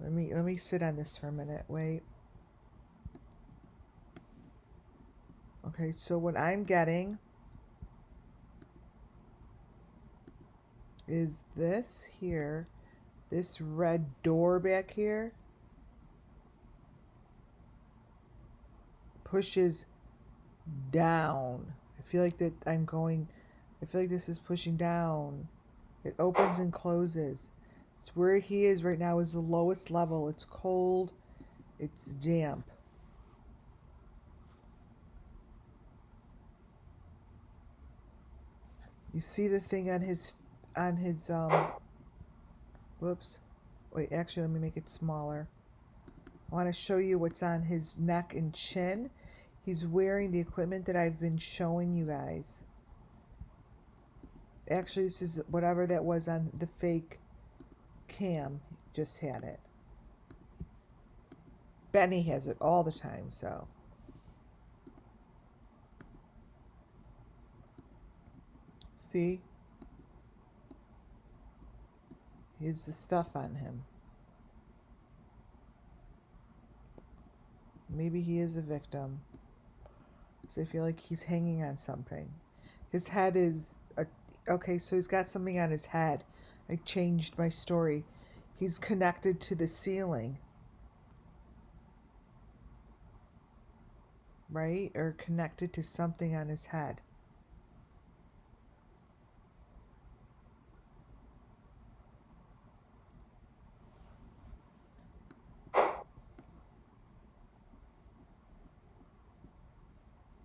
Let me sit on this for a minute. Wait. Okay, so what I'm getting is this here, this red door back here pushes down. I feel like this is pushing down. It opens and closes. It's where he is right now is the lowest level. It's cold. It's damp. You see the thing on his, whoops. Wait, actually, let me make it smaller. I want to show you what's on his neck and chin. He's wearing the equipment that I've been showing you guys. Actually, this is whatever that was on the fake cam. Just had it. Benny has it all the time, so. See? Here's the stuff on him. Maybe he is a victim. So I feel like he's hanging on something. His head is... okay, so he's got something on his head. I changed my story. He's connected to the ceiling. Right? Or connected to something on his head.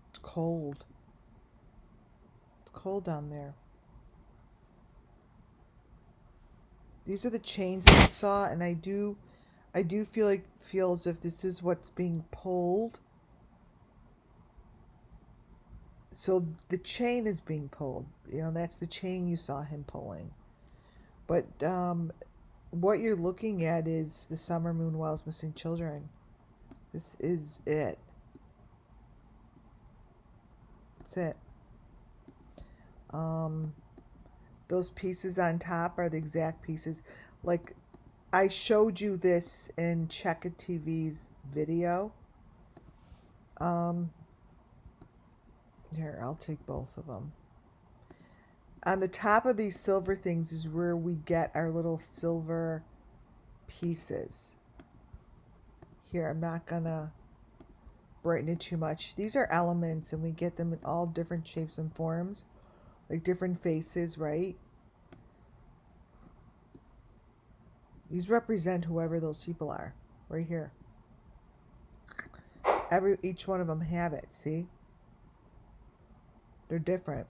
It's cold. It's cold down there. These are the chains that I saw, and I do feel as if this is what's being pulled. So the chain is being pulled. You know, that's the chain you saw him pulling. But what you're looking at is the summer moon whilst missing children. This is it. That's it. Those pieces on top are the exact pieces. Like, I showed you this in Check It TV's video. Here, I'll take both of them. On the top of these silver things is where we get our little silver pieces. Here, I'm not gonna brighten it too much. These are elements, and we get them in all different shapes and forms, like different faces, right? These represent whoever those people are, right here. Each one of them have it, see? They're different.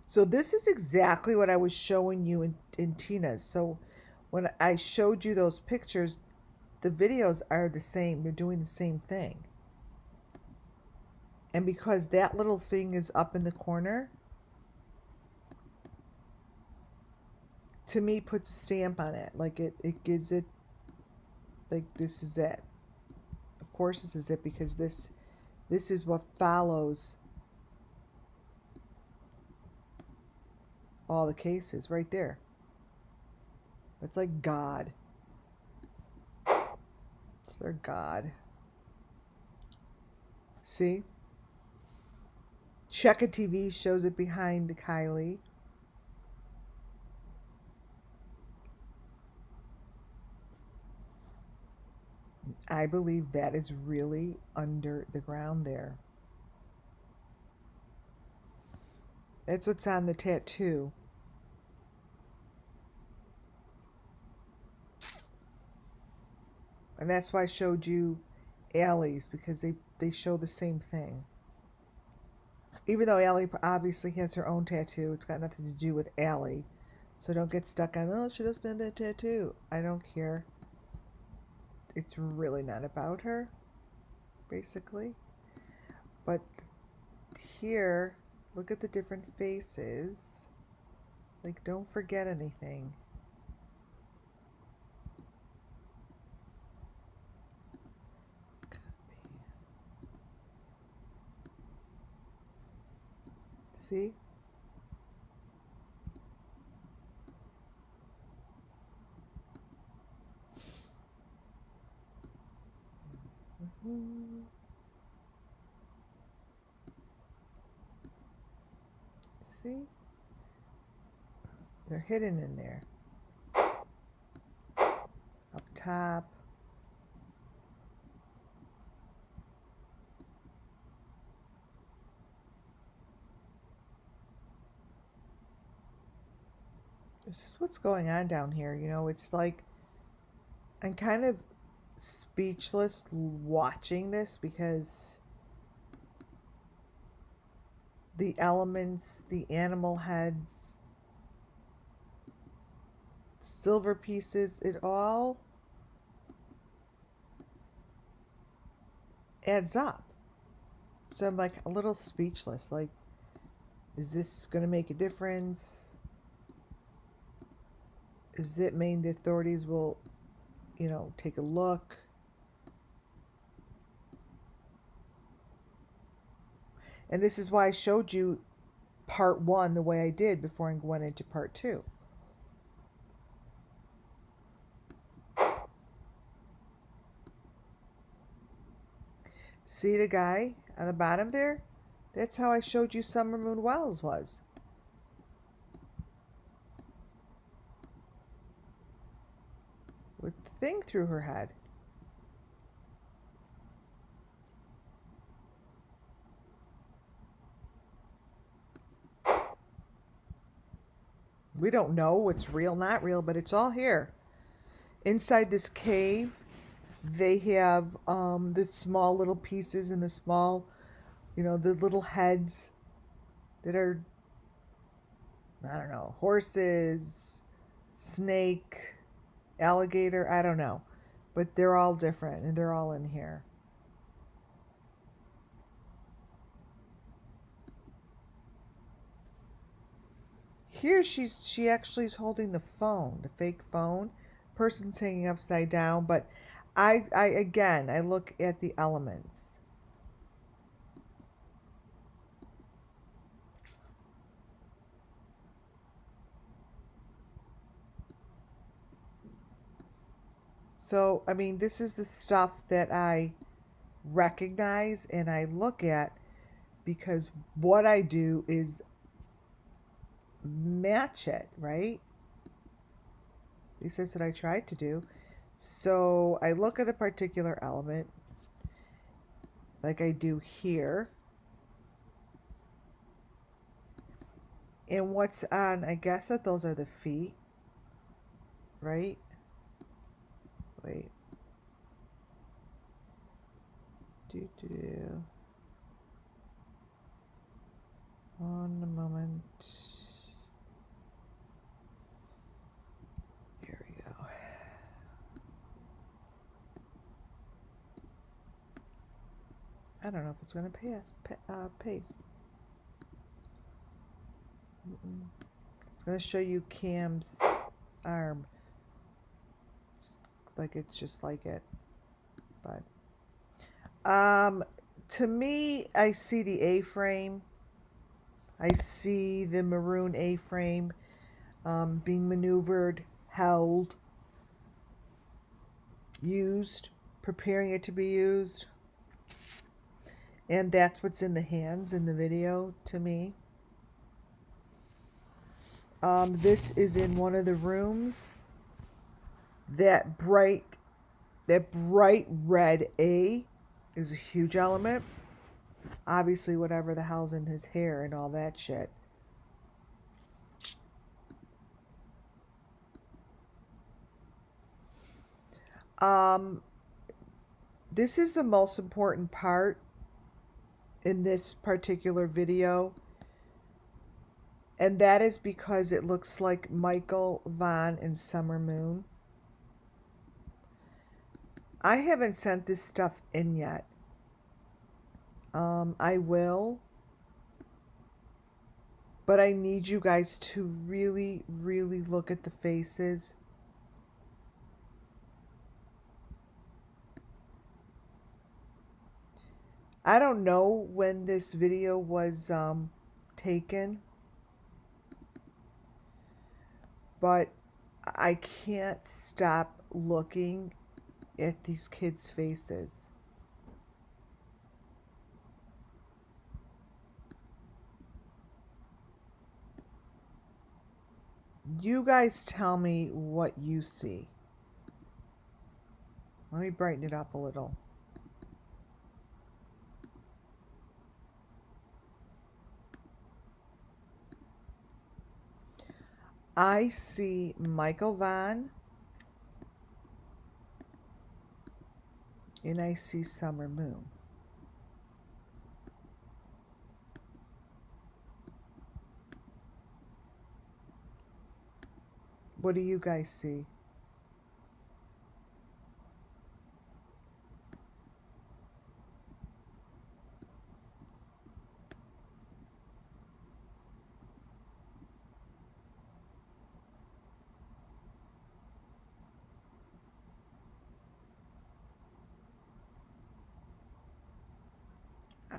So this is exactly what I was showing you in Tina's. So when I showed you those pictures, the videos are the same. They're doing the same thing. And because that little thing is up in the corner, to me, puts a stamp on it. Like it gives it, like, this is it. Of course this is it, because this is what follows all the cases right there. It's like God. It's their God. See? Check It TV shows it behind Kylie. I believe that is really under the ground there. That's what's on the tattoo. And that's why I showed you Allie's, because they show the same thing. Even though Allie obviously has her own tattoo, it's got nothing to do with Allie. So don't get stuck on, oh, she doesn't have that tattoo. I don't care. It's really not about her, basically. But here, look at the different faces. Like, don't forget anything. See? See? They're hidden in there. Up top. This is what's going on down here. You know, it's like I'm kind of speechless watching this because the elements, the animal heads, silver pieces, it all adds up. So I'm like a little speechless. Like, is this going to make a difference? Does it mean the authorities will, take a look? And this is why I showed you part 1 the way I did before I went into part 2. See the guy on the bottom there? That's how I showed you Summer Moon Wells was. With the thing through her head. We don't know what's real, not real, but it's all here. Inside this cave, they have the small little pieces and the small, the little heads that are, I don't know, horses, snake, alligator, I don't know. But they're all different and they're all in here. Here she actually is holding the phone, the fake phone. Person's hanging upside down, but I again, I look at the elements. So, I mean, this is the stuff that I recognize and I look at because what I do is match it, right? At least that's what I tried to do. So I look at a particular element like I do here. And what's on, I guess that those are the feet, right? Wait. One moment. Here we go. I don't know if it's going to pace. It's going to show you Cam's arm. Like it's just like it. But to me, I see the A-frame. I see the maroon A-frame being maneuvered, held, used, preparing it to be used. And that's what's in the hands in the video to me. This is in one of the rooms. That bright red A is a huge element. Obviously, whatever the hell's in his hair and all that shit. This is the most important part in this particular video. And that is because it looks like Michael, Vaughn, and Summer Moon. I haven't sent this stuff in yet. I will. But I need you guys to really, really look at the faces. I don't know when this video was taken. But I can't stop looking at these kids' faces. You guys tell me what you see. Let me brighten it up a little. I see Michael Vaughn. And I see summer moon. What do you guys see?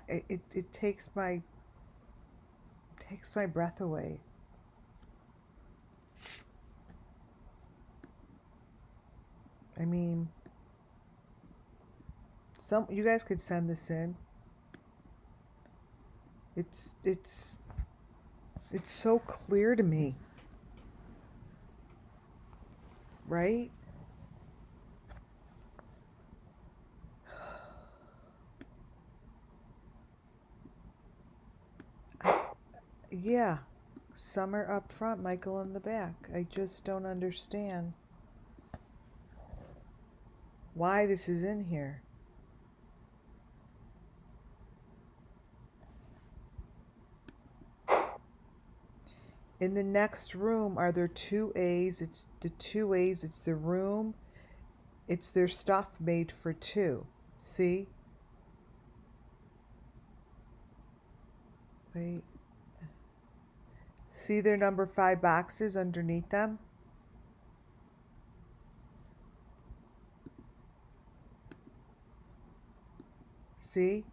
It takes my breath away. I mean, you guys could send this in. It's so clear to me. Right? Yeah. Summer up front, Michael in the back. I just don't understand why this is in here. In the next room are there two A's. It's the two A's. It's the room. It's their stuff made for two. See? Wait. See their number 5 boxes underneath them? See?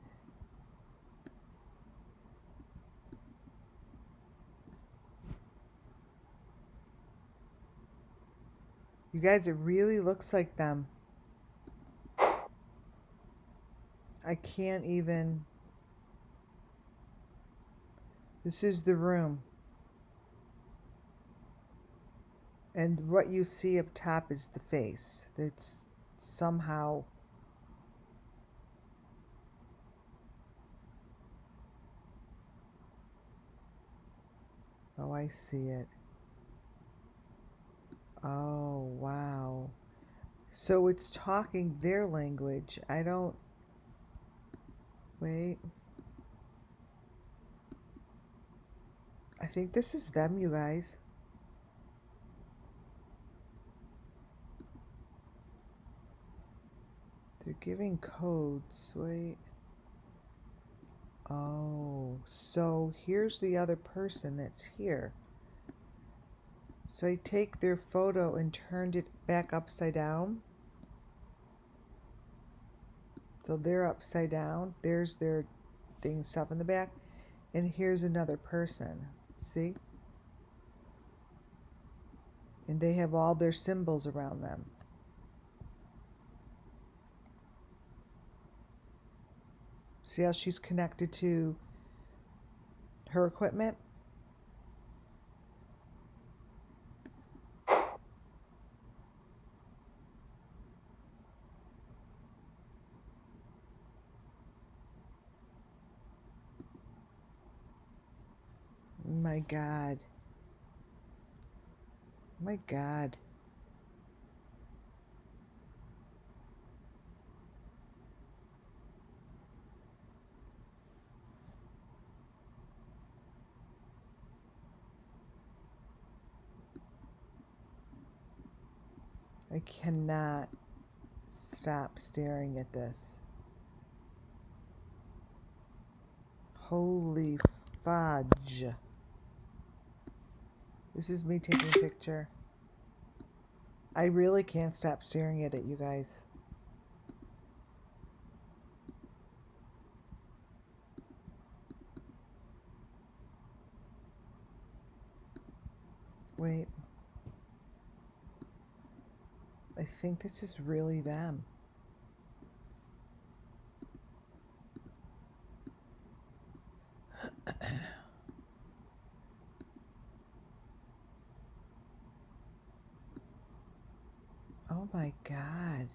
You guys, it really looks like them. I can't even. This is the room. And what you see up top is the face. It's somehow. Oh, I see it. Oh, wow. So it's talking their language. I don't. Wait. I think this is them, you guys. They're giving codes. Wait. Oh, so here's the other person that's here. So I take their photo and turned it back upside down. So they're upside down. There's their thing stuff in the back. And here's another person. See? And they have all their symbols around them. See how she's connected to her equipment? My God. My God. I cannot stop staring at this. Holy fudge. This is me taking a picture. I really can't stop staring at it, you guys. Wait. I think this is really them. Oh my God.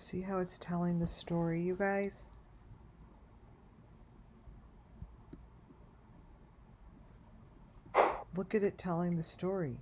See how it's telling the story, you guys? Look at it telling the story.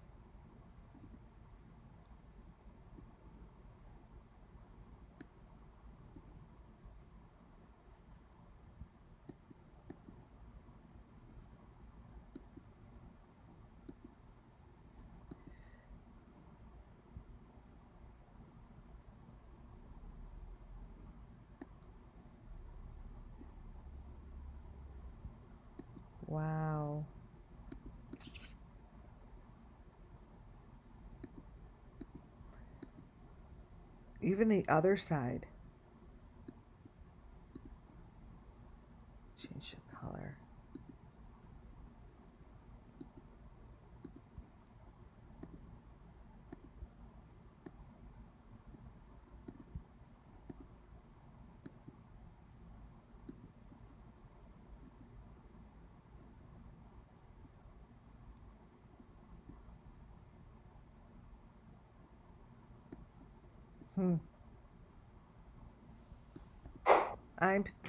Wow. Even the other side. Change the color.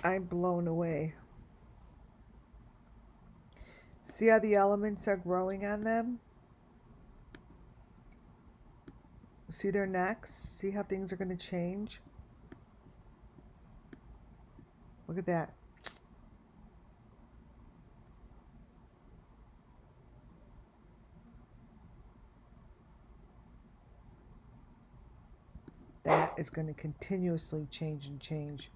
I'm blown away. See how the elements are growing on them? See their necks? See how things are going to change? Look at that. That is going to continuously change and change.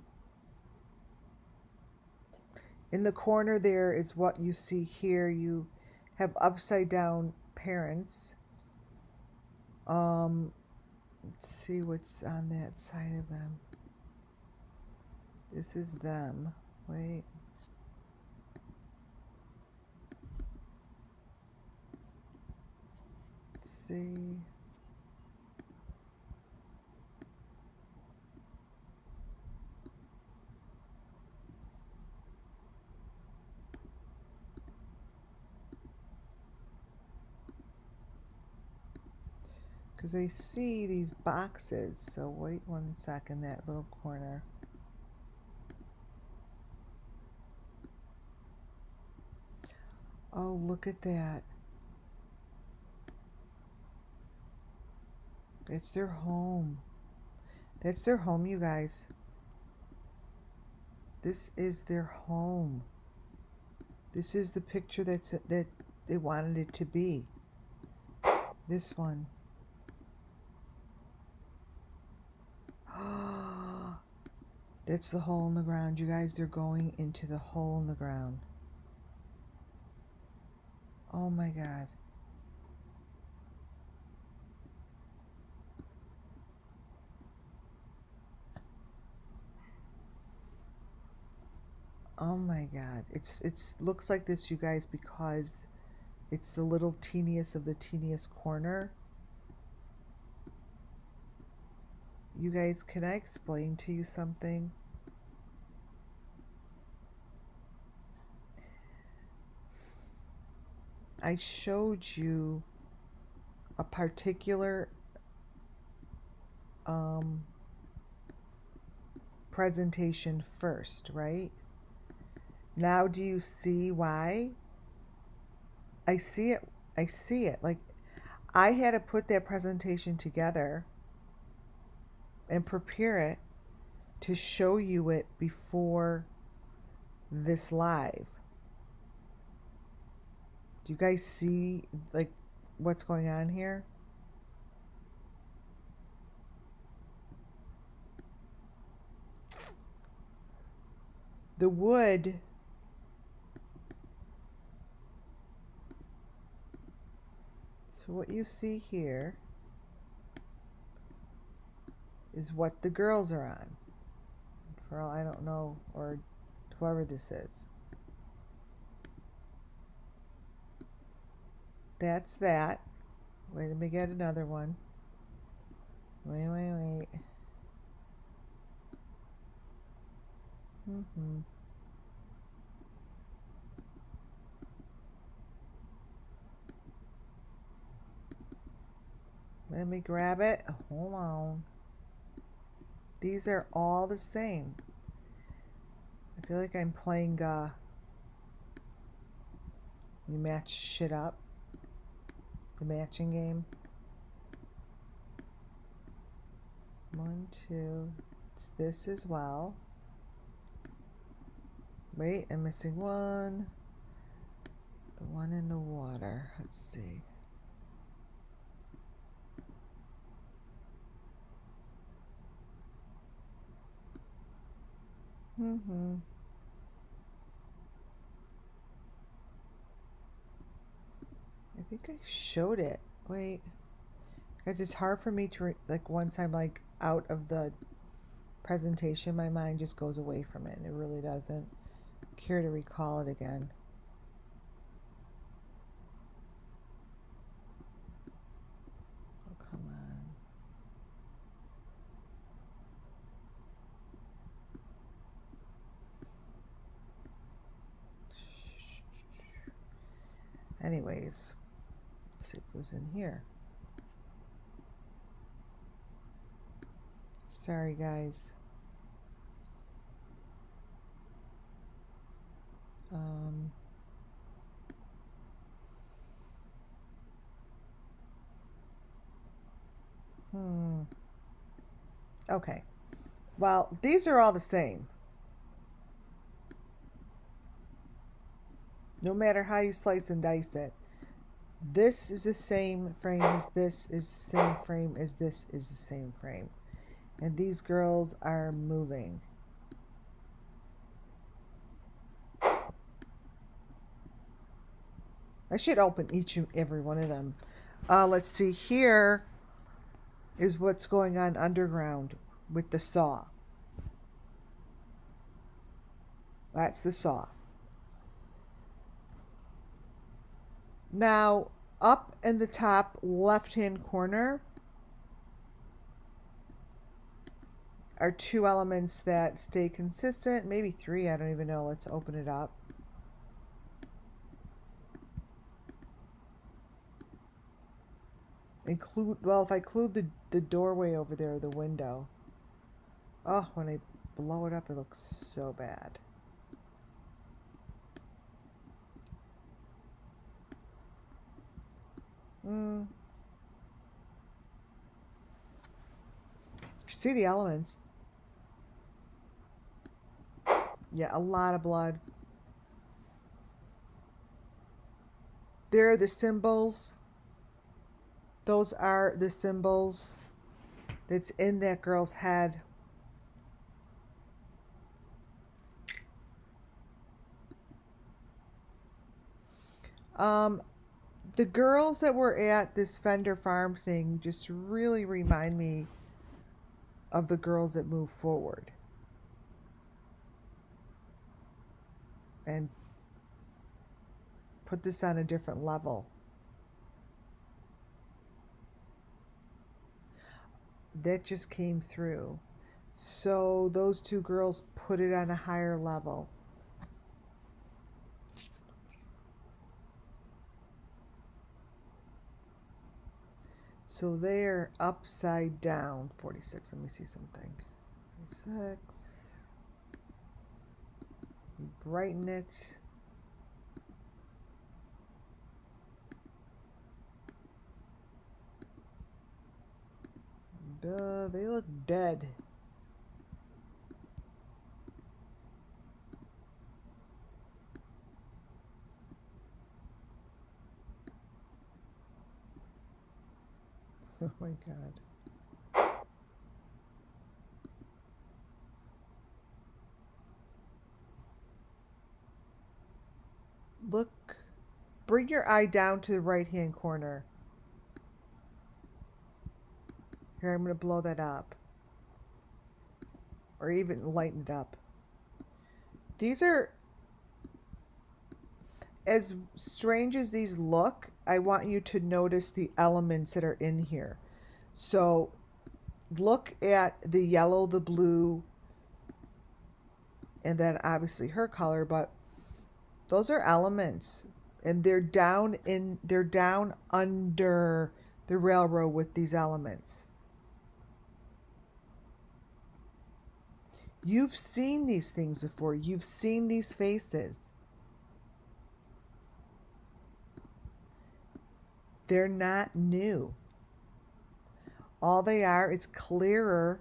In the corner there is what you see here. You have upside down parents. Let's see what's on that side of them. This is them. Wait. Let's see. Because I see these boxes. So wait 1 second, that little corner. Oh, look at that. That's their home. That's their home, you guys. This is their home. This is the picture that they wanted it to be. This one. That's the hole in the ground, you guys. They're going into the hole in the ground. Oh my God. Oh my God. It's looks like this, you guys, because it's the little teeniest of the teeniest corner. You guys, can I explain to you something? I showed you a particular presentation first, right? Now do you see why? I see it. I see it. Like, I had to put that presentation together and prepare it to show you it before this live. Do you guys see, like, what's going on here? The wood so what you see here is what the girls are on. For all I don't know, or whoever this is. That's that. Wait, let me get another one. Wait. Let me grab it. Hold on. These are all the same. I feel like I'm playing, you match shit up. The matching game. 1, 2. It's this as well. Wait, I'm missing one. The one in the water. Let's see. I think I showed it. Wait. Because it's hard for me to, like, once I'm, like, out of the presentation, my mind just goes away from it. And it really doesn't care to recall it again. Oh, come on. Anyways, let's see what goes in here. Sorry, guys. Okay. Well, these are all the same. No matter how you slice and dice it. This is the same frame as this is the same frame as this is the same frame. And these girls are moving. I should open each and every one of them. Let's see, here is what's going on underground with the saw. That's the saw. Now, up in the top left-hand corner are 2 elements that stay consistent. Maybe 3, I don't even know. Let's open it up. Well, if I include the doorway over there, the window. Oh, when I blow it up, it looks so bad. See the elements. Yeah, a lot of blood. There are the symbols. Those are the symbols that's in that girl's head. The girls that were at this Fender Farm thing just really remind me of the girls that move forward. And put this on a different level. That just came through. So those 2 girls put it on a higher level. So they're upside down. 46. Let me see something. 46. Brighten it. They look dead. Oh my God. Look, bring your eye down to the right-hand corner. Here, I'm going to blow that up. Or even lighten it up. These are, as strange as these look, I want you to notice the elements that are in here. So look at the yellow, the blue, and then obviously her color, but those are elements. And they're down under the railroad with these elements. You've seen these things before. You've seen these faces. They're not new. All they are is clearer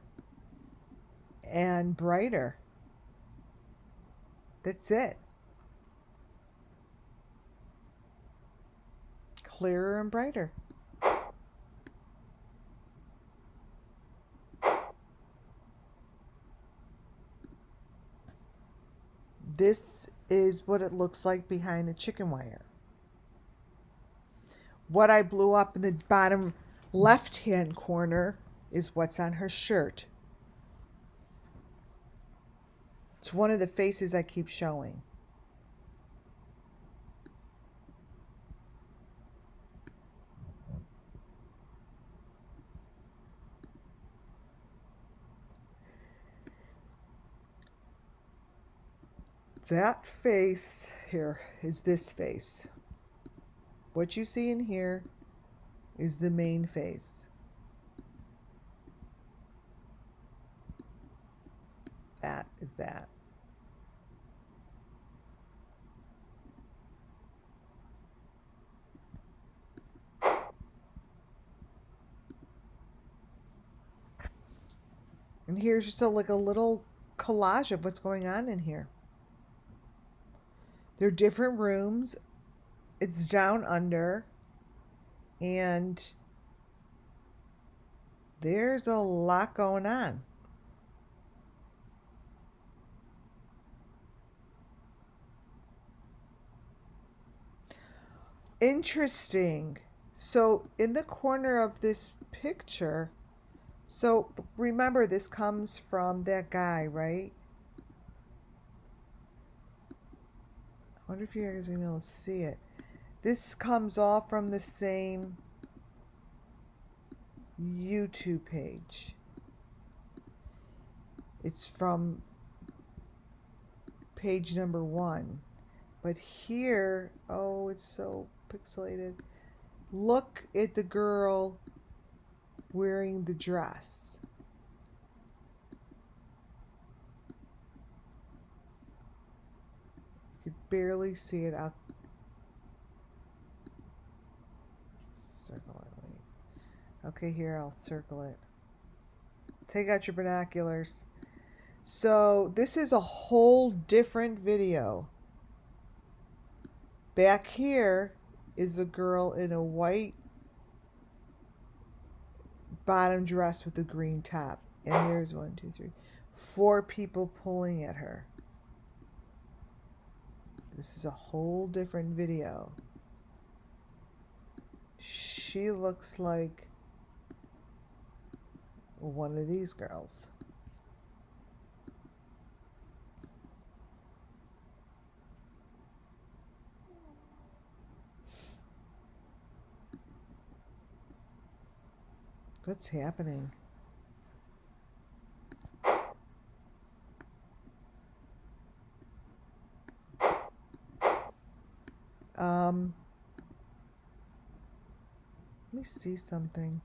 and brighter. That's it. Clearer and brighter. This is what it looks like behind the chicken wire. What I blew up in the bottom left-hand corner is what's on her shirt. It's one of the faces I keep showing. That face here is this face. What you see in here is the main face. That is that. And here's just like a little collage of what's going on in here. They're different rooms. It's down under. And there's a lot going on. Interesting. So in the corner of this picture, so remember this comes from that guy, right? I wonder if you guys are going to be able to see it. This comes all from the same YouTube page. It's from page number 1. But here, oh, it's so pixelated. Look at the girl wearing the dress. You could barely see it out. Circle it. Wait. Okay, here, I'll circle it. Take out your binoculars. So this is a whole different video. Back here is a girl in a white bottom dress with a green top. And there's 1, 2, 3, 4 people pulling at her. This is a whole different video. She looks like one of these girls. What's happening? Let me see something.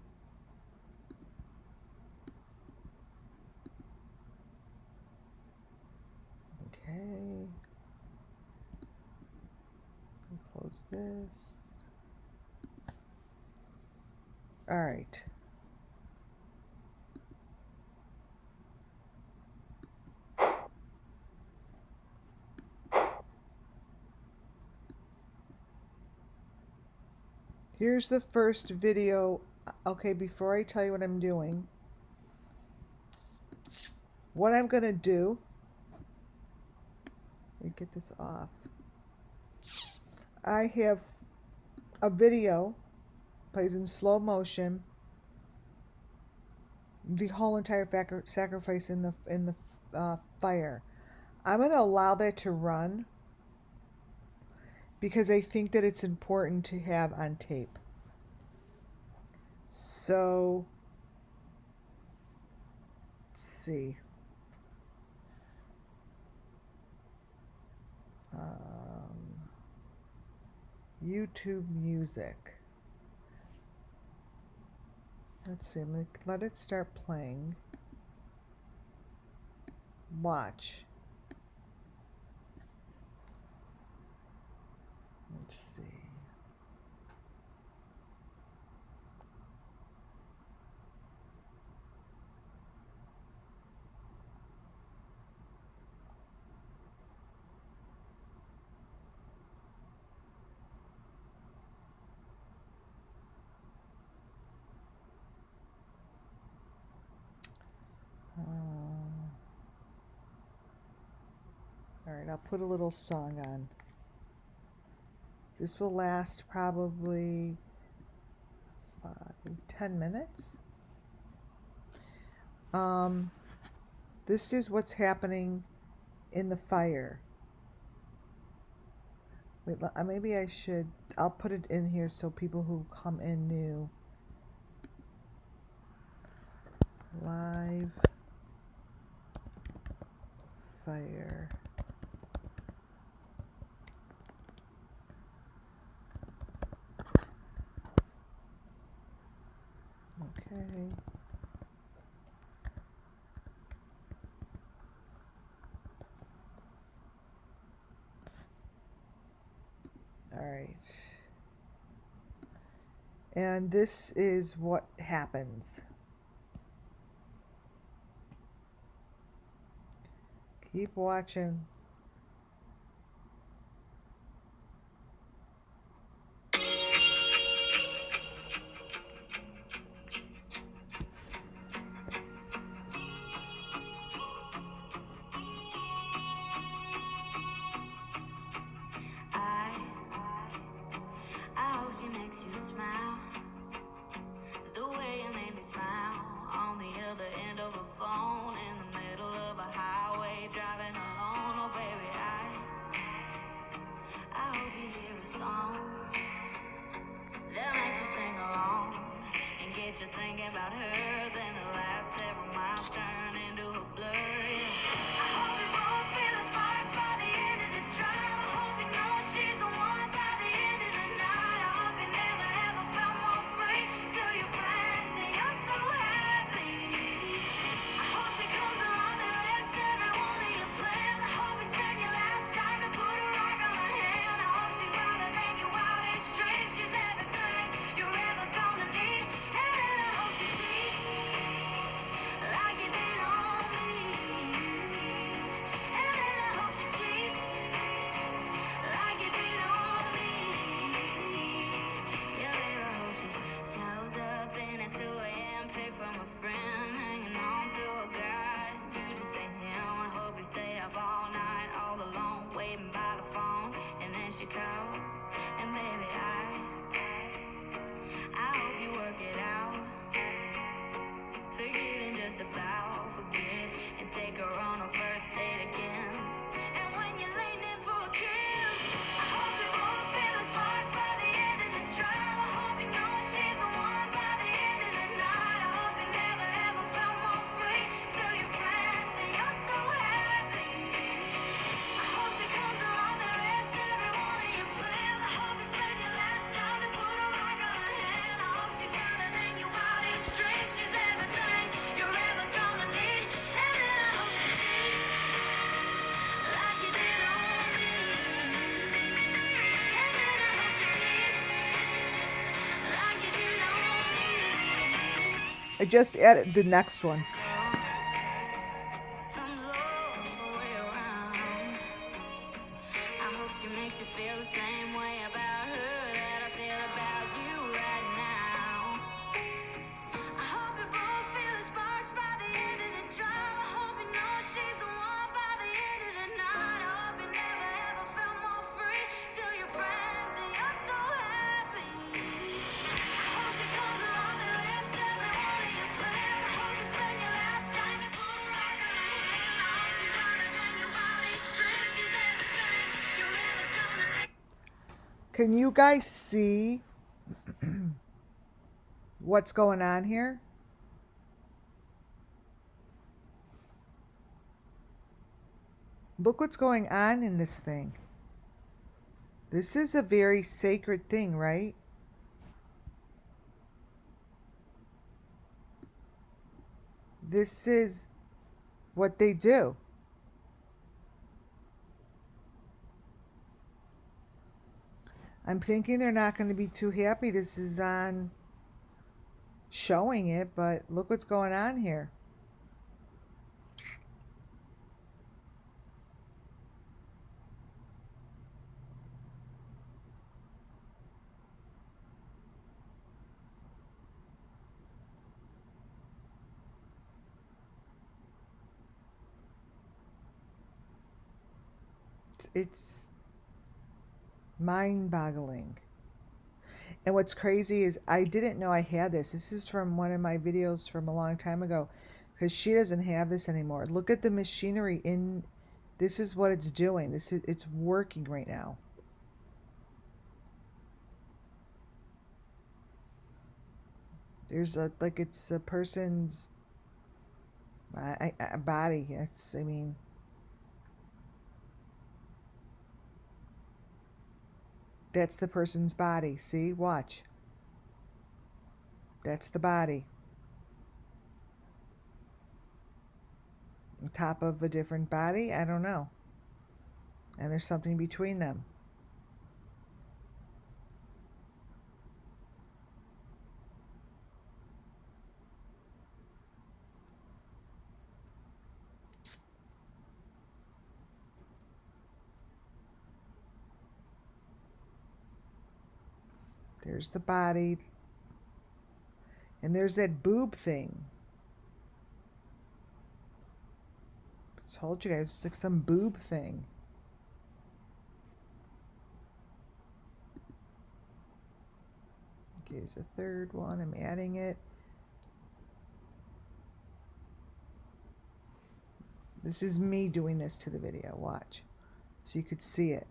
Okay. Close this. All right. Here's the first video. Okay, before I tell you what I'm doing, what I'm going to do, let me get this off. I have a video, plays in slow motion, the whole entire sacrifice in the fire. I'm going to allow that to run because I think that it's important to have on tape. So, let's see. YouTube music. Let's see, I'm going to let it start playing. Watch. Let's see. All right, I'll put a little song on. This will last probably 10 minutes. This is what's happening in the fire. Wait, maybe I should, I'll put it in here so people who come in new. Live fire. Okay. All right. And this is what happens. Keep watching. I hope she makes you smile the way you made me smile on the other end of a phone in the middle of a highway driving alone. Oh baby, I hope you hear a song that makes you sing along and get you thinking about her. Then the last several miles turn into a blur. Yeah. I hope you both feel as sparks by the end of the drive. I hope you know she's the one by the end of the night. I hope you never ever felt more free. Tell your friends that you're so happy. I hope she comes along and wrecks every one of your plans. I hope you spend your last dime to put a rock on her hand. I hope she's wilder than your wildest dreams. She's everything you're ever gonna need. And then I hope she cheats like you did on me. And then I hope she cheats like you did on me. Yeah, baby, I hope she shows up in at 2 a.m. Pick from a friend, hanging on to a guy. You just ain't him. I hope you stay up all night, all alone, waiting by the phone. And then she calls, and baby, I hope you work it out. Forgive and just about forget, and take her on a first date again. And when you're laying in for a kiss, I hope you both feel the sparks by the end of the drive. I hope you know she's the one by the end of the night. I hope you never ever felt more free. Tell your friends that you're so happy. I hope she comes along and wrecks every one of your plans. I hope you spend your last dime to put a rock on her hand. I hope she's better than your wildest dreams. She's everything you're ever gonna need. And then I hope she cheats like you did on me. And then I hope she cheats like you did on me. I just added the next one. Girls comes all the way around. I hope she makes you feel the same way about her that I feel about you right now. I hope you both feel the sparks by the end of the drive. I hope you know she's the one by the end of the night. I hope you never ever felt more free. Tell your friends that you're so happy. I hope she comes along and wrecks every one of your plans. I hope you spend your last dime to put a rock on her hand. I hope she's wilder than your wildest dreams. She's everything you're ever gonna need. Can you guys see what's going on here? Look what's going on in this thing. This is a very sacred thing, right? This is what they do. I'm thinking they're not going to be too happy this is on showing it, but look what's going on here. It's mind-boggling. And what's crazy is I didn't know I had this. This is from one of my videos from a long time ago, because she doesn't have this anymore. Look at the machinery in. This is what it's doing. It's working right now. There's like it's a person's body. I mean, that's the person's body. See, watch. That's the body. On top of a different body? I don't know. And there's something between them. There's the body. And there's that boob thing. I told you guys, it's like some boob thing. Okay, there's a third one. I'm adding it. This is me doing this to the video. Watch. So you could see it.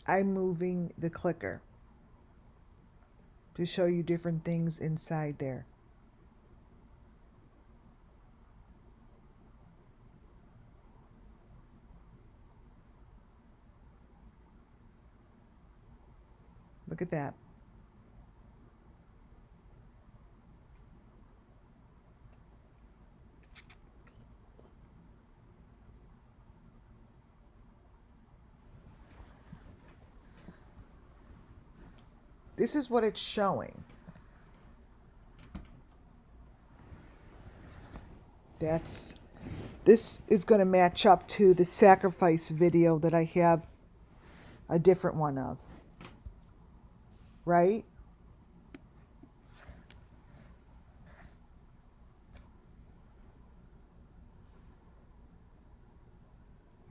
I'm moving the clicker to show you different things inside there. Look at that. This is what it's showing. This is going to match up to the sacrifice video that I have a different one of. Right?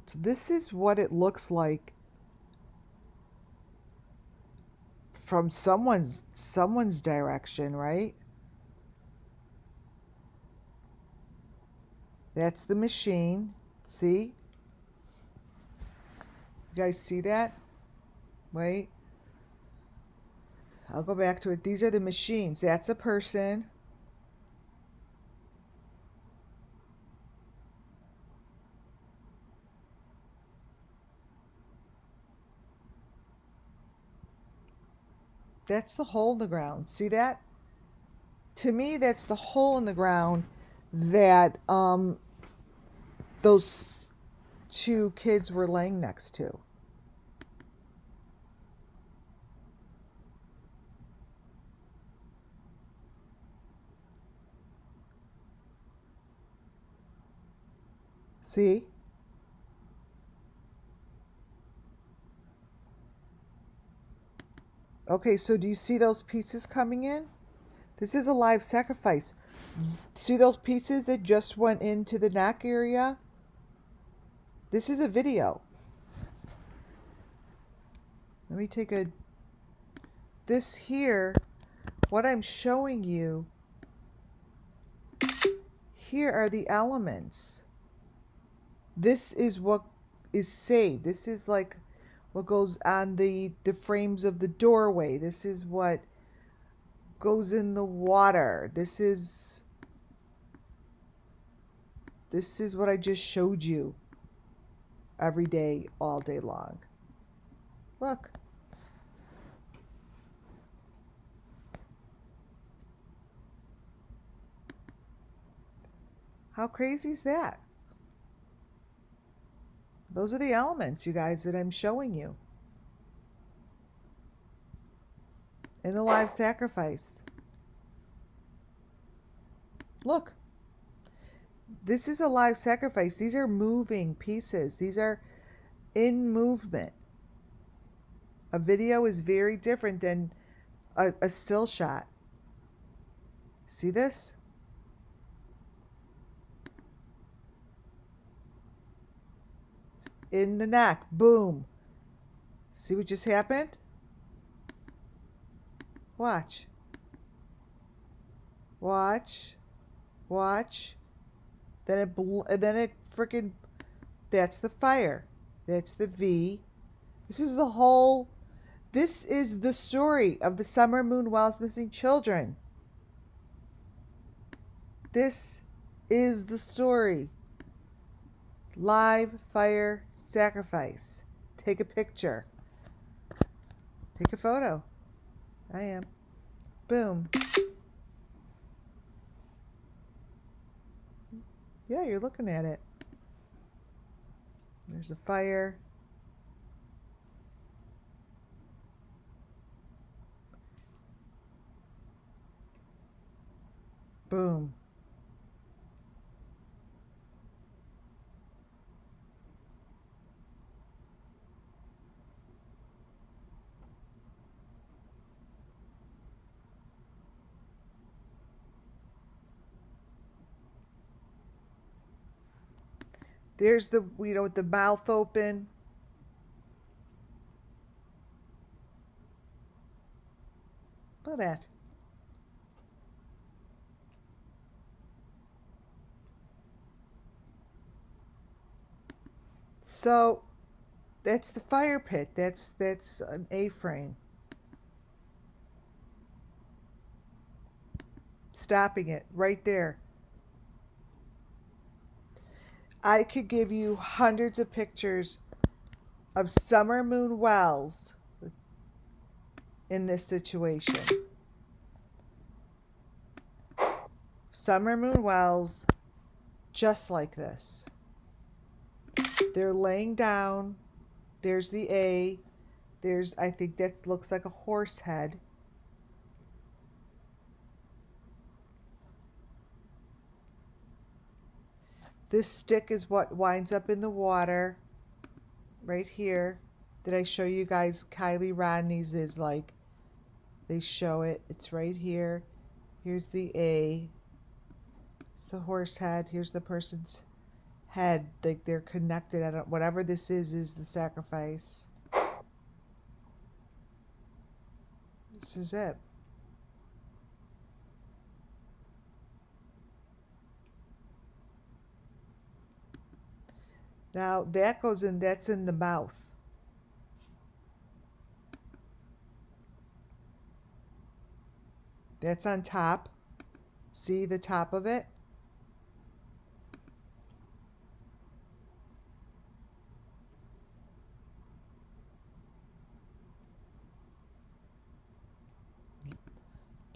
So this is what it looks like from someone's direction, right? That's the machine. See? You guys see that? Wait. I'll go back to it. These are the machines. That's a person. That's the hole in the ground. See that? To me, that's the hole in the ground that those two kids were laying next to. See? Okay, so do you see those pieces coming in? This is a live sacrifice. See those pieces that just went into the neck area? This is a video. Let me take a... This here, what I'm showing you, here are the elements. This is what is saved. This is like what goes on the frames of the doorway. This is what goes in the water. This is what I just showed you every day, all day long. Look. How crazy is that? Those are the elements, you guys, that I'm showing you in a live sacrifice. Look, this is a live sacrifice. These are moving pieces. These are in movement. A video is very different than a still shot. See this? In the neck. Boom. See what just happened? Watch. Watch. Watch. Then it freaking, that's the fire. That's the V. This is the story of the summer moon Wells missing children. This is the story. Live fire sacrifice. Take a picture. Take a photo. I am. Boom. Yeah, you're looking at it. There's a fire. Boom. There's the, with the mouth open. Look at that. So that's the fire pit. That's an A-frame. Stopping it right there. I could give you hundreds of pictures of summer moon wells in this situation. Summer moon wells just like this. They're laying down. There's the A. There's, I think that looks like a horse head. This stick is what winds up in the water right here. Did I show you guys KIELYRODNI's is like, they show it. It's right here. Here's the A. It's the horse head. Here's the person's head. Like they're connected. I don't, whatever this is the sacrifice. This is it. Now that goes in, that's in the mouth. That's on top. See the top of it?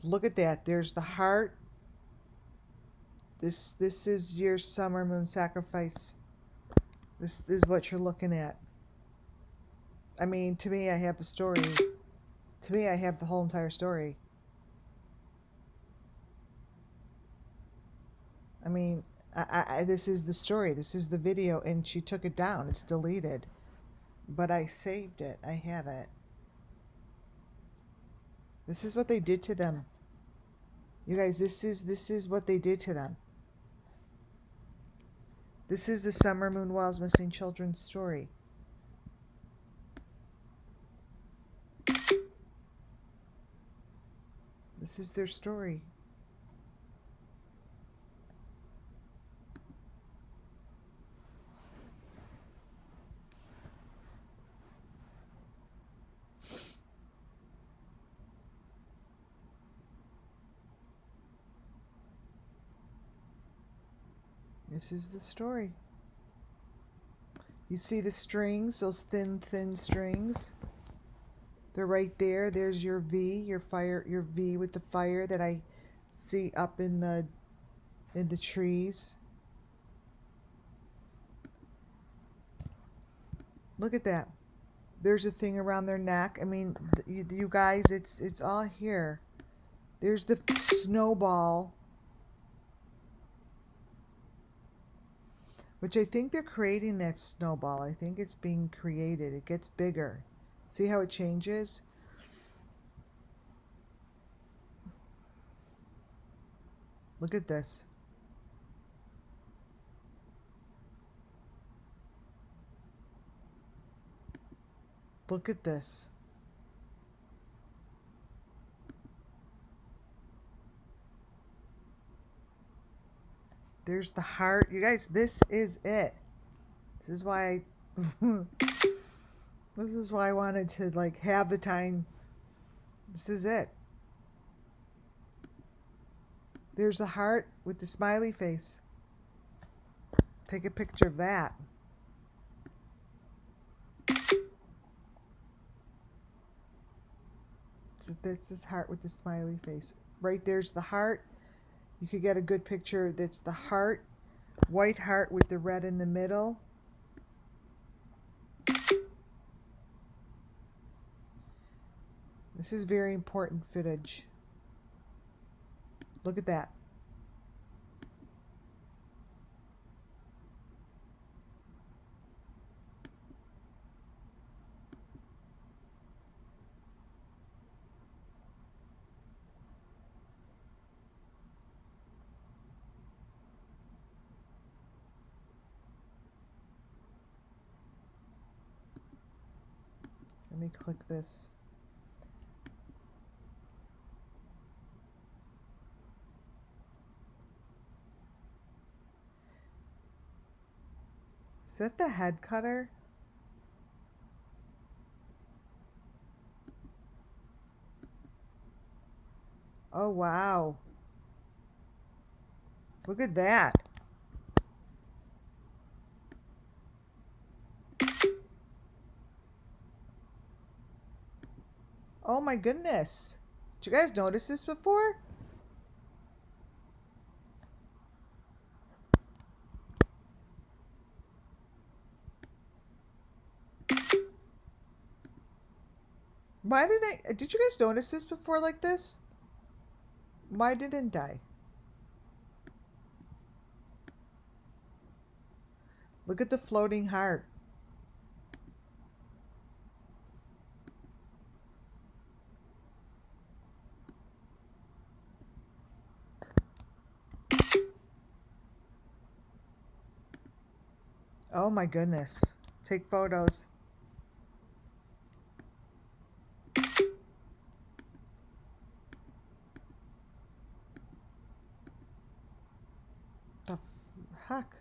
Look at that. There's the heart. This is your summer moon sacrifice. This is what you're looking at. I mean, to me, I have the story. To me, I have the whole entire story. I mean, this is the story. This is the video, and she took it down. It's deleted. But I saved it. I have it. This is what they did to them. You guys, this is what they did to them. This is the Summer Moon Wells Missing Children story. This is their story. This is the story. You see the strings, those thin strings? They're right there. There's your V, your fire, your V with the fire that I see up in the trees. Look at that. There's a thing around their neck. I mean, you guys, it's all here. There's the snowball, which I think they're creating that snowball. I think it's being created. It gets bigger. See how it changes? Look at this. Look at this. There's the heart. You guys, this is it. This is why this is why I wanted to like have the time. This is it. There's the heart with the smiley face. Take a picture of that. So that's his heart with the smiley face. Right there's the heart. You could get a good picture. That's the heart. White heart with the red in the middle. This is very important footage. Look at that. Let me click this. Is that the head cutter? Oh, wow. Look at that. Oh my goodness. Did you guys notice this before? Did you guys notice this before like this? Why didn't I? Look at the floating heart. Oh my goodness. Take photos. The heck?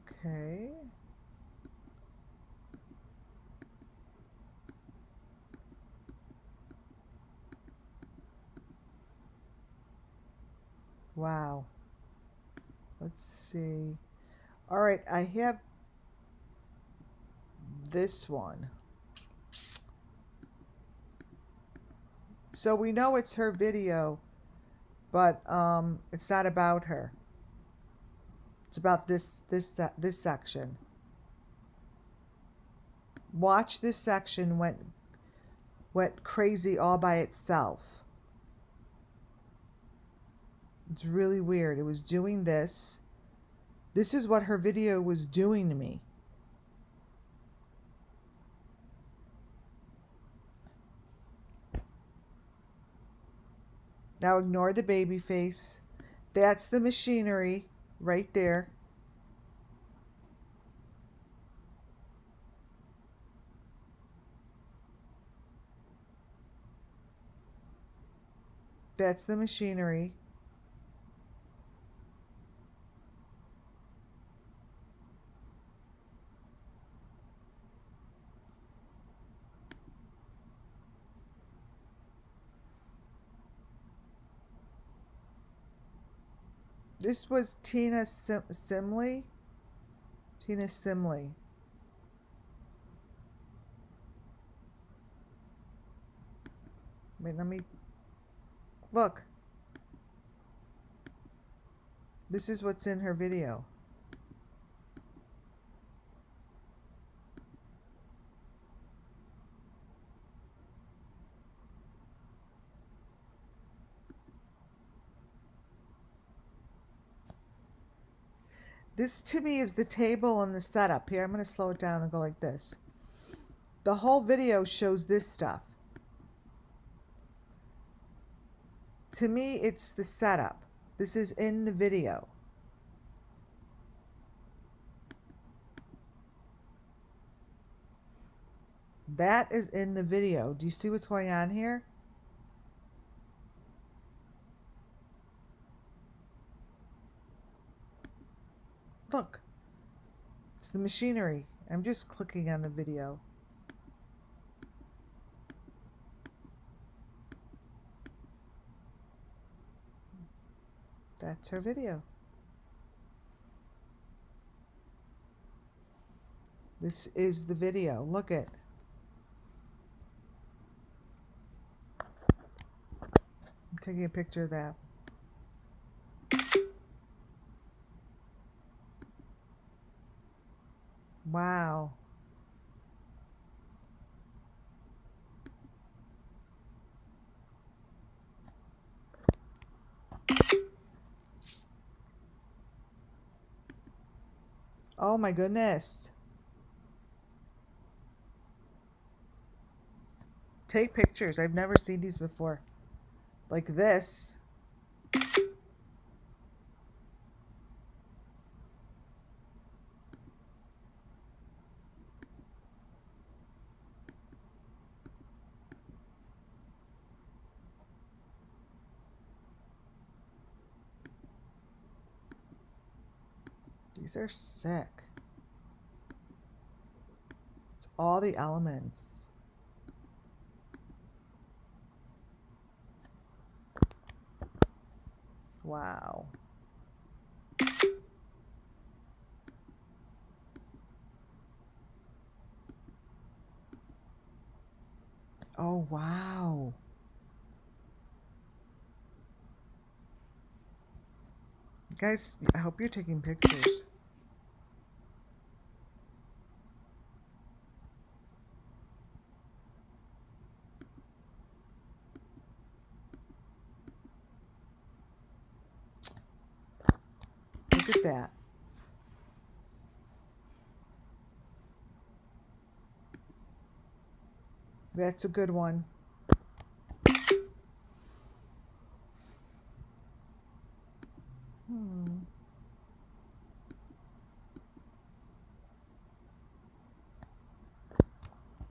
Okay. Wow. Let's see. All right, I have this one. So we know it's her video, but it's not about her. It's about this section. Watch this section went crazy all by itself. It's really weird. It was doing this. This is what her video was doing to me. Now ignore the baby face. That's the machinery right there. That's the machinery. This was Tina Simley. Tina Simley. Wait, let me look. This is what's in her video. This to me is the table and the setup. Here, I'm going to slow it down and go like this. The whole video shows this stuff. To me, it's the setup. This is in the video. That is in the video. Do you see what's going on here? Look. It's the machinery. I'm just clicking on the video. That's her video. This is the video. Look at. I'm taking a picture of that. Wow. Oh my goodness. Take pictures. I've never seen these before. Like this. These are sick. It's all the elements. Wow. Oh, wow. Guys, I hope you're taking pictures. Look at that. That's a good one.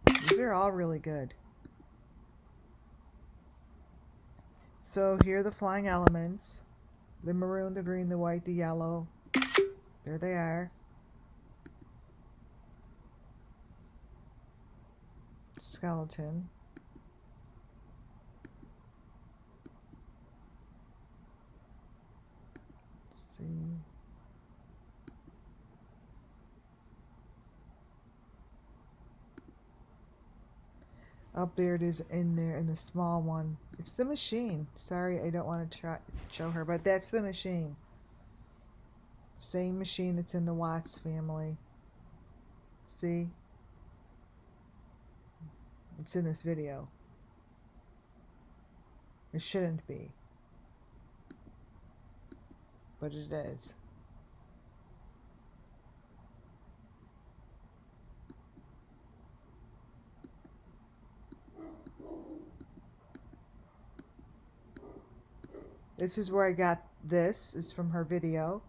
These are all really good. So here are the flying elements. The maroon, the green, the white, the yellow. There they are. Skeleton. Let's see. Up there it is in there in the small one. It's the machine. Sorry, I don't want to show her, but that's the machine. Same machine that's in the Watts family. See? It's in this video. It shouldn't be. But it is. This is where I got this. Is from her video.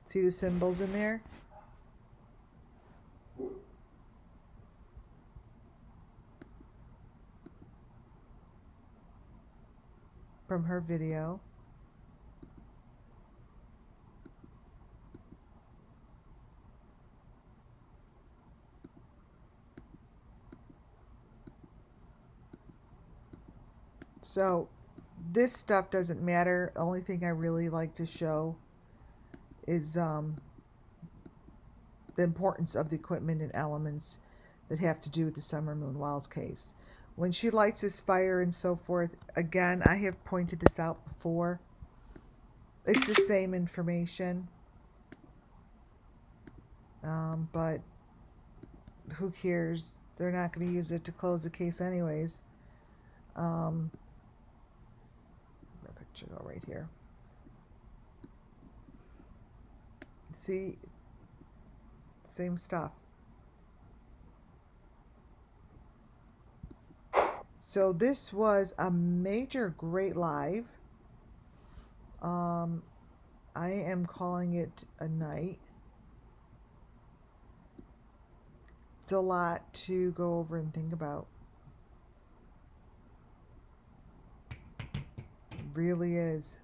See the symbols in there? From her video. So this stuff doesn't matter. The only thing I really like to show is the importance of the equipment and elements that have to do with the summer moon Wiles case. When she lights this fire and so forth, again, I have pointed this out before. It's the same information. But who cares? They're not going to use it to close the case anyways. The picture go right here. See, same stuff. So this was a major great live. I am calling it a night. It's a lot to go over and think about. It really is.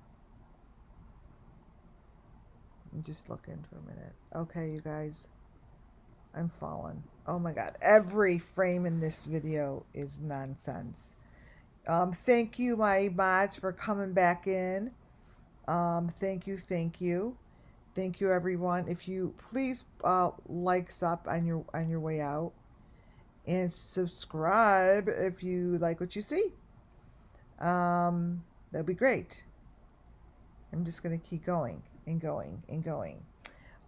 I'm just looking for a minute. Okay, you guys. I'm falling. Oh my god. Every frame in this video is nonsense. Thank you, my mods, for coming back in. Thank you, thank you. Thank you, everyone. If you please like up on your way out, and subscribe if you like what you see. That'd be great. I'm just gonna keep going and going and going.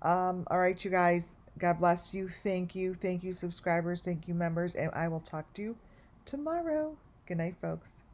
All right, you guys. God bless you. Thank you. Thank you, subscribers. Thank you, members. And I will talk to you tomorrow. Good night, folks.